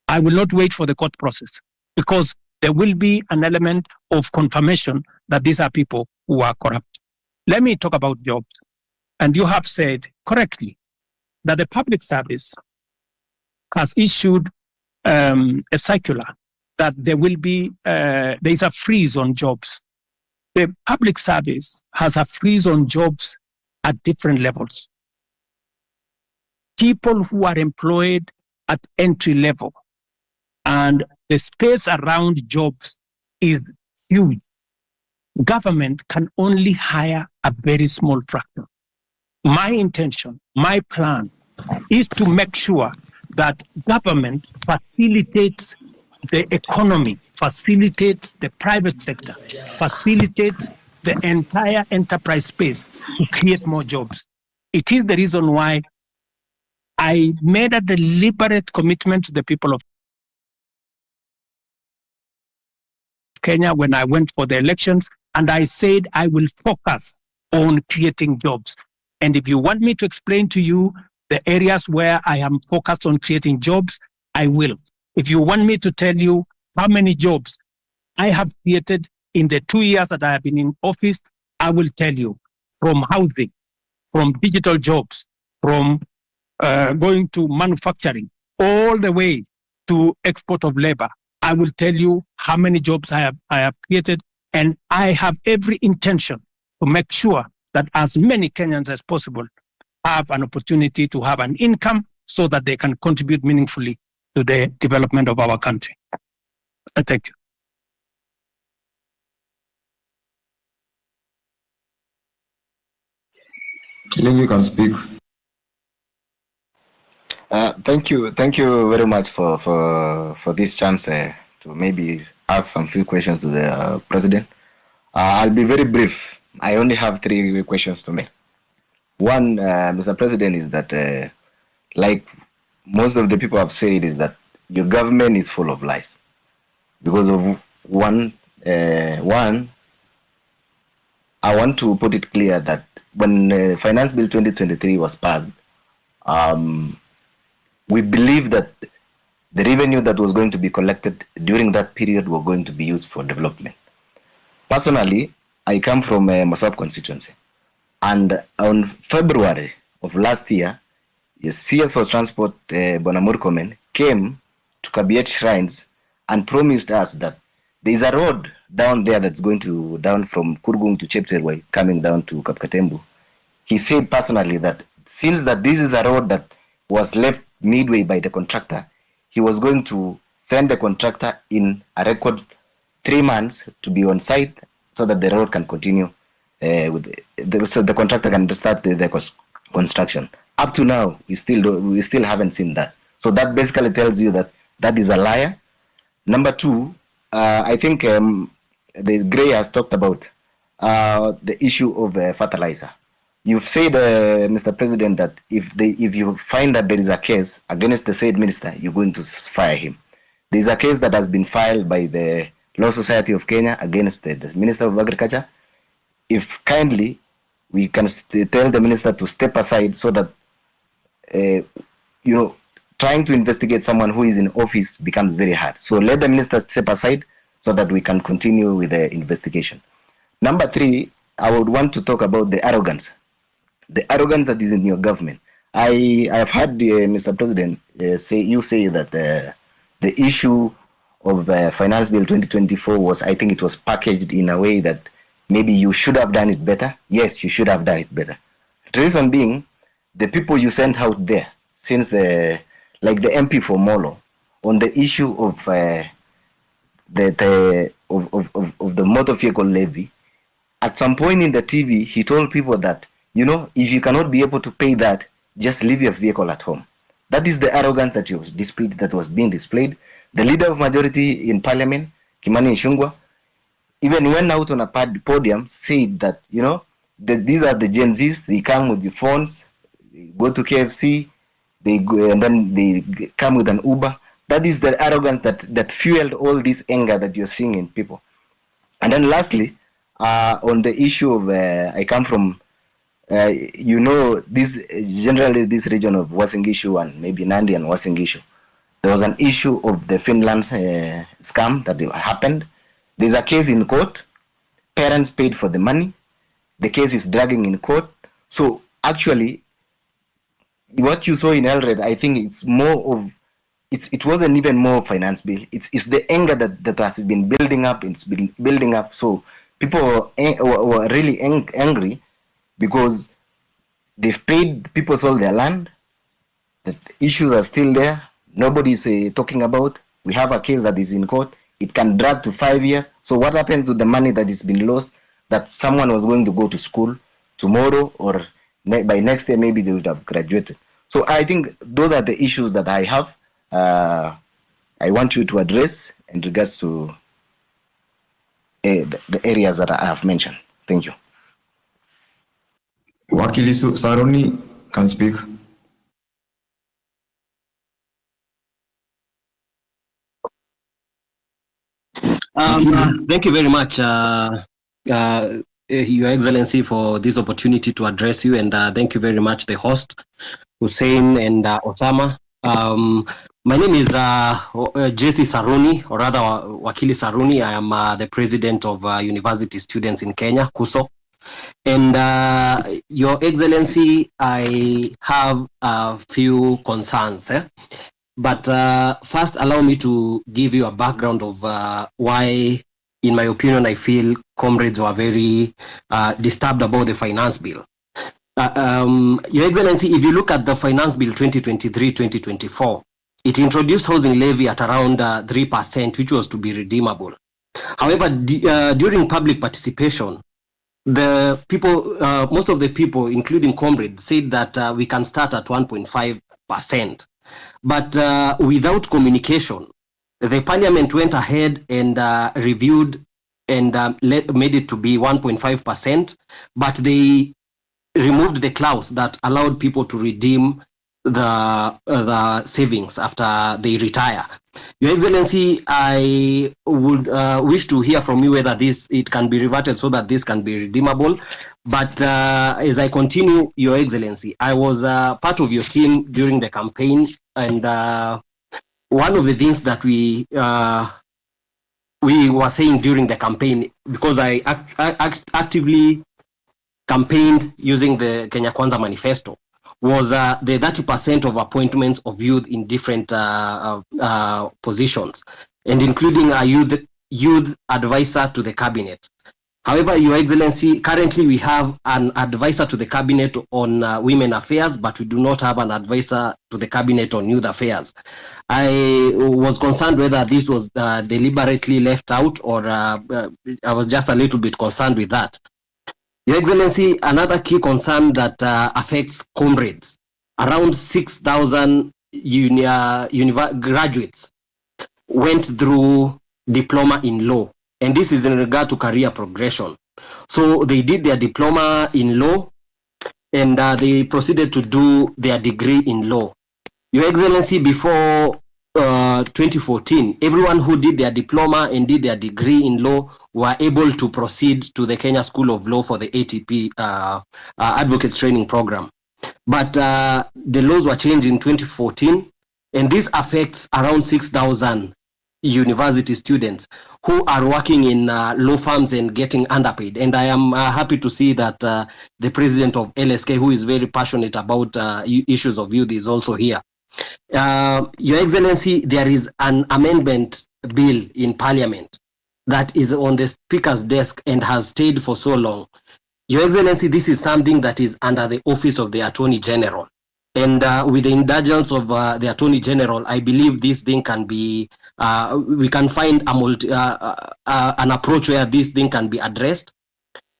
I will not wait for the court process, because there will be an element of confirmation that these are people who are corrupt. Let me talk about jobs. And you have said correctly that the public service has issued a circular that there will be, there is a freeze on jobs. The public service has a freeze on jobs at different levels. People who are employed at entry level, and the space around jobs is huge. government can only hire a very small fraction. My intention, my plan is to make sure that government facilitates the economy, facilitates the private sector, facilitates the entire enterprise space to create more jobs. It is the reason why I made a deliberate commitment to the people of Kenya when I went for the elections, and I said I will focus on creating jobs. And if you want me to explain to you the areas where I am focused on creating jobs, I will. If you want me to tell you how many jobs I have created in the 2 years that I have been in office, I will tell you, from housing, from digital jobs, from going to manufacturing, all the way to export of labor. I will tell you how many jobs I have created, and I have every intention to make sure that as many Kenyans as possible have an opportunity to have an income so that they can contribute meaningfully to the development of our country. Thank you. You can speak. Thank you very much for this chance to maybe ask some few questions to the president. I'll be very brief. I only have 3 questions to make. One, Mr. President, is that like most of the people have said, is that your government is full of lies. Because of one, I want to put it clear that when Finance Bill 2023 was passed, we believe that the revenue that was going to be collected during that period were going to be used for development. Personally, I come from Masab constituency, and on February of last year, the CS for Transport, Bonamur Komen, came to Kabiet Shrines and promised us that there is a road down there that's going to down from Kurgung to Chepterway, coming down to Kapkatembu. He said personally that since that this is a road that was left midway by the contractor, he was going to send the contractor in a record 3 months to be on site so that the road can continue so the contractor can start the construction. Up to now, we still haven't seen that. So that basically tells you that that is a liar. Number 2, I think the Gray has talked about the issue of fertilizer. You've said, Mr. President, that if you find that there is a case against the said minister, you're going to fire him. There is a case that has been filed by the Law Society of Kenya against the Minister of Agriculture. If kindly, we can tell the minister to step aside so that, trying to investigate someone who is in office becomes very hard. So let the minister step aside so that we can continue with the investigation. Number 3, I would want to talk about the arrogance. The arrogance that is in your government. I have heard Mr. President say that the issue of Finance Bill 2024 was, I think it was packaged in a way that maybe you should have done it better. Yes, you should have done it better. The reason being, the people you sent out there, since like the MP for Molo, on the issue of the motor vehicle levy, at some point in the TV, he told people that, if you cannot be able to pay that, just leave your vehicle at home. That is the arrogance that was being displayed. The leader of majority in parliament, Kimani Ichung'wah, even went out on a podium, said that, these are the Gen Zs, they come with the phones, they go to KFC, they go, and then they come with an Uber. That is the arrogance that fueled all this anger that you're seeing in people. And then lastly, on the issue of, I come from, generally this region of Uasin Gishu and maybe Nandi and Uasin Gishu, there was an issue of the Finland scam that happened. There's a case in court. Parents paid for the money. The case is dragging in court. So actually, what you saw in Elred, I think it's more of, it wasn't even more finance bill. It's the anger that has been building up. It's been building up. So people were really angry because they've paid, people sold their land. The issues are still there. Nobody's talking about. We have a case that is in court. it can drag to 5 years. So what happens with the money that is been lost, that someone was going to go to school tomorrow or by next year, maybe they would have graduated. So I think those are the issues that I have. I want you to address in regards to the areas that I have mentioned. Thank you. Wakili Saruni can speak. Thank you very much, Your Excellency, for this opportunity to address you, and thank you very much, the host, Hussein and Osama. My name is Jesse Saruni, or rather Wakili Saruni. I am the president of University Students in Kenya, KUSO. And Your Excellency, I have a few concerns. But first, allow me to give you a background of why, in my opinion, I feel comrades were very disturbed about the finance bill. Your Excellency, if you look at the finance bill 2023-2024, it introduced housing levy at around 3%, which was to be redeemable. However, during public participation, the people, most of the people, including comrades, said that we can start at 1.5%. But without communication, the parliament went ahead and reviewed and made it to be 1.5%, but they removed the clause that allowed people to redeem the savings after they retire. Your Excellency, I would wish to hear from you whether it can be reverted so that this can be redeemable. But as I continue, Your Excellency, I was part of your team during the campaign, and one of the things that we were saying during the campaign, because I actively campaigned using the Kenya Kwanza manifesto, was the 30% of appointments of youth in different positions, and including a youth advisor to the cabinet. However, Your Excellency, currently we have an advisor to the cabinet on women affairs, but we do not have an advisor to the cabinet on youth affairs. I was concerned whether this was deliberately left out, or I was just a little bit concerned with that. Your Excellency, another key concern that affects comrades, around 6,000 graduates went through diploma in law, and this is in regard to career progression. So they did their diploma in law, and they proceeded to do their degree in law. Your Excellency, before 2014, everyone who did their diploma and did their degree in law were able to proceed to the Kenya School of Law for the ATP Advocates Training Program. But the laws were changed in 2014, and this affects around 6,000 university students who are working in law firms and getting underpaid. And I am happy to see that the president of LSK, who is very passionate about issues of youth, is also here. Your Excellency, there is an amendment bill in Parliament that is on the Speaker's desk and has stayed for so long. Your Excellency, this is something that is under the office of the Attorney General. And with the indulgence of the Attorney General, I believe this thing can be, we can find an approach where this thing can be addressed,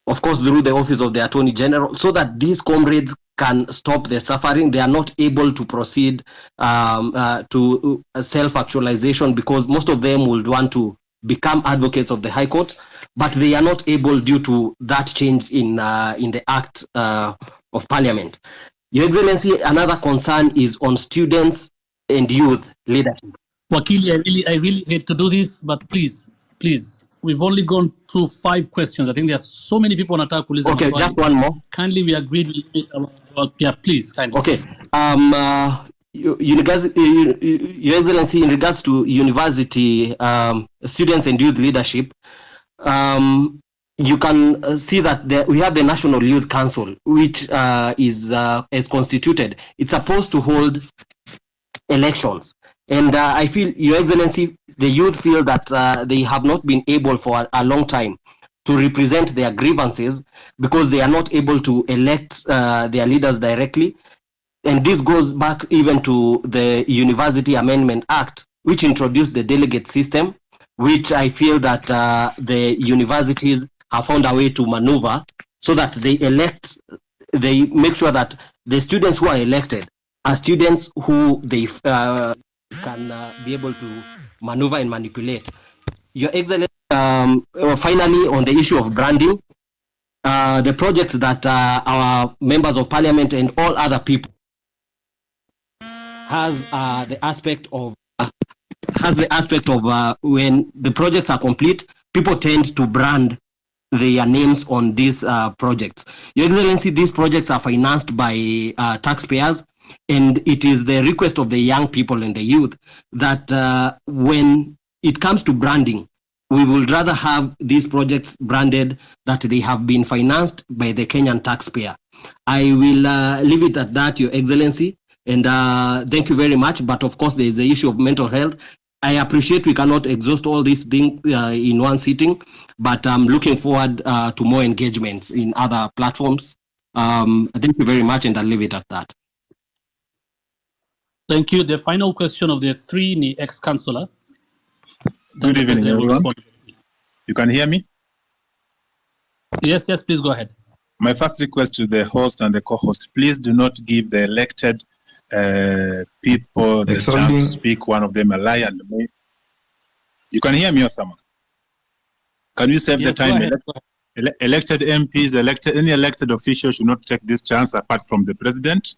of course, through the office of the Attorney General, so that these comrades can stop the suffering. They are not able to proceed to self-actualization, because most of them would want to become advocates of the High Court, but they are not able due to that change in the Act of Parliament. Your Excellency, another concern is on students and youth leadership. Wakili, I really hate to do this, but please, we've only gone through 5 questions. I think there are so many people on attack. Okay, just one more. Kindly, we agreed. Yeah, please, kindly. Okay. Your Excellency, in regards to university students and youth leadership, you can see that we have the National Youth Council, which is constituted. It's supposed to hold elections. And I feel, Your Excellency, the youth feel that they have not been able for a long time to represent their grievances because they are not able to elect their leaders directly. And this goes back even to the University Amendment Act, which introduced the delegate system, which I feel that the universities have found a way to maneuver so that they make sure that the students who are elected are students who they can be able to maneuver and manipulate. Your Excellency, finally, on the issue of branding, the projects that our members of parliament and all other people has the aspect of when the projects are complete, people tend to brand their names on these projects. Your Excellency, these projects are financed by taxpayers, and it is the request of the young people and the youth that when it comes to branding, we would rather have these projects branded that they have been financed by the Kenyan taxpayer. I will leave it at that, Your Excellency, and thank you very much. But of course, there is the issue of mental health. I appreciate we cannot exhaust all these things in one sitting, but I'm looking forward to more engagements in other platforms. Thank you very much, and I'll leave it at that. Thank you. The final question of the three ni ex-councillor. Good evening, everyone. You can hear me? Yes, please go ahead. My first request to the host and the co-host, please do not give the elected people the chance to speak, one of them a lie and me. You can hear me, Osama? Can you save the time? Elected MPs, any elected official should not take this chance apart from the president.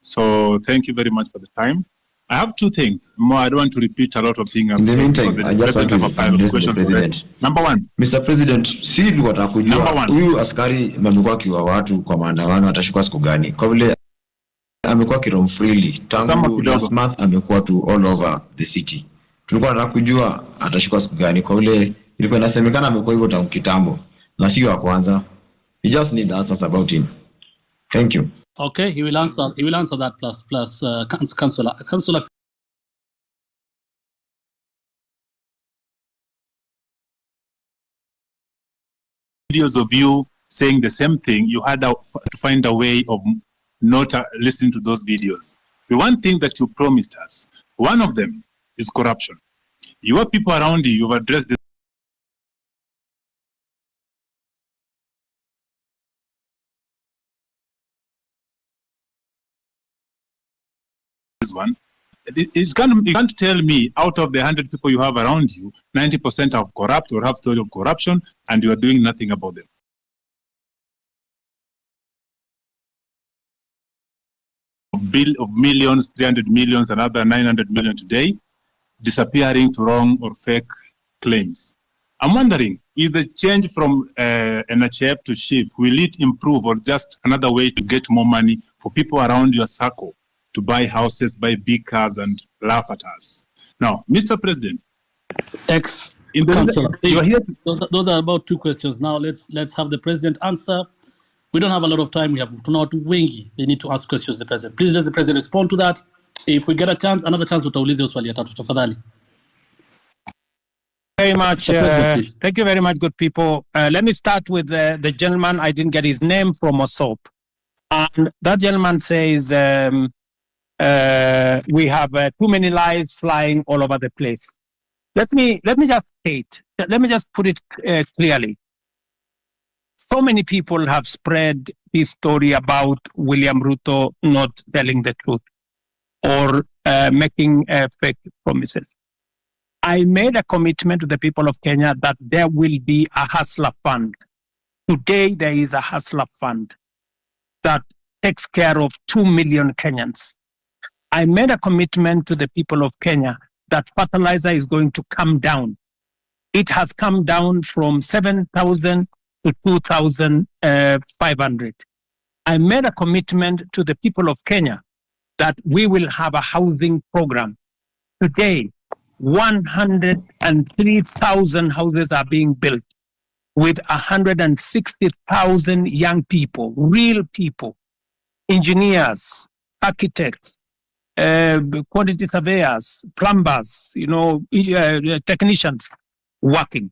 So thank you very much for the time. I have two things. More, I don't want to repeat a lot of things I'm saying because the president have a pile of questions already. Number one. Mr. President, sisi watakujua huyu askari amekuwa kiwa watu kwa maandamano atashukua siku gani? Kwa vile amekuwa kirom freely tangu last month amekuwa tu all over the city. Tulikuwa tunataka kujua atashukua siku gani? Kwa vile ilikuwa inasemekana amekuwa hivyo tangu kitambo na sio wa kwanza. We just need answers about him. Thank you. Okay, he will answer that plus Councillor. Videos of you saying the same thing, you had to find a way of not listening to those videos. The one thing that you promised us, one of them is corruption. Your people around you, you've addressed this. One. You can't tell me out of the 100 people you have around you, 90% are corrupt or have story of corruption, and you are doing nothing about them. Of millions, 300 millions, another 900 million today, disappearing to wrong or fake claims. I'm wondering, is the change from NHF to SHIF, will it improve or just another way to get more money for people around your circle to buy houses, buy big cars, and laugh at us? Now, Mr. President, you are here. Those are about two questions. Now let's have the president answer. We don't have a lot of time. We have not wengi. They need to ask questions to the president. Please let the president respond to that. If we get another chance, utaulize swali ya tatu tafadhali. Very much. Thank you very much, good people. Let me start with the gentleman. I didn't get his name from Osop, and that gentleman says. We have too many lies flying all over the place. Let me just state. Let me just put it clearly. So many people have spread this story about William Ruto not telling the truth or making fake promises. I made a commitment to the people of Kenya that there will be a hustler fund. Today, there is a hustler fund that takes care of 2 million Kenyans. I made a commitment to the people of Kenya that fertilizer is going to come down. It has come down from 7,000 to 2,500. I made a commitment to the people of Kenya that we will have a housing program. Today, 103,000 houses are being built with 160,000 young people, real people, engineers, architects, quantity surveyors, plumbers, technicians working.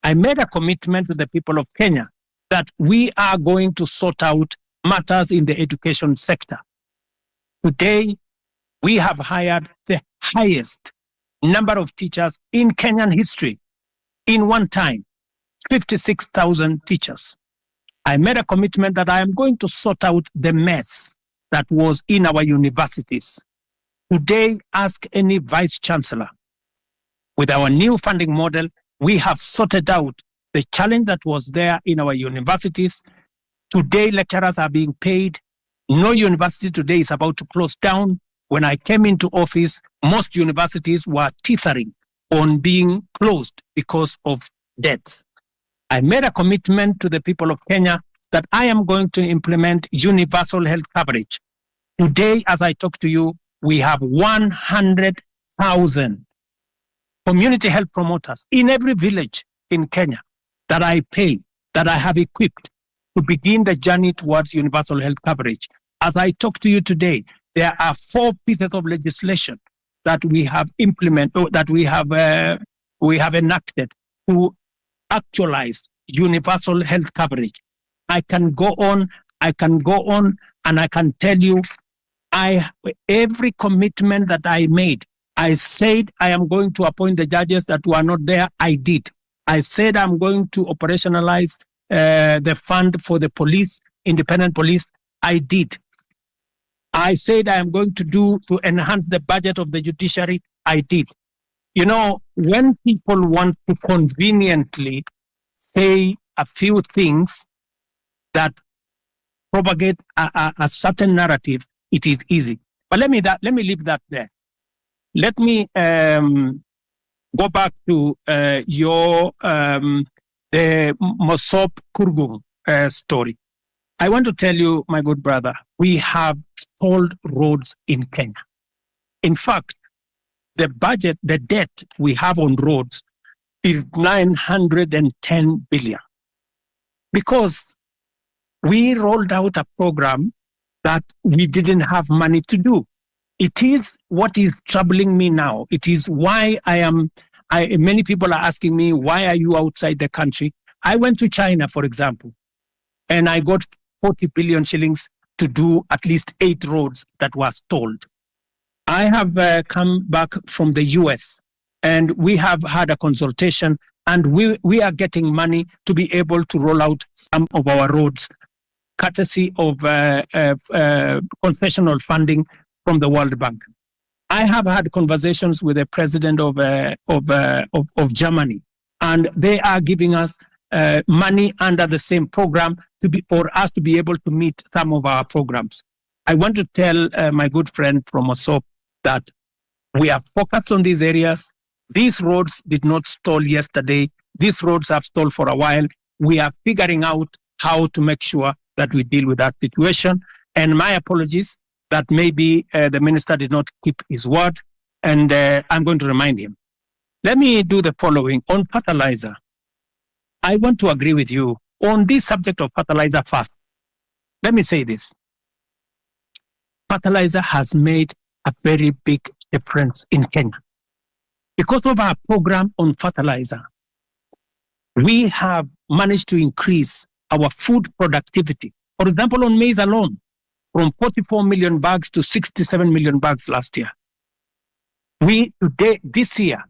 I made a commitment to the people of Kenya that we are going to sort out matters in the education sector. Today, we have hired the highest number of teachers in Kenyan history. In one time, 56,000 teachers. I made a commitment that I am going to sort out the mess that was in our universities. Today, ask any vice chancellor. With our new funding model, we have sorted out the challenge that was there in our universities. Today, lecturers are being paid. No university today is about to close down. When I came into office, most universities were teetering on being closed because of debts. I made a commitment to the people of Kenya that I am going to implement universal health coverage. Today, as I talk to you, we have 100,000 community health promoters in every village in Kenya that I pay, that I have equipped to begin the journey towards universal health coverage. As I talk to you today, there are 4 pieces of legislation that we have implemented, that we have enacted to actualize universal health coverage. I can go on, and I can tell you, every commitment that I made, I said I am going to appoint the judges that were not there. I did. I said I'm going to operationalize the fund for the police, independent police. I did. I said I am going to enhance the budget of the judiciary. I did. You know, when people want to conveniently say a few things that propagate a certain narrative, it is easy. But let me leave that there. Let me go back to your the Mosop Kurgung story. I want to tell you, my good brother, we have stalled roads in Kenya. In fact, the debt we have on roads is 910 billion. Because we rolled out a program that we didn't have money to do. It is what is troubling me now. It is why many people are asking me, why are you outside the country? I went to China, for example, and I got 40 billion shillings to do at least 8 roads that were stalled. I have come back from the US, and we have had a consultation, and we are getting money to be able to roll out some of our roads, courtesy of concessional funding from the World Bank. I have had conversations with the president of Germany, and they are giving us money under the same program for us to be able to meet some of our programs. I want to tell my good friend from Osop that we are focused on these areas. These roads did not stall yesterday. These roads have stalled for a while. We are figuring out how to make sure that we deal with that situation. And my apologies that maybe the minister did not keep his word, and I'm going to remind him. Let me do the following. On fertilizer, I want to agree with you on this subject of fertilizer first. Let me say this. Fertilizer has made a very big difference in Kenya. Because of our program on fertilizer, we have managed to increase our food productivity. For example, on maize alone, from 44 million bags to 67 million bags last year. This year,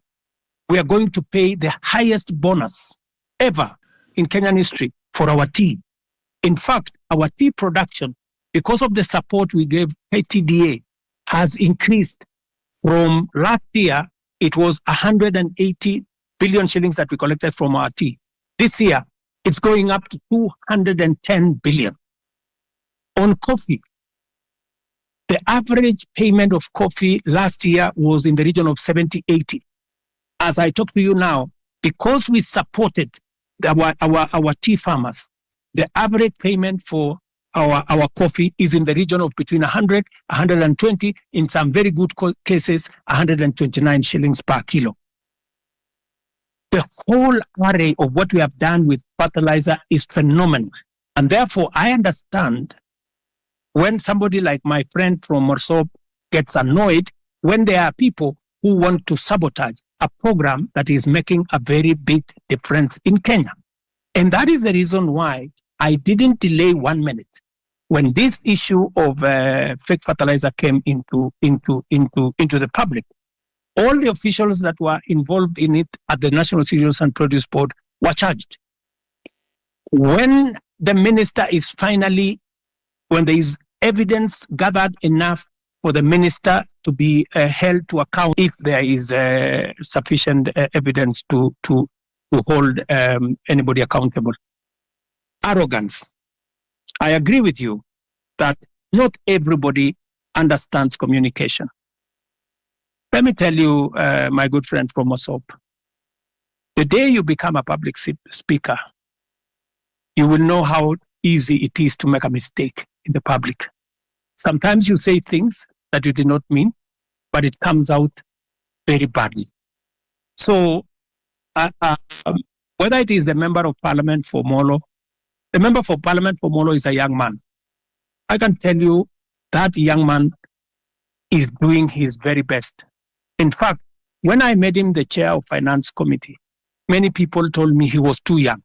we are going to pay the highest bonus ever in Kenyan history for our tea. In fact, our tea production, because of the support we gave KTDA, has increased from last year. It was 180 billion shillings that we collected from our tea. This year, it's going up to 210 billion. On coffee, the average payment of coffee last year was in the region of 70-80. As I talk to you now, because we supported our tea farmers, the average payment for our coffee is in the region of between 100, 120, in some very good cases, 129 shillings per kilo. The whole array of what we have done with fertilizer is phenomenal. And therefore, I understand when somebody like my friend from Morsop gets annoyed when there are people who want to sabotage a program that is making a very big difference in Kenya. And that is the reason why I didn't delay 1 minute. When this issue of fake fertilizer came into the public, All the officials that were involved in it at the National Cereals and Produce Board were charged. When the minister is finally, when there is evidence gathered enough for the minister to be held to account, if there is sufficient evidence to hold anybody accountable. Arrogance. I agree with you that not everybody understands communication. Let me tell you, my good friend from Mosop, the day you become a public speaker, you will know how easy it is to make a mistake in the public. Sometimes you say things that you did not mean, but it comes out very badly. So whether it is the member of parliament for Molo, the member for parliament for Molo is a young man. I can tell you that young man is doing his very best. In fact, when I made him the chair of finance committee, many people told me he was too young.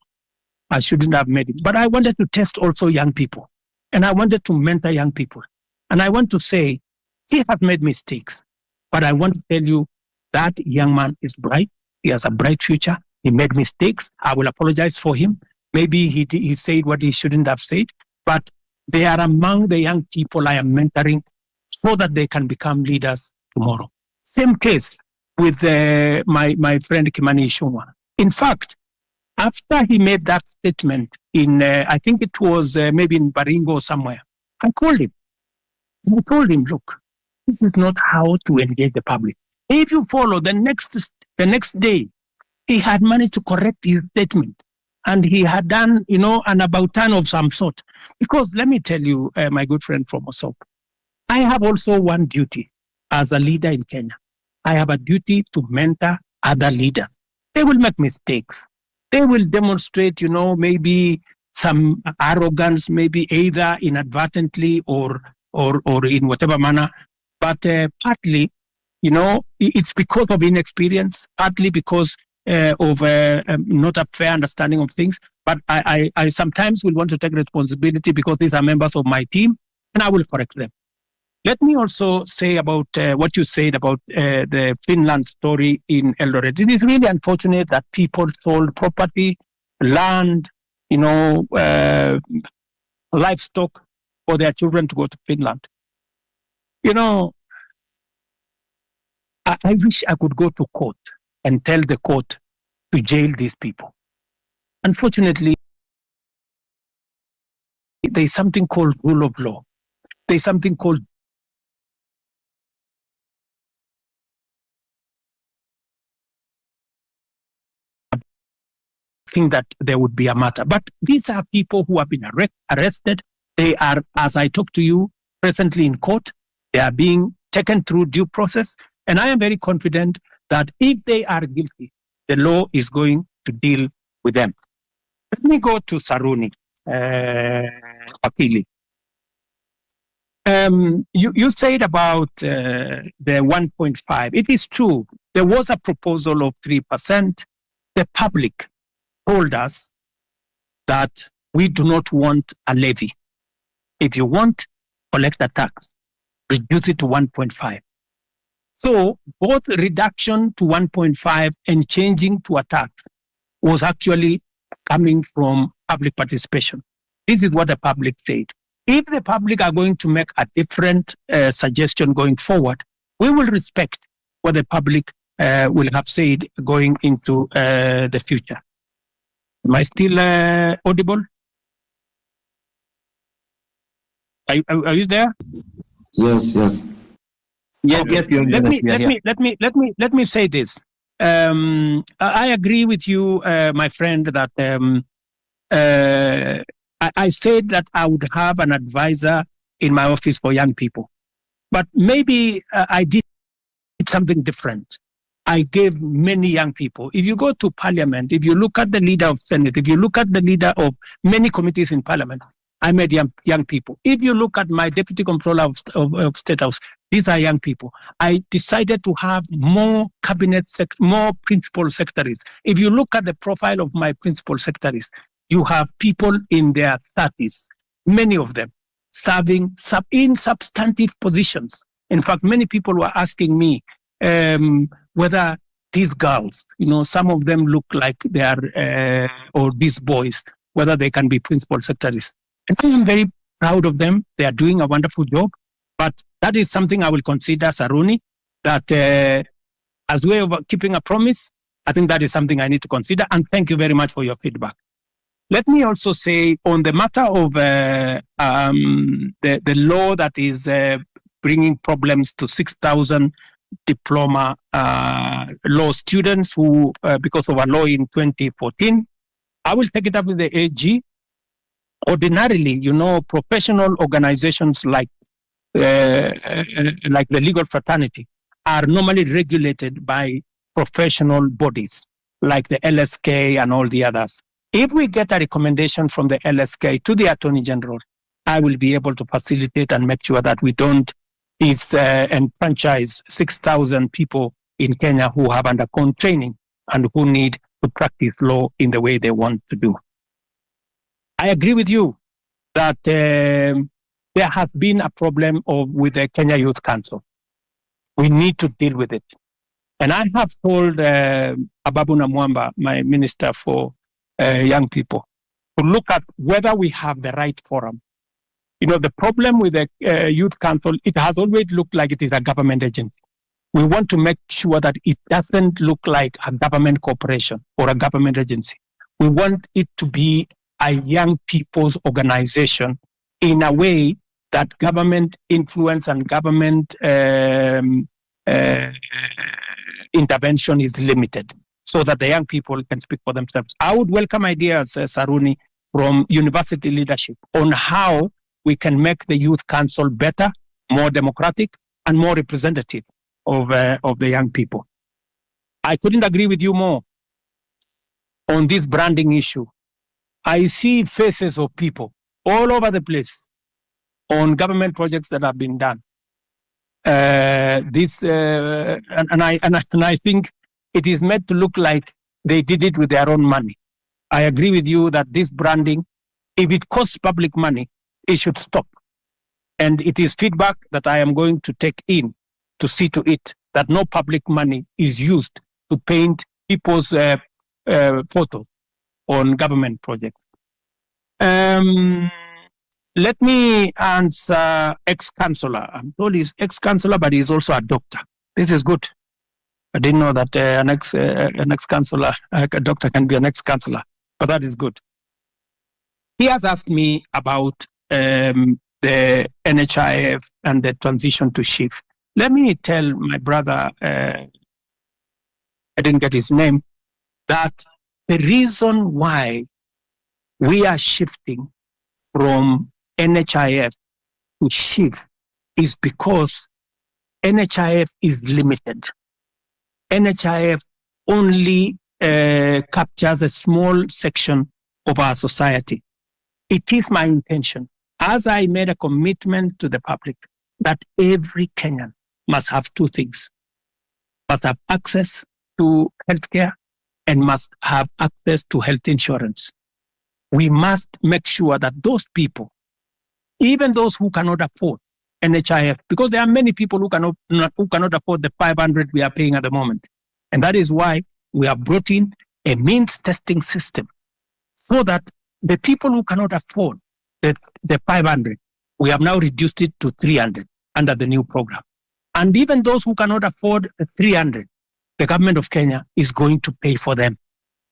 I shouldn't have made him. But I wanted to test also young people. And I wanted to mentor young people. And I want to say, he has made mistakes. But I want to tell you that young man is bright. He has a bright future. He made mistakes. I will apologize for him. Maybe he said what he shouldn't have said. But they are among the young people I am mentoring so that they can become leaders tomorrow. Same case with my friend Kimani Ichung'wah. In fact, after he made that statement in, I think it was maybe in Baringo or somewhere, I called him. I told him, look, this is not how to engage the public. If you follow the next day, he had managed to correct his statement. And he had done, an about turn of some sort. Because let me tell you, my good friend from Mosop, I have also one duty as a leader in Kenya. I have a duty to mentor other leaders. They will make mistakes. They will demonstrate, maybe some arrogance, maybe either inadvertently or in whatever manner. But partly, it's because of inexperience, partly because of not a fair understanding of things. But I sometimes will want to take responsibility because these are members of my team, and I will correct them. Let me also say about what you said about the Finland story in Eldoret. It is really unfortunate that people sold property, land, livestock for their children to go to Finland. I wish I could go to court and tell the court to jail these people. Unfortunately, there's something called rule of law. There's something called think that there would be a matter. But these are people who have been arrested. They are, as I talk to you, presently in court. They are being taken through due process. And I am very confident that if they are guilty, the law is going to deal with them. Let me go to Saruni, Akili. You said about the 1.5. It is true. There was a proposal of 3%. The public told us that we do not want a levy. If you want, collect a tax, reduce it to 1.5. So both reduction to 1.5 and changing to a tax was actually coming from public participation. This is what the public said. If the public are going to make a different suggestion going forward, we will respect what the public will have said going into the future. Am I still audible? Are you there? Yes. Yes. Let me say this. I agree with you, my friend, that I said that I would have an advisor in my office for young people, but maybe I did something different. I gave many young people. If you go to parliament, if you look at the leader of Senate, if you look at the leader of many committees in parliament, I made young people. If you look at my deputy controller of State House, these are young people. I decided to have more more principal secretaries. If you look at the profile of my principal secretaries, you have people in their 30s, many of them serving in substantive positions. In fact, many people were asking me, whether these girls, some of them look like they are, or these boys, whether they can be principal secretaries. And I am very proud of them. They are doing a wonderful job. But that is something I will consider, Saruni, that as way of keeping a promise, I think that is something I need to consider. And thank you very much for your feedback. Let me also say on the matter of the law that is bringing problems to 6,000 diploma law students who, because of a law in 2014, I will take it up with the AG. Ordinarily, professional organizations like the legal fraternity are normally regulated by professional bodies like the LSK and all the others. If we get a recommendation from the LSK to the Attorney General, I will be able to facilitate and make sure that we don't enfranchise 6,000 people in Kenya who have undergone training and who need to practice law in the way they want to do. I agree with you that there has been a problem with the Kenya Youth Council. We need to deal with it. And I have told Ababu Namwamba, my minister for young people, to look at whether we have the right forum. The problem with the Youth Council, it has always looked like it is a government agency. We want to make sure that it doesn't look like a government corporation or a government agency. We want it to be a young people's organization in a way that government influence and government intervention is limited so that the young people can speak for themselves. I would welcome ideas, Saruni, from university leadership on how we can make the Youth Council better, more democratic, and more representative of the young people. I couldn't agree with you more on this branding issue. I see faces of people all over the place on government projects that have been done. And I think it is meant to look like they did it with their own money. I agree with you that this branding, if it costs public money, it should stop. And it is feedback that I am going to take in to see to it that no public money is used to paint people's photos on government projects. Let me answer ex-councillor. I'm told he's ex-councillor, but he's also a doctor. This is good. I didn't know that an ex-councillor, a doctor can be an ex-councillor, but that is good. He has asked me about the NHIF and the transition to SHIF. Let me tell my brother, I didn't get his name, that the reason why we are shifting from NHIF to SHIF is because NHIF is limited. NHIF only captures a small section of our society. It is my intention, as I made a commitment to the public, that every Kenyan must have two things: must have access to healthcare and must have access to health insurance. We must make sure that those people, even those who cannot afford NHIF, because there are many people who cannot afford the 500 we are paying at the moment. And that is why we have brought in a means testing system so that the people who cannot afford the 500, we have now reduced it to 300 under the new program. And even those who cannot afford the 300, the government of Kenya is going to pay for them,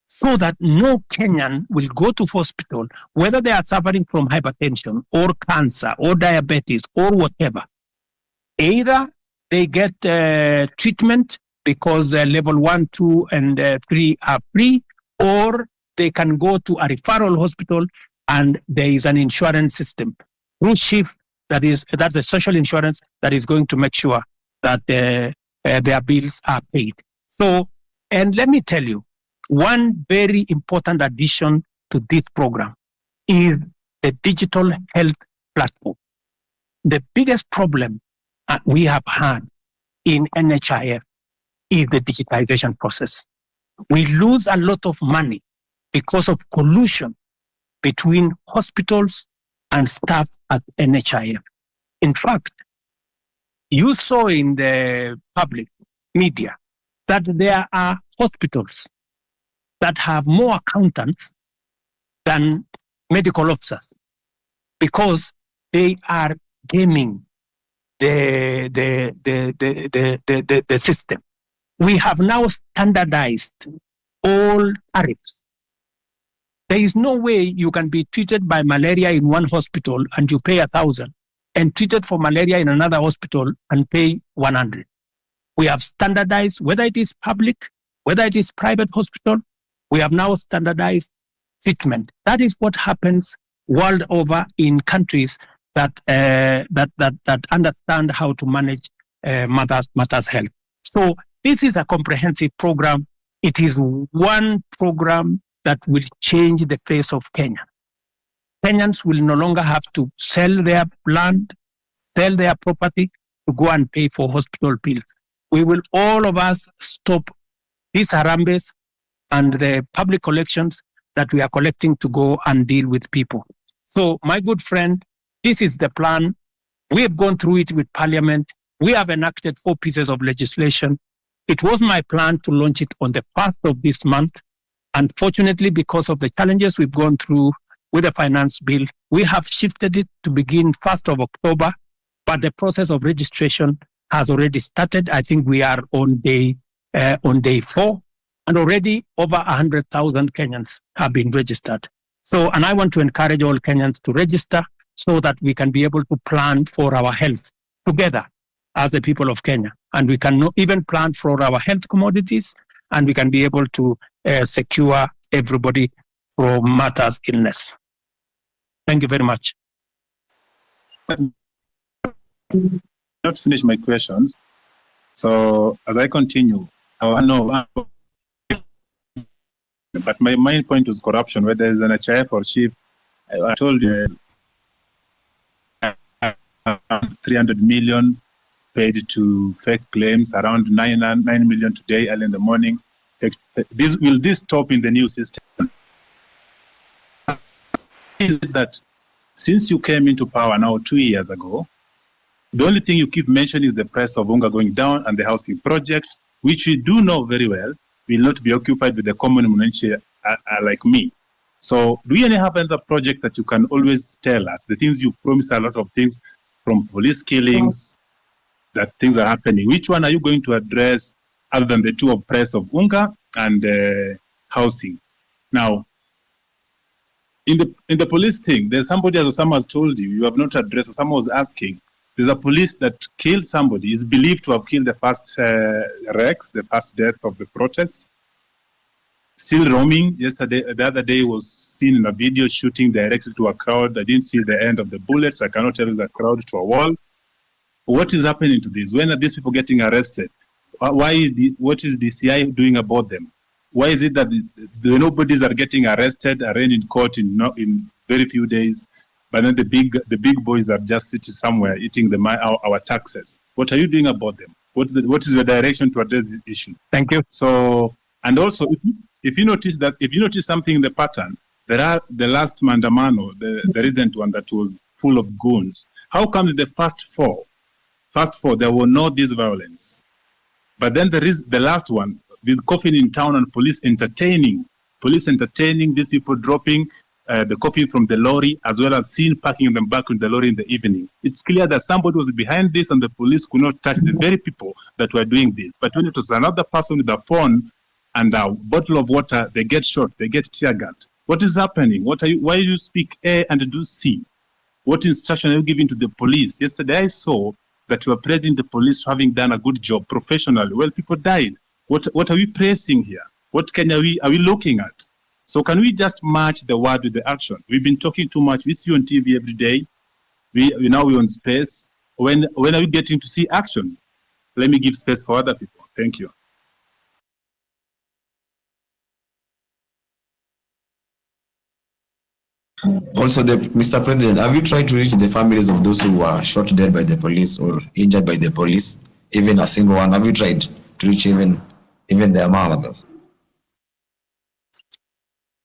so that no Kenyan will go to hospital, whether they are suffering from hypertension or cancer or diabetes or whatever. Either they get treatment because level 1, 2, and 3 are free, or they can go to a referral hospital and there is an insurance system through SHIF, that's a social insurance that is going to make sure that their bills are paid. So, and let me tell you, one very important addition to this program is the digital health platform. The biggest problem we have had in NHIF is the digitization process. We lose a lot of money because of collusion between hospitals and staff at NHIF. In fact, you saw in the public media that there are hospitals that have more accountants than medical officers because they are gaming the system. We have now standardized all tariffs. There is no way you can be treated by malaria in one hospital and you pay 1,000 and treated for malaria in another hospital and pay 100. We have standardized, whether it is public, whether it is private hospital, we have now standardized treatment. That is what happens world over in countries that understand how to manage matters health. So this is a comprehensive program. It is one program that will change the face of Kenya. Kenyans will no longer have to sell their land, sell their property to go and pay for hospital bills. We will, all of us, stop these harambes and the public collections that we are collecting to go and deal with people. So, my good friend, this is the plan. We have gone through it with Parliament. We have enacted 4 pieces of legislation. It was my plan to launch it on the 1st of this month. Unfortunately, because of the challenges we've gone through with the finance bill, we have shifted it to begin 1st of October, but the process of registration has already started. I think we are on day 4, and already over 100,000 Kenyans have been registered. So, and I want to encourage all Kenyans to register so that we can be able to plan for our health together as the people of Kenya. And we can even plan for our health commodities, and we can be able to secure everybody from matters illness. Thank you very much. Not finish my questions. So as I continue, I know, but my main point was corruption, whether it's an HIF or chief. I told you 300 million paid to fake claims, around 9 million today, early in the morning. Will this stop in the new system? Is it that since you came into power now 2 years ago, the only thing you keep mentioning is the price of unga going down and the housing project, which we do know very well will not be occupied with the common mwananchi like me. So do you have another project that you can always tell us? The things you promise, a lot of things, from police killings, that things are happening. Which one are you going to address other than the two of price of unga and housing? Now, in the police thing, there's somebody, as someone has told you, you have not addressed. Someone was asking, there's a police that killed somebody, is believed to have killed the first Rex, the first death of the protests. Still roaming. The other day was seen in a video shooting directly to a crowd. I didn't see the end of the bullets. I cannot tell the crowd to a wall. What is happening to this? When are these people getting arrested? What is the CI doing about them? Why is it that the nobodies are getting arrested, arraigned in court in very few days, but then the big boys are just sitting somewhere eating our taxes? What are you doing about them? What is your direction to address this issue? Thank you. So, and also, if you notice something in the pattern, there are the last Mandamano, the recent one that was full of goons. How come in the first four there were no this violence, but then there is the last one with coffin in town and police entertaining these people dropping the coffin from the lorry, as well as seen parking them back in the lorry in the evening. It's clear that somebody was behind this and the police could not touch the very people that were doing this. But when it was another person with a phone and a bottle of water, they get shot, they get tear gassed. What is happening? Why do you speak A and do C? What instruction are you giving to the police? Yesterday I saw that you are praising the police for having done a good job professionally. Well, people died. What are we praising here? What Kenya are we looking at? So can we just match the word with the action? We've been talking too much. We see you on TV every day. We're on space. When are we getting to see action? Let me give space for other people. Thank you. Also, Mr. President, have you tried to reach the families of those who were shot dead by the police or injured by the police? Even a single one? Have you tried to reach even their mothers?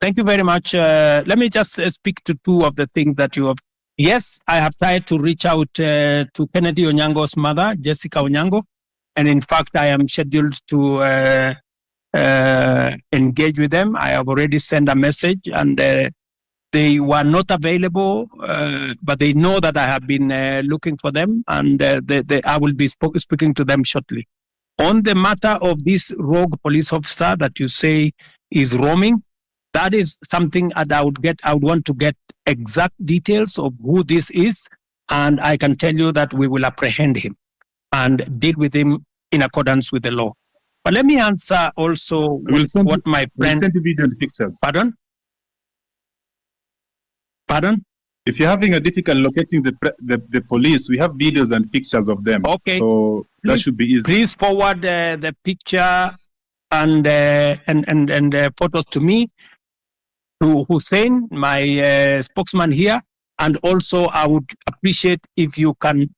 Thank you very much. Let me just speak to two of the things that you have. Yes, I have tried to reach out to Kennedy Onyango's mother, Jessica Onyango, And in fact, I am scheduled to engage with them. I have already sent a message, and they were not available, but they know that I have been looking for them, and I will be speaking to them shortly. On the matter of this rogue police officer that you say is roaming, that is something that I would want to get exact details of who this is, and I can tell you that we will apprehend him and deal with him in accordance with the law. But let me answer also what my friend... We'll send you video and pictures. Pardon? Pardon? If you're having a difficult locating the police, we have videos and pictures of them. Okay. So that should be easy. Please forward the picture and photos to me, to Hussein, my spokesman here, and also I would appreciate if you can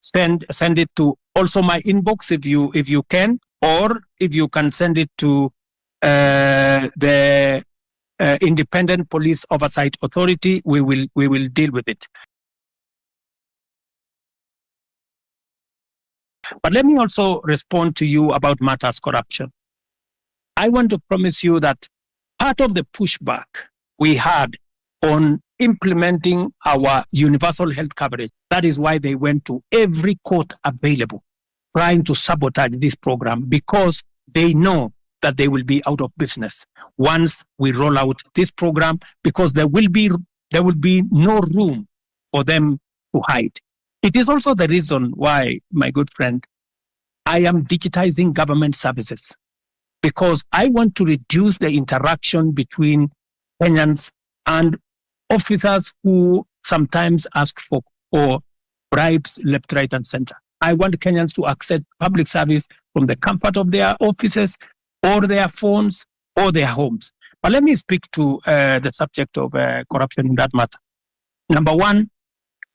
send it to also my inbox if you can, or if you can send it to the Independent Police Oversight Authority. We will deal with it. But let me also respond to you about matters corruption. I want to promise you that part of the pushback we had on implementing our universal health coverage, that is why they went to every court available, trying to sabotage this program, because they know that they will be out of business once we roll out this program, because there will be no room for them to hide. It is also the reason why, my good friend, I am digitizing government services, because I want to reduce the interaction between Kenyans and officers who sometimes ask for bribes left, right, and center. I want Kenyans to access public service from the comfort of their offices or their phones or their homes. But let me speak to the subject of corruption in that matter. Number one,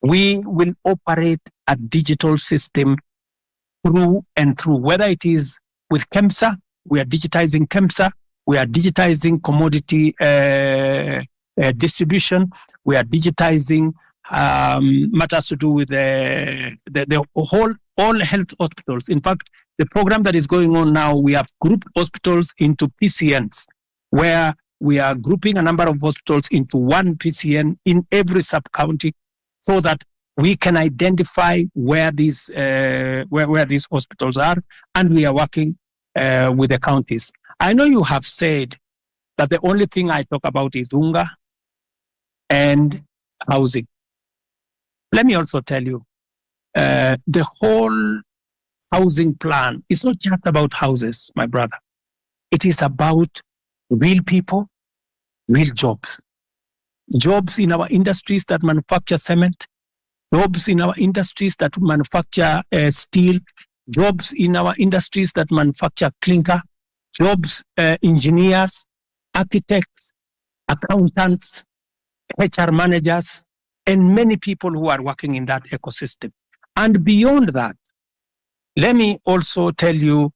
we will operate a digital system through and through, whether it is with KEMSA, we are digitizing KEMSA, we are digitizing commodity distribution, we are digitizing matters to do with all health hospitals. In fact, the program that is going on now, we have grouped hospitals into PCNs, where we are grouping a number of hospitals into one PCN in every sub-county, so that we can identify where these hospitals are, and we are working with the counties. I know you have said that the only thing I talk about is unga and housing. Let me also tell you, the whole housing plan is not just about houses, my brother. It is about real people, real jobs. Jobs in our industries that manufacture cement, jobs in our industries that manufacture steel, jobs in our industries that manufacture clinker, jobs, engineers, architects, accountants, HR managers, and many people who are working in that ecosystem. And beyond that, let me also tell you,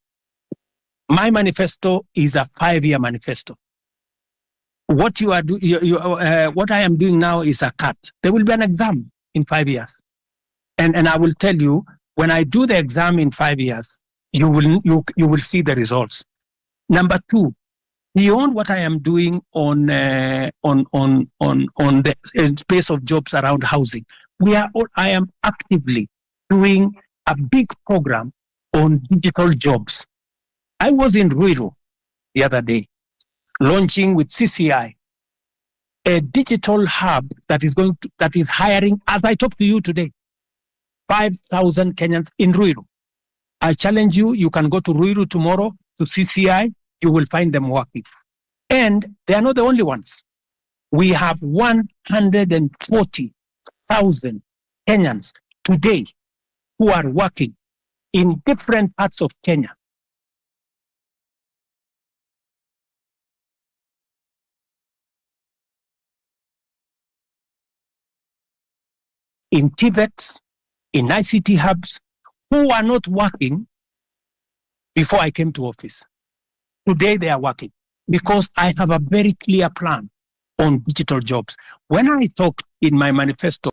my manifesto is a 5-year manifesto. What what I am doing now is a cut. There will be an exam in 5 years. And I will tell you, when I do the exam in 5 years, you will see the results. Number two, beyond what I am doing on the space of jobs around housing, I am actively doing a big program on digital jobs. I was in Ruto the other day, launching with CCI a digital hub that is hiring, as I talk to you today, 5,000 Kenyans in Ruto. I challenge you, you can go to Ruto tomorrow to CCI, you will find them working. And they are not the only ones. We have 140,000 Kenyans today who are working in different parts of Kenya. In TVETs, in ICT hubs, who are not working before I came to office. Today they are working because I have a very clear plan on digital jobs. When I talk in my manifesto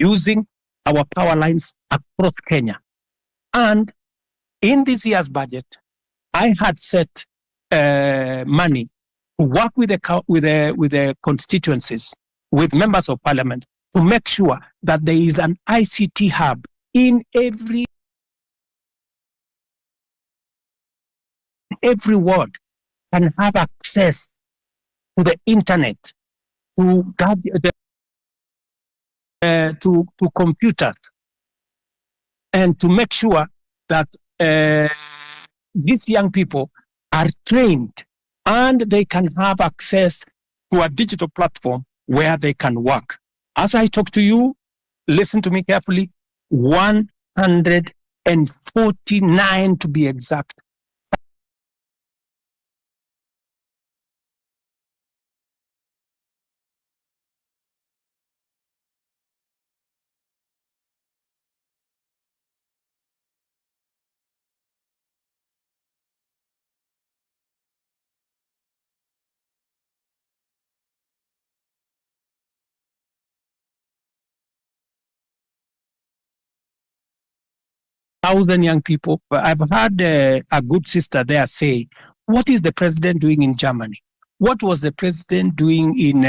using our power lines across Kenya. And in this year's budget, I had set money to work with the constituencies, with members of parliament, to make sure that there is an ICT hub in every ward can have access to the internet, to computers, and to make sure that these young people are trained and they can have access to a digital platform where they can work. As I talk to you, listen to me carefully, 149 to be exact. Thousand young people. I've heard a good sister there say, "What is the president doing in Germany? What was the president doing in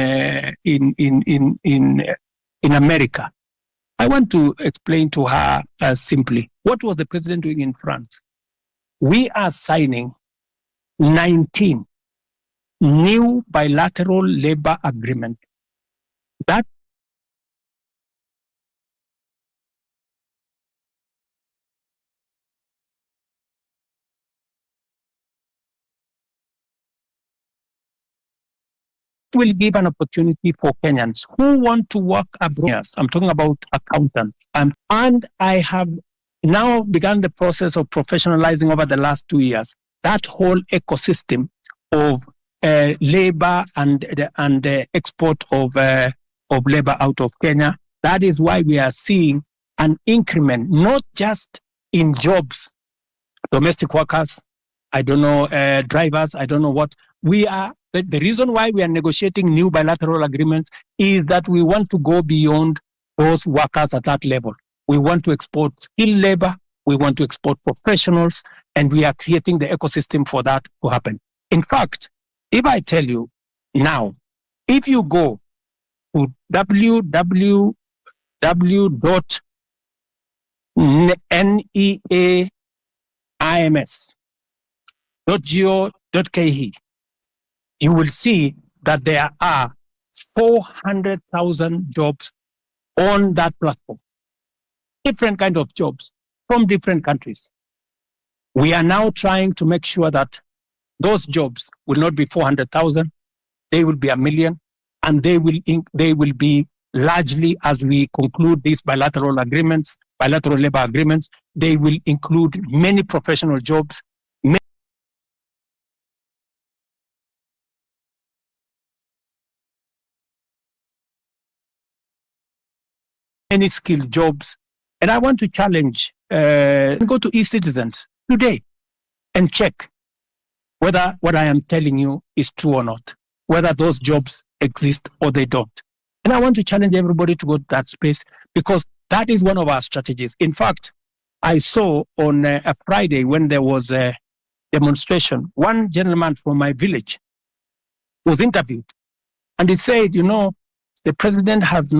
America?" I want to explain to her simply, what was the president doing in France? We are signing 19 new bilateral labor agreements. That will give an opportunity for Kenyans who want to work abroad. I'm talking about accountants. And I have now begun the process of professionalizing over the last 2 years that whole ecosystem of labor and the export of labor out of Kenya. That is why we are seeing an increment, not just in jobs, domestic workers, I don't know, drivers, I don't know what. We are, the reason why we are negotiating new bilateral agreements is that we want to go beyond those workers at that level. We want to export skilled labor, we want to export professionals, and we are creating the ecosystem for that to happen. In fact, if I tell you now, if you go to www.neaims.go.ke, you will see that there are 400,000 jobs on that platform. Different kind of jobs from different countries. We are now trying to make sure that those jobs will not be 400,000, they will be 1 million, and they will be largely, as we conclude these bilateral agreements, bilateral labor agreements, they will include many professional jobs, many skilled jobs. And I want to challenge, go to e-citizens today and check whether what I am telling you is true or not, whether those jobs exist or they don't. And I want to challenge everybody to go to that space, because that is one of our strategies. In fact, I saw on a Friday when there was a demonstration, one gentleman from my village was interviewed, and he said, you know, the president has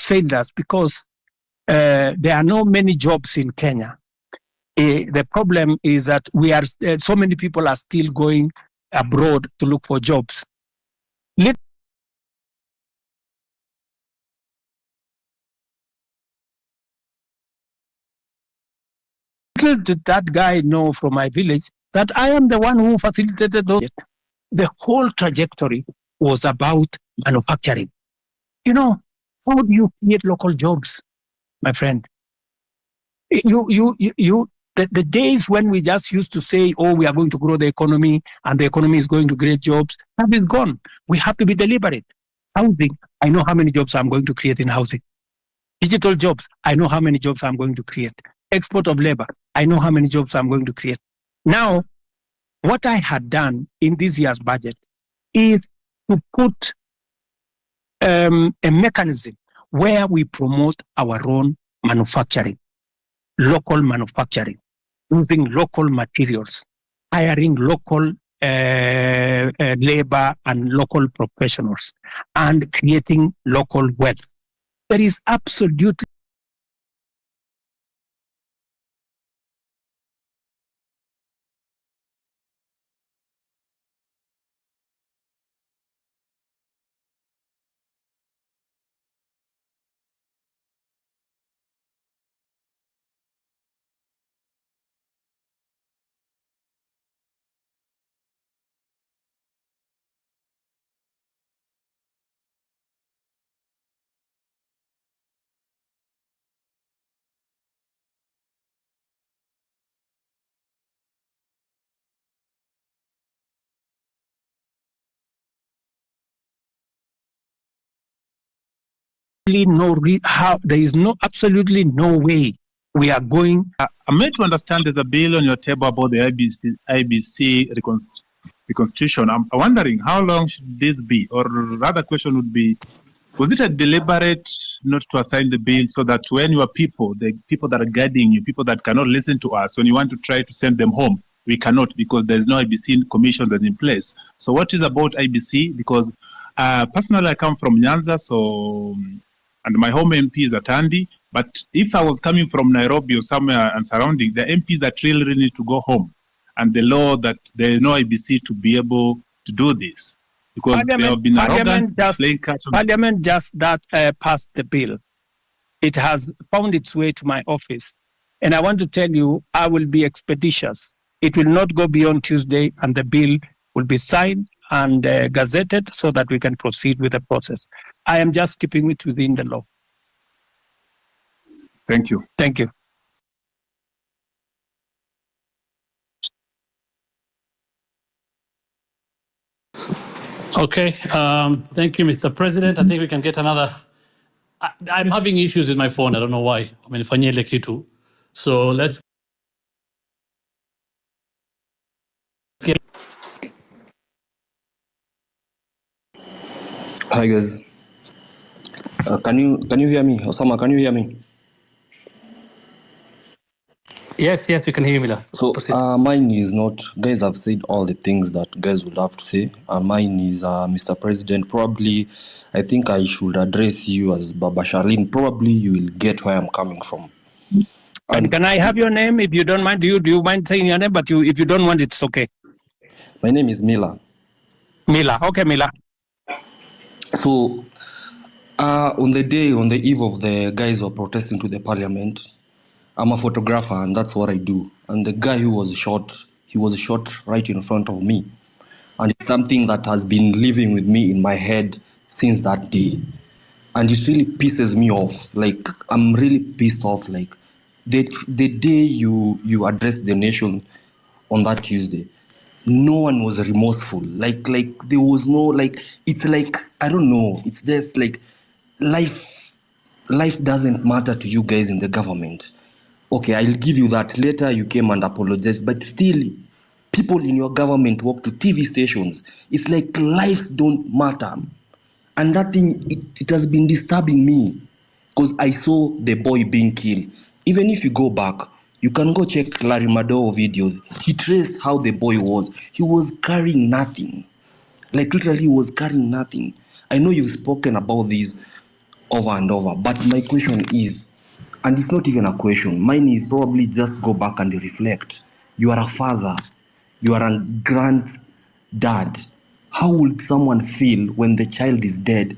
failed us because there are not many jobs in Kenya. The problem is that so many people are still going abroad to look for jobs. Little did that guy know from my village that I am the one who facilitated those. The whole trajectory was about manufacturing. You know, how do you create local jobs, my friend? The days when we just used to say, oh, we are going to grow the economy and the economy is going to create jobs, that is gone. We have to be deliberate. Housing, I know how many jobs I'm going to create in housing. Digital jobs, I know how many jobs I'm going to create. Export of labor, I know how many jobs I'm going to create. Now, what I had done in this year's budget is to put a mechanism where we promote our own manufacturing, local manufacturing, using local materials, hiring local labor and local professionals, and creating local wealth. There is absolutely there is absolutely no way we are going. I'm made to understand there's a bill on your table about the IBC reconstitution. I'm wondering how long should this be? Or rather question would be, was it a deliberate not to assign the bill so that when your people, the people that are guiding you, people that cannot listen to us, when you want to try to send them home, we cannot because there's no IBC commission that's in place. So what is about IBC? Because personally I come from Nyanza, so and my home MP is at Andy. But if I was coming from Nairobi or somewhere and surrounding, the MPs that really need to go home, and the law that there is no IBC to be able to do this, because they have been arrogant, playing catch on. Parliament just passed the bill. It has found its way to my office. And I want to tell you, I will be expeditious. It will not go beyond Tuesday, and the bill will be signed and gazetted so that we can proceed with the process. I am just keeping it within the law. Thank you. Thank you. Okay, thank you, Mr. President. I think we can get another. I'm having issues with my phone. I don't know why. Amenifanyia kitu. So let's. Hi guys. Can you hear me? Osama, can you hear me? Yes, we can hear you, Mila. So mine is not, guys have said all the things that guys would have to say. Mine is, Mr. President, probably, I think I should address you as Baba Sharlin. Probably you will get where I'm coming from. And can I have your name if you don't mind? Do you mind saying your name? But if you don't want, it's okay. My name is Mila. Mila. Okay, Mila. So on the eve of the guys who are protesting to the parliament, I'm a photographer and that's what I do. And the guy who was shot, he was shot right in front of me. And it's something that has been living with me in my head since that day. And it really pisses me off. Like, I'm really pissed off. Like, the day you addressed the nation on that Tuesday, no one was remorseful. Like there was no, like, it's like, I don't know. It's just like, life doesn't matter to you guys in the government. Okay, I'll give you that. Later you came and apologized, but still, people in your government walk to TV stations. It's like life don't matter. And that thing, it has been disturbing me because I saw the boy being killed. Even if you go back, you can go check Larry Madowo videos. He traced how the boy was. He was carrying nothing. Like literally he was carrying nothing. I know you've spoken about this over and over, but my question is, and it's not even a question, mine is probably just go back and reflect. You are a father, you are a granddad. How would someone feel when the child is dead?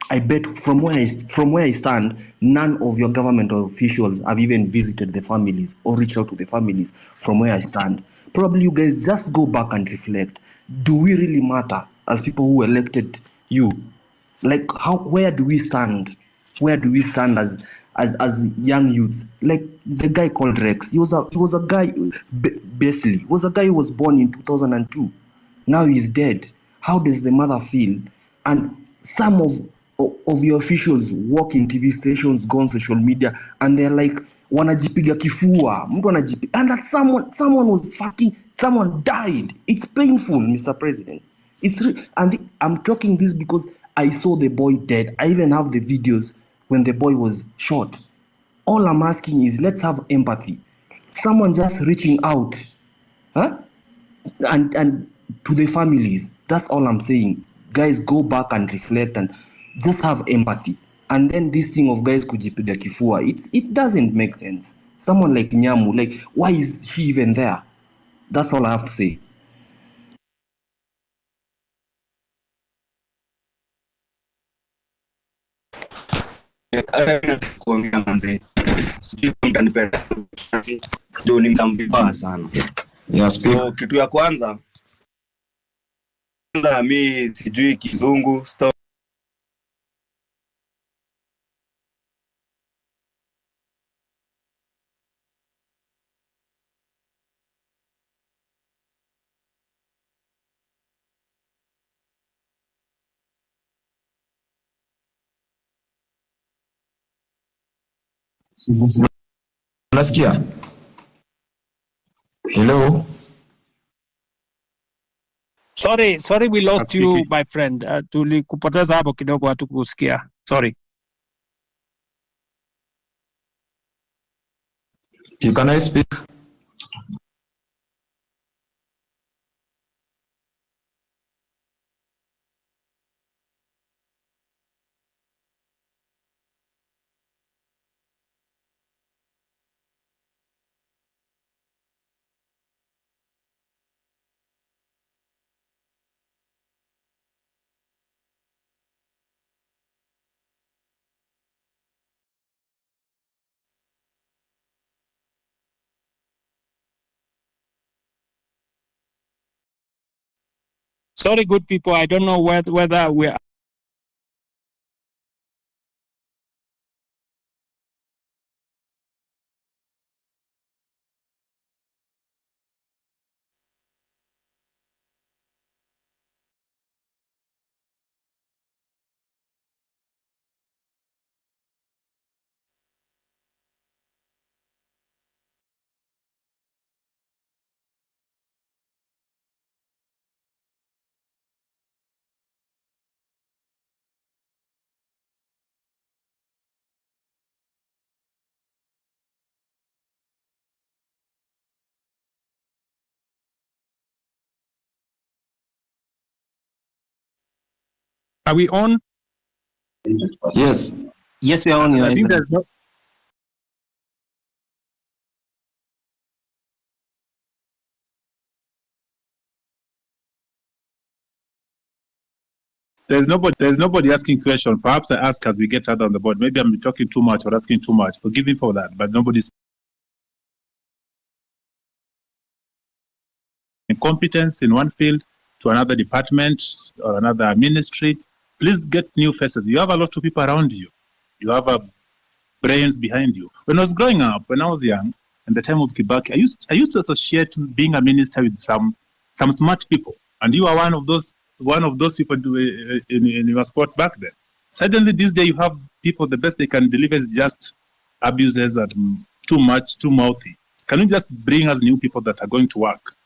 I bet from where I stand, none of your government officials have even visited the families or reached out to the families from where I stand. Probably you guys just go back and reflect. Do we really matter as people who elected you? Like, where do we stand? Where do we stand as young youths? Like the guy called Rex, he was a guy, basically, he was a guy who was born in 2002. Now he's dead. How does the mother feel? And some of your officials work in TV stations, go on social media, and they're like, wanajipiga kifua, mtu anajipiga, and that someone was fucking, someone died. It's painful, Mr. President. I'm talking this because I saw the boy dead. I even have the videos when the boy was shot. All I'm asking is let's have empathy. Someone just reaching out, huh? And to the families. That's all I'm saying. Guys, go back and reflect and just have empathy. And then this thing of guys kujipiga kifua, it doesn't make sense. Someone like Nyamu, like, why is she even there? That's all I have to say. Kuongea manze. Sijui mtanipenda. Ndio ni mvibaya sana. So kitu ya kwanza mi sijui kizungu Unasikia? Hello? Sorry we lost you my friend. Tulikupoteza hapo kidogo hatukusikia. Sorry. Can I speak? Sorry, good people. I don't know whether we're. Are we on? Yes. Yes, we are on. I think there's no. There's nobody asking question. Perhaps I ask as we get out on the board. Maybe I'm talking too much or asking too much. Forgive me for that, but nobody's incompetence in one field to another department or another ministry. Please get new faces. You have a lot of people around you. You have brains behind you. When I was growing up, when I was young, in the time of Kibaki, I used to associate being a minister with some smart people, and you are one of those people in your spot back then. Suddenly, this day, you have people. The best they can deliver is just abuses and too much, too mouthy. Can you just bring us new people that are going to work?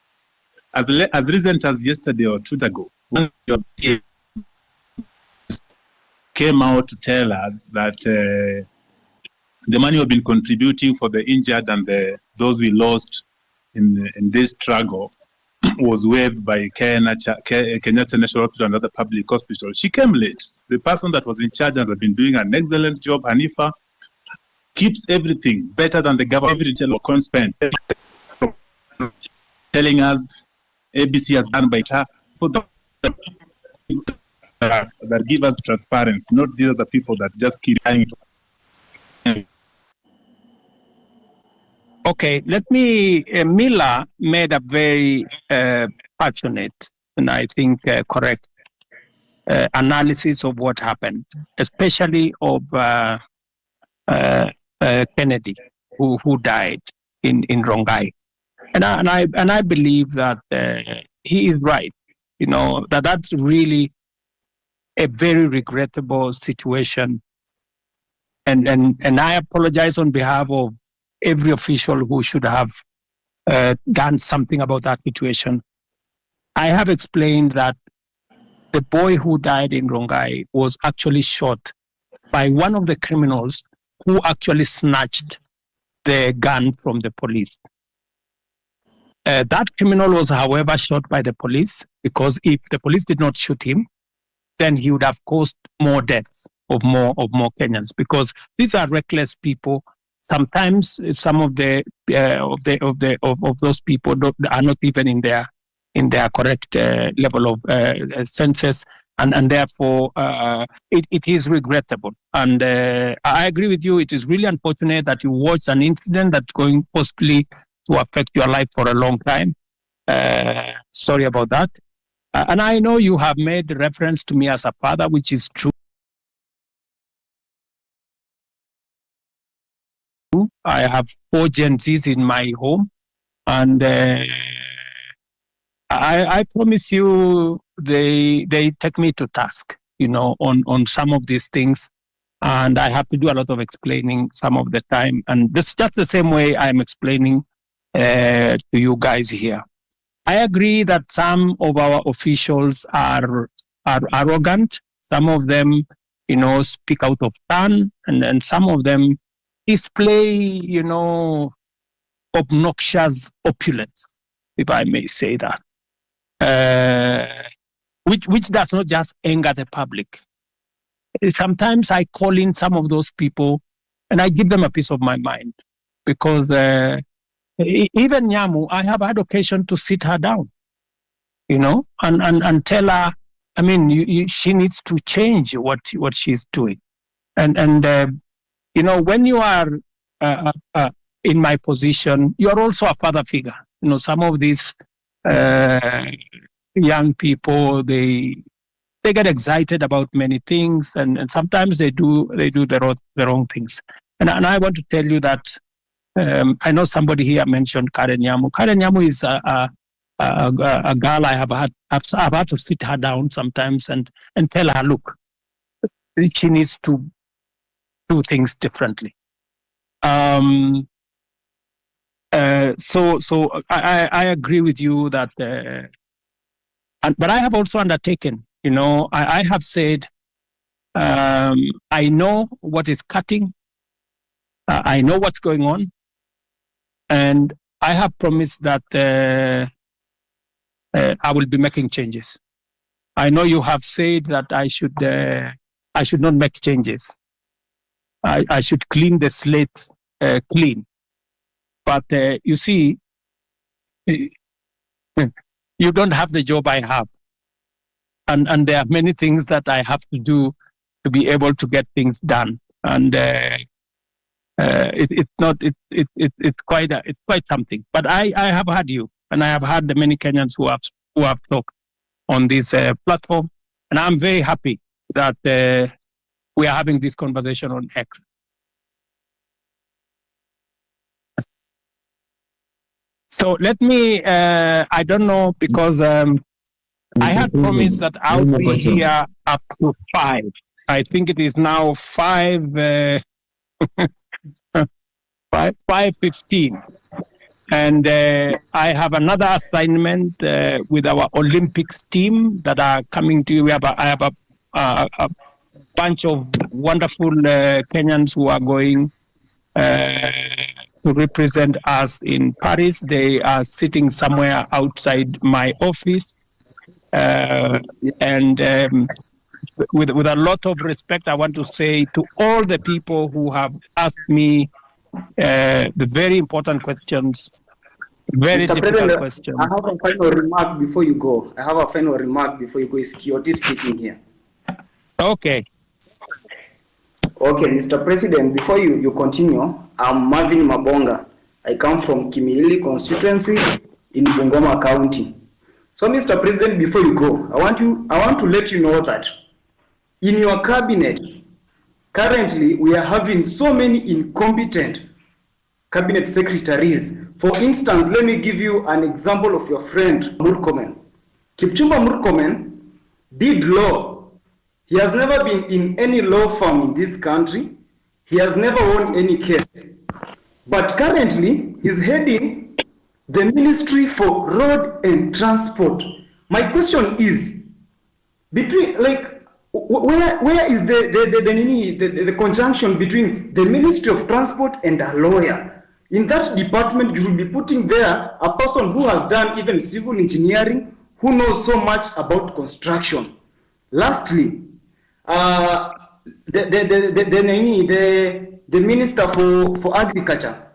As recent as yesterday or 2 days ago, one of your peers came out to tell us that the money we've been contributing for the injured and those we lost in this struggle was waived by Kenyatta National Hospital and other public hospitals. She came late. The person that was in charge has been doing an excellent job. Hanifa keeps everything better than the government. Every detail of spend, telling us ABC has done by her. That give us transparency, not these other people that just keep trying to. Okay, let me. Mila made a very passionate and I think correct analysis of what happened, especially of Kennedy, who died in Rongai, and I believe that he is right. You know that's really a very regrettable situation, and I apologize on behalf of every official who should have done something about that situation. I have explained that the boy who died in Rongai was actually shot by one of the criminals who actually snatched the gun from the police. That criminal was, however, shot by the police, because if the police did not shoot him, then he would have caused more deaths of more Kenyans, because these are reckless people. Sometimes some of those people are not even in their correct level of senses, and therefore it is regrettable. And I agree with you. It is really unfortunate that you watched an incident that's going possibly to affect your life for a long time. Sorry about that. And I know you have made reference to me as a father, which is true. I have 4 Gen Zs in my home, and I promise you they take me to task, on some of these things, and I have to do a lot of explaining some of the time, and this is just the same way I'm explaining to you guys here. I agree that some of our officials are arrogant. Some of them, speak out of turn, and some of them display, obnoxious opulence, if I may say that, which does not just anger the public. Sometimes I call in some of those people and I give them a piece of my mind, because even Nyamu, I have had occasion to sit her down, and tell her, I mean, she needs to change what she's doing. And when you are in my position, you are also a father figure. Some of these young people, they get excited about many things, and sometimes they do the wrong things. And I want to tell you that I know somebody here mentioned Karen Nyamu. Karen Nyamu is a girl I've had to sit her down sometimes and tell her, look, she needs to do things differently. So I agree with you that, but I have also undertaken, I have said, I know what is cutting. I know what's going on. And I have promised that I will be making changes. I know you have said that I should not make changes. I should clean the slate clean. But you see, you don't have the job I have. And there are many things that I have to do to be able to get things done. And it's quite something. But I have had you, and I have had the many Kenyans who have talked on this platform, and I'm very happy that we are having this conversation on X. So let me, I don't know, because I had promised that I'll be here up to 5. I think it is now 5:15. And I have another assignment with our Olympics team that are coming to you. I have a bunch of wonderful Kenyans who are going to represent us in Paris. They are sitting somewhere outside my office. And with a lot of respect, I want to say to all the people who have asked me the very important questions, very Mr. difficult President, questions. I have a final remark before you go. Is Kioti speaking here? Okay. Okay, Mr. President, before you continue, I'm Marvin Mabonga. I come from Kimilili constituency in Bungoma County. So, Mr. President, before you go, I want to let you know that in your cabinet, currently we are having so many incompetent cabinet secretaries. For instance, let me give you an example of your friend Murkomen. Kipchumba Murkomen did law. He has never been in any law firm in this country. He has never won any case. But currently, he's heading the Ministry for Road and Transport. My question is, Where is the conjunction between the Ministry of Transport and a lawyer? In that department, you should be putting there a person who has done even civil engineering, who knows so much about construction. Lastly, the Minister for Agriculture,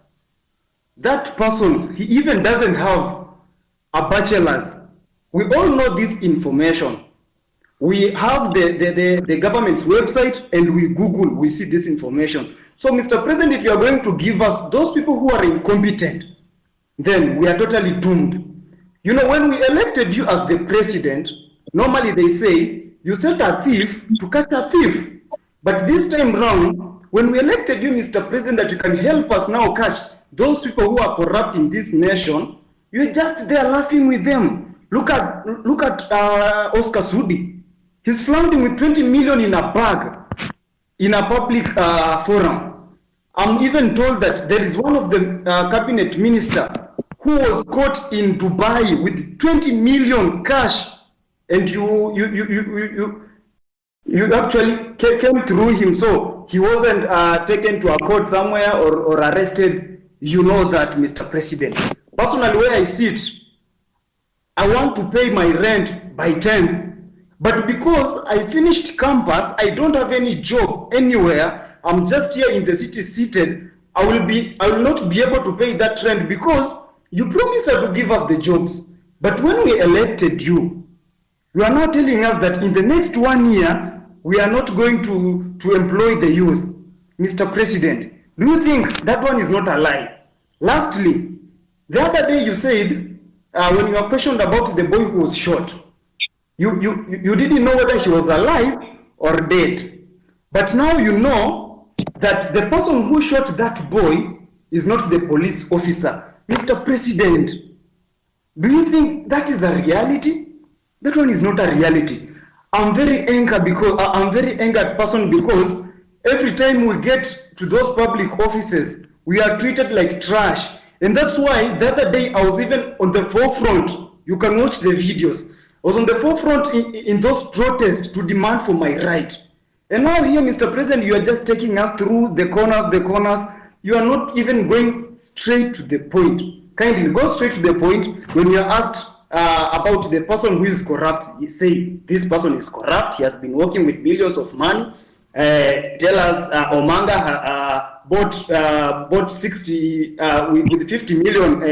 that person, he even doesn't have a bachelor's. We all know this information. We have the government's website and we Google, we see this information. So, Mr. President, if you are going to give us those people who are incompetent, then we are totally doomed. You know, when we elected you as the president, normally they say, you set a thief to catch a thief. But this time round, when we elected you, Mr. President, that you can help us now catch those people who are corrupt in this nation, you're just there laughing with them. Look at Oscar Sudi. He's flaunting with 20 million in a bag in a public forum. I'm even told that there is one of the cabinet minister who was caught in Dubai with 20 million cash, and you actually came through him, so he wasn't taken to a court somewhere or arrested. You know that, Mr. President. Personally, where I sit, I want to pay my rent by 10th. But because I finished campus, I don't have any job anywhere. I'm just here in the city seated. I will not be able to pay that rent because you promised to give us the jobs. But when we elected you, you are now telling us that in the next 1 year, we are not going to employ the youth. Mr. President, do you think that one is not a lie? Lastly, the other day you said, when you were questioned about the boy who was shot, you didn't know whether he was alive or dead. But now you know that the person who shot that boy is not the police officer. Mr. President, do you think that is a reality? That one is not a reality. I'm very angered person because every time we get to those public offices, we are treated like trash. And that's why the other day I was even on the forefront. You can watch the videos. I was on the forefront in those protests to demand for my right. And now here, Mr. President, you are just taking us through the corners. You are not even going straight to the point. Kindly go straight to the point. When you are asked about the person who is corrupt, you say this person is corrupt. He has been working with millions of money. Tell us, Omanga bought 60 with 50 million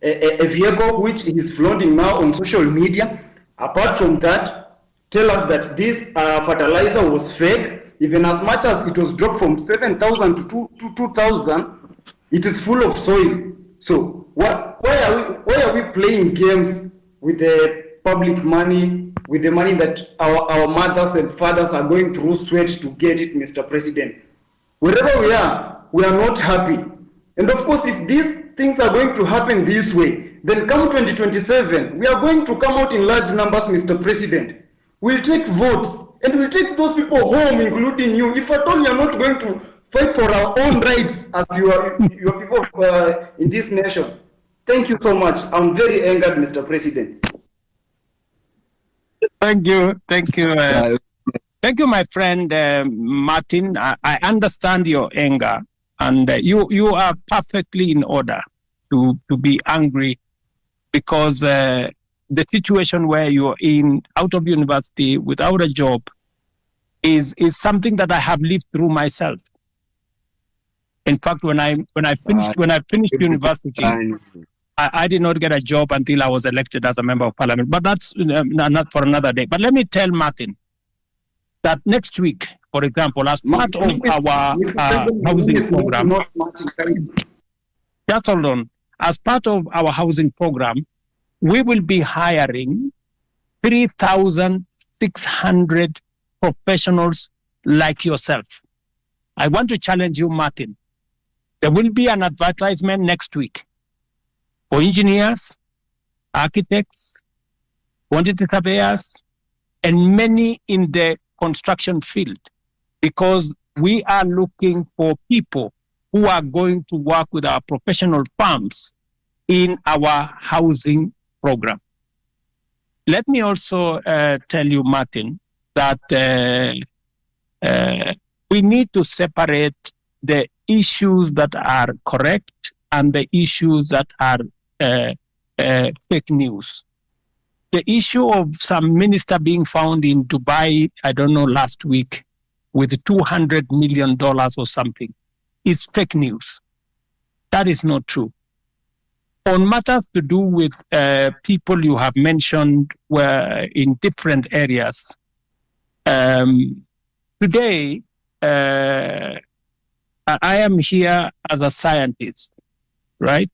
a vehicle which he's flaunting now on social media. Apart from that, tell us that this fertilizer was fake, even as much as it was dropped from 7,000 to 2,000, it is full of soil. So why are we playing games with the public money, with the money that our mothers and fathers are going through sweat to get it, Mr. President? Wherever we are not happy. And of course, if these things are going to happen this way, then come 2027, we are going to come out in large numbers, Mr. President. We'll take votes and we'll take those people home, including you. If at all you are not going to fight for our own rights as your people in this nation. Thank you so much. I'm very angered, Mr. President. Thank you. Thank you, my friend Martin. I understand your anger, and you are perfectly in order to be angry because the situation where you are in, out of university, without a job, is something that I have lived through myself. In fact, when I finished university, I did not get a job until I was elected as a member of parliament. But that's not for another day. But let me tell Martin that next week, for example, as part of our housing program, just hold on. As part of our housing program, we will be hiring 3,600 professionals like yourself. I want to challenge you, Martin. There will be an advertisement next week for engineers, architects, quantity surveyors, and many in the construction field, because we are looking for people who are going to work with our professional firms in our housing program. Let me also tell you, Martin, that we need to separate the issues that are correct and the issues that are fake news. The issue of some minister being found in Dubai, I don't know, last week with $200 million or something is fake news. That is not true. On matters to do with people you have mentioned were in different areas, today, I am here as a scientist, right?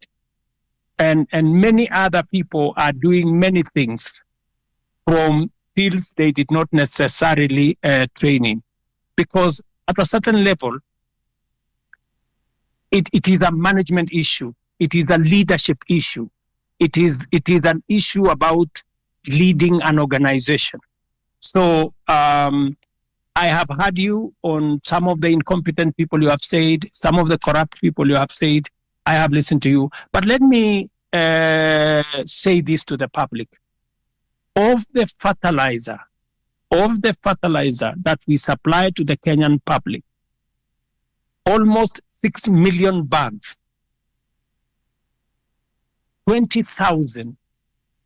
And many other people are doing many things from fields they did not necessarily train in. Because at a certain level, it is a management issue. It is a leadership issue. It is an issue about leading an organization. So I have heard you on some of the incompetent people you have said, some of the corrupt people you have said. I have listened to you. But let me say this to the public. Of the fertilizer that we supply to the Kenyan public, almost 6 million bags, 20,000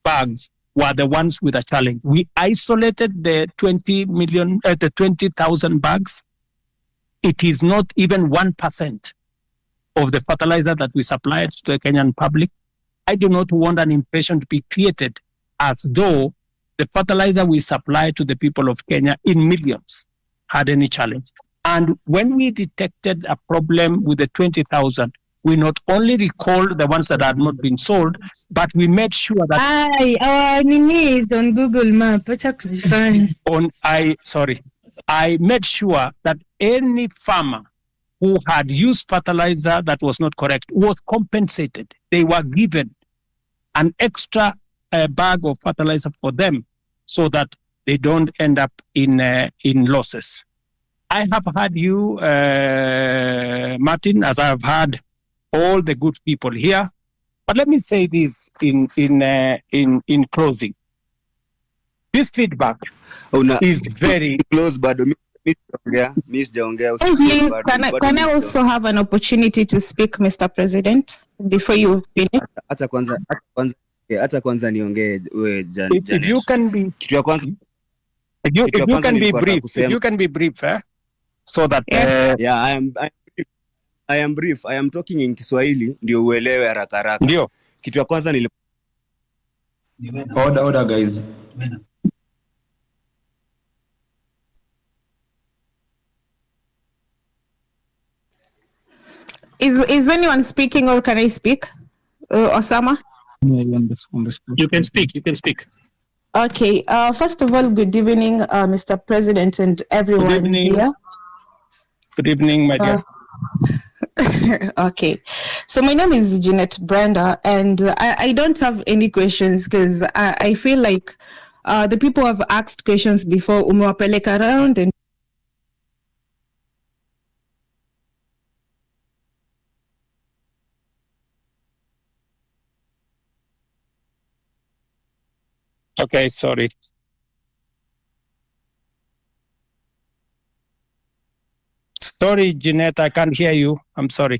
bags were the ones with a challenge. We isolated the 20,000 bags. It is not even 1% of the fertilizer that we supplied to the Kenyan public. I do not want an impression to be created as though the fertilizer we supply to the people of Kenya in millions had any challenge. And when we detected a problem with the 20,000, we not only recalled the ones that had not been sold, but we made sure that our nini is on Google Map. Acha kujifanya. I made sure that any farmer who had used fertilizer that was not correct was compensated. They were given an extra bag of fertilizer for them so that they don't end up in losses. I have heard you, Martin, as I have heard all the good people here. But let me say this in closing. This feedback is very close, but Miss Please, can I also have an opportunity to speak, Mr. President, before you finish? Acha kwanza niongee wewe Janet. If you can be kitu ya kwanza if you can be brief, if you can be brief, so that yeah, I am brief. I am talking in Kiswahili ndio uelewe haraka haraka. Ndio. Kitu ya kwanza Order guys. Is anyone speaking or can I speak? Osama? You can speak. You can speak. Okay. First of all, good evening, Mr. President and everyone here. Good evening, my dear. Okay. So my name is Jeanette Branda, and I don't have any questions because I feel like the people have asked questions before, umewapeleka around and Okay, sorry. Sorry, Jeanette, I can't hear you. I'm sorry.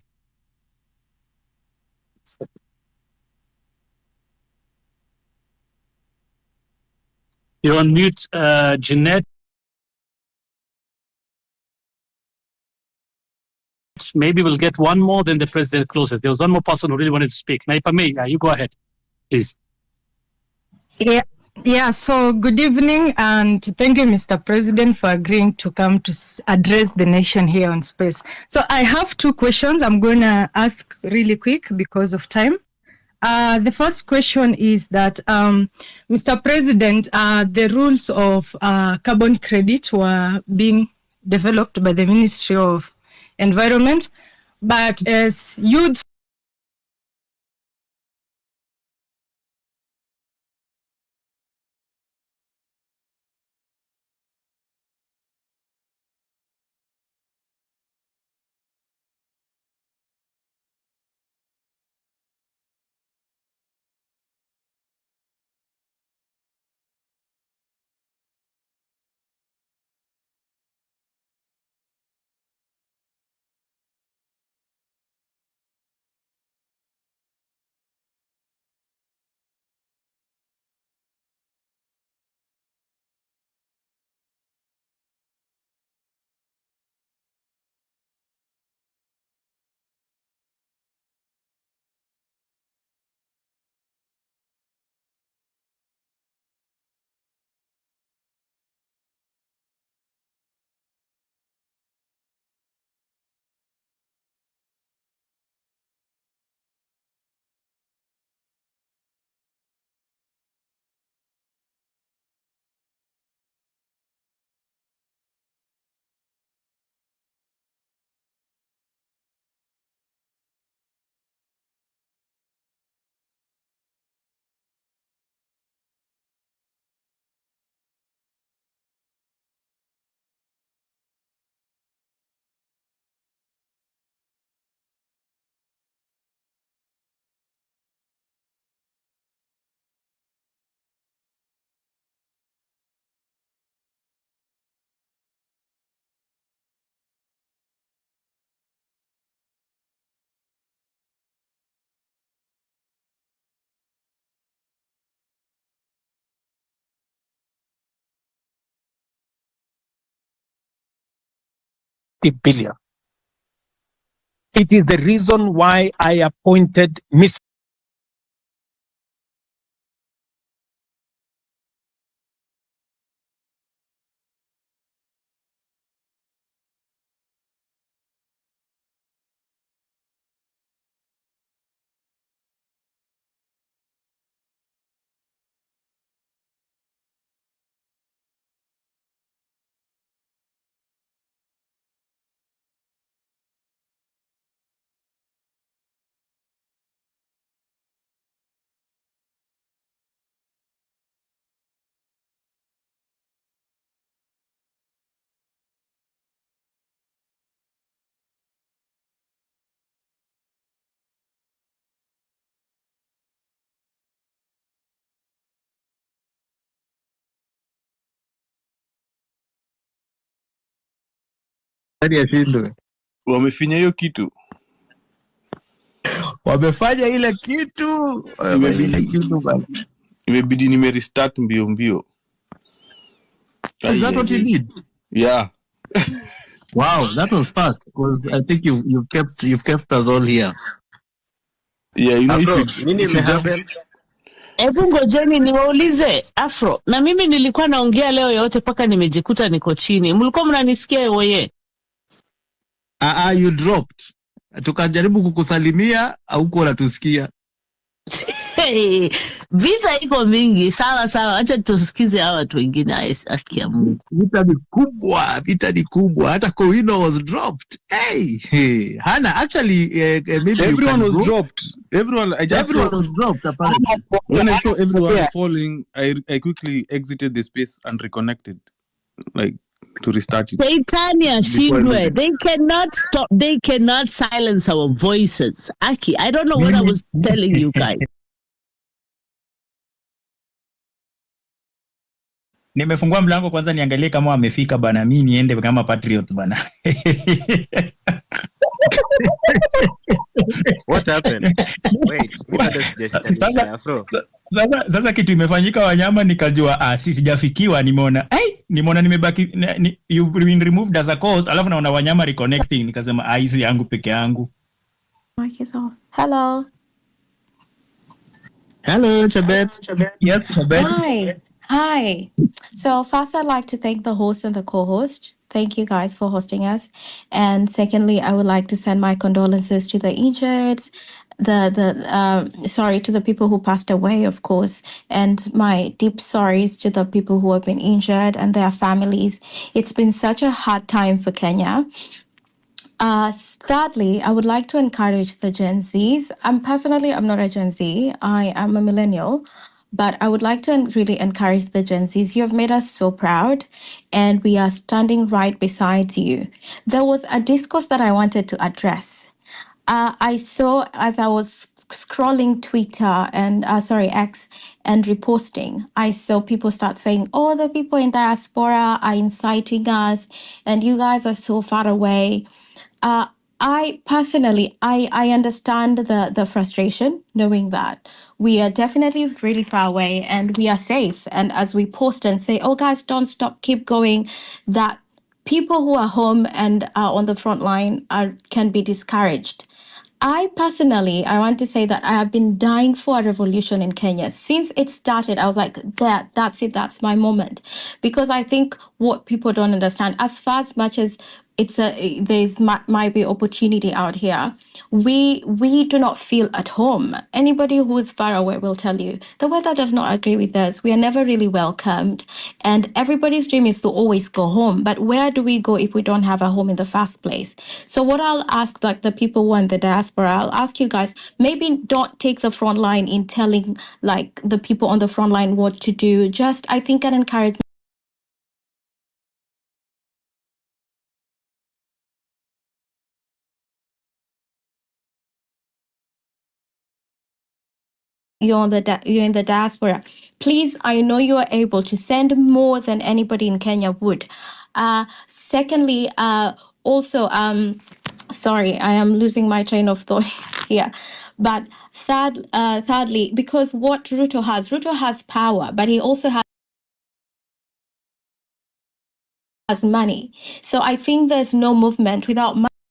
You're on mute, Jeanette. Maybe we'll get one more, then the president closes. There was one more person who really wanted to speak. Now, if I may, you go ahead, please. Yeah, so good evening and thank you, Mr. President, for agreeing to come to address the nation here on space. So I have two questions I'm going to ask really quick because of time. The first question is that, Mr. President, the rules of carbon credit were being developed by the Ministry of Environment, but as youth billion. It is the reason why I appointed Miss Wamefinya hiyo kitu, wamefanya ile kitu, wamefanya ile kitu bana. imebidi nime restart mbio mbio. Is that what you did? Yeah. Wow, that was fast because I think you've kept us all here. Yeah, you know, Afro, if you just... Hebu ngojeni niwaulize Afro, na mimi nilikuwa naongea leo yote paka nimejikuta niko chini. Mlikuwa mnanisikia wewe? You dropped. Tukajaribu kukusalimia au kwa unatusikia? Hey, vita iko mingi. Sawa, acha tusikize hawa watu wengine haki ya Mungu. Vita ni kubwa. Hata Kowino was dropped. Hey. Hannah, actually, maybe everyone was dropped. Everyone was dropped apparently. When I saw everyone falling, I quickly exited the space and reconnected, like to restart it. Saitania Shindwe, they cannot silence our voices. Aki, I don't know what I was telling you guys. Nimefungua mlango kwanza niangalie kama wamefika bana, mimi niende kama patriot bana. What happened? Wait, sasa kitu imefanyika Wanyama, nikajua sijafikiwa, nimeona nimebaki you've been removed as a cause, alafu naona Wanyama reconnecting, nikasema hizi yangu peke yangu. Mic is off. Hello, Chabet. Yes, Chabet. Hi. So first, I'd like to thank the host and the co-host. Thank you guys for hosting us. And secondly, I would like to send my condolences to the injured, to the people who passed away, of course, and my deep sorries to the people who have been injured and their families. It's been such a hard time for Kenya. Thirdly, I would like to encourage the Gen Zs. I'm not a Gen Z. I am a millennial. But I would like to really encourage the Gen Zs. You have made us so proud, and we are standing right beside you. There was a discourse that I wanted to address. I saw as I was scrolling Twitter and X and reposting, I saw people start saying, "Oh, the people in diaspora are inciting us, and you guys are so far away." I personally, I understand the frustration, knowing that we are definitely really far away and we are safe. And as we post and say, "Oh, guys, don't stop, keep going," that people who are home and are on the front line can be discouraged. I personally, I want to say that I have been dying for a revolution in Kenya. Since it started, I was like, that's it, that's my moment. Because I think what people don't understand, as far as much as might be opportunity out here, we do not feel at home. Anybody who is far away will tell you the weather does not agree with us. We are never really welcomed, and everybody's dream is to always go home. But where do we go if we don't have a home in the first place? So what I'll ask, like the people who are in the diaspora, I'll ask you guys, maybe don't take the front line in telling like the people on the front line what to do. Just, I think, an encouragement. You're in the diaspora. Please, I know you are able to send more than anybody in Kenya would. Secondly, also, sorry, I am losing my train of thought here. But thirdly, because what Ruto has power, but he also has has money. So I think there's no movement without money.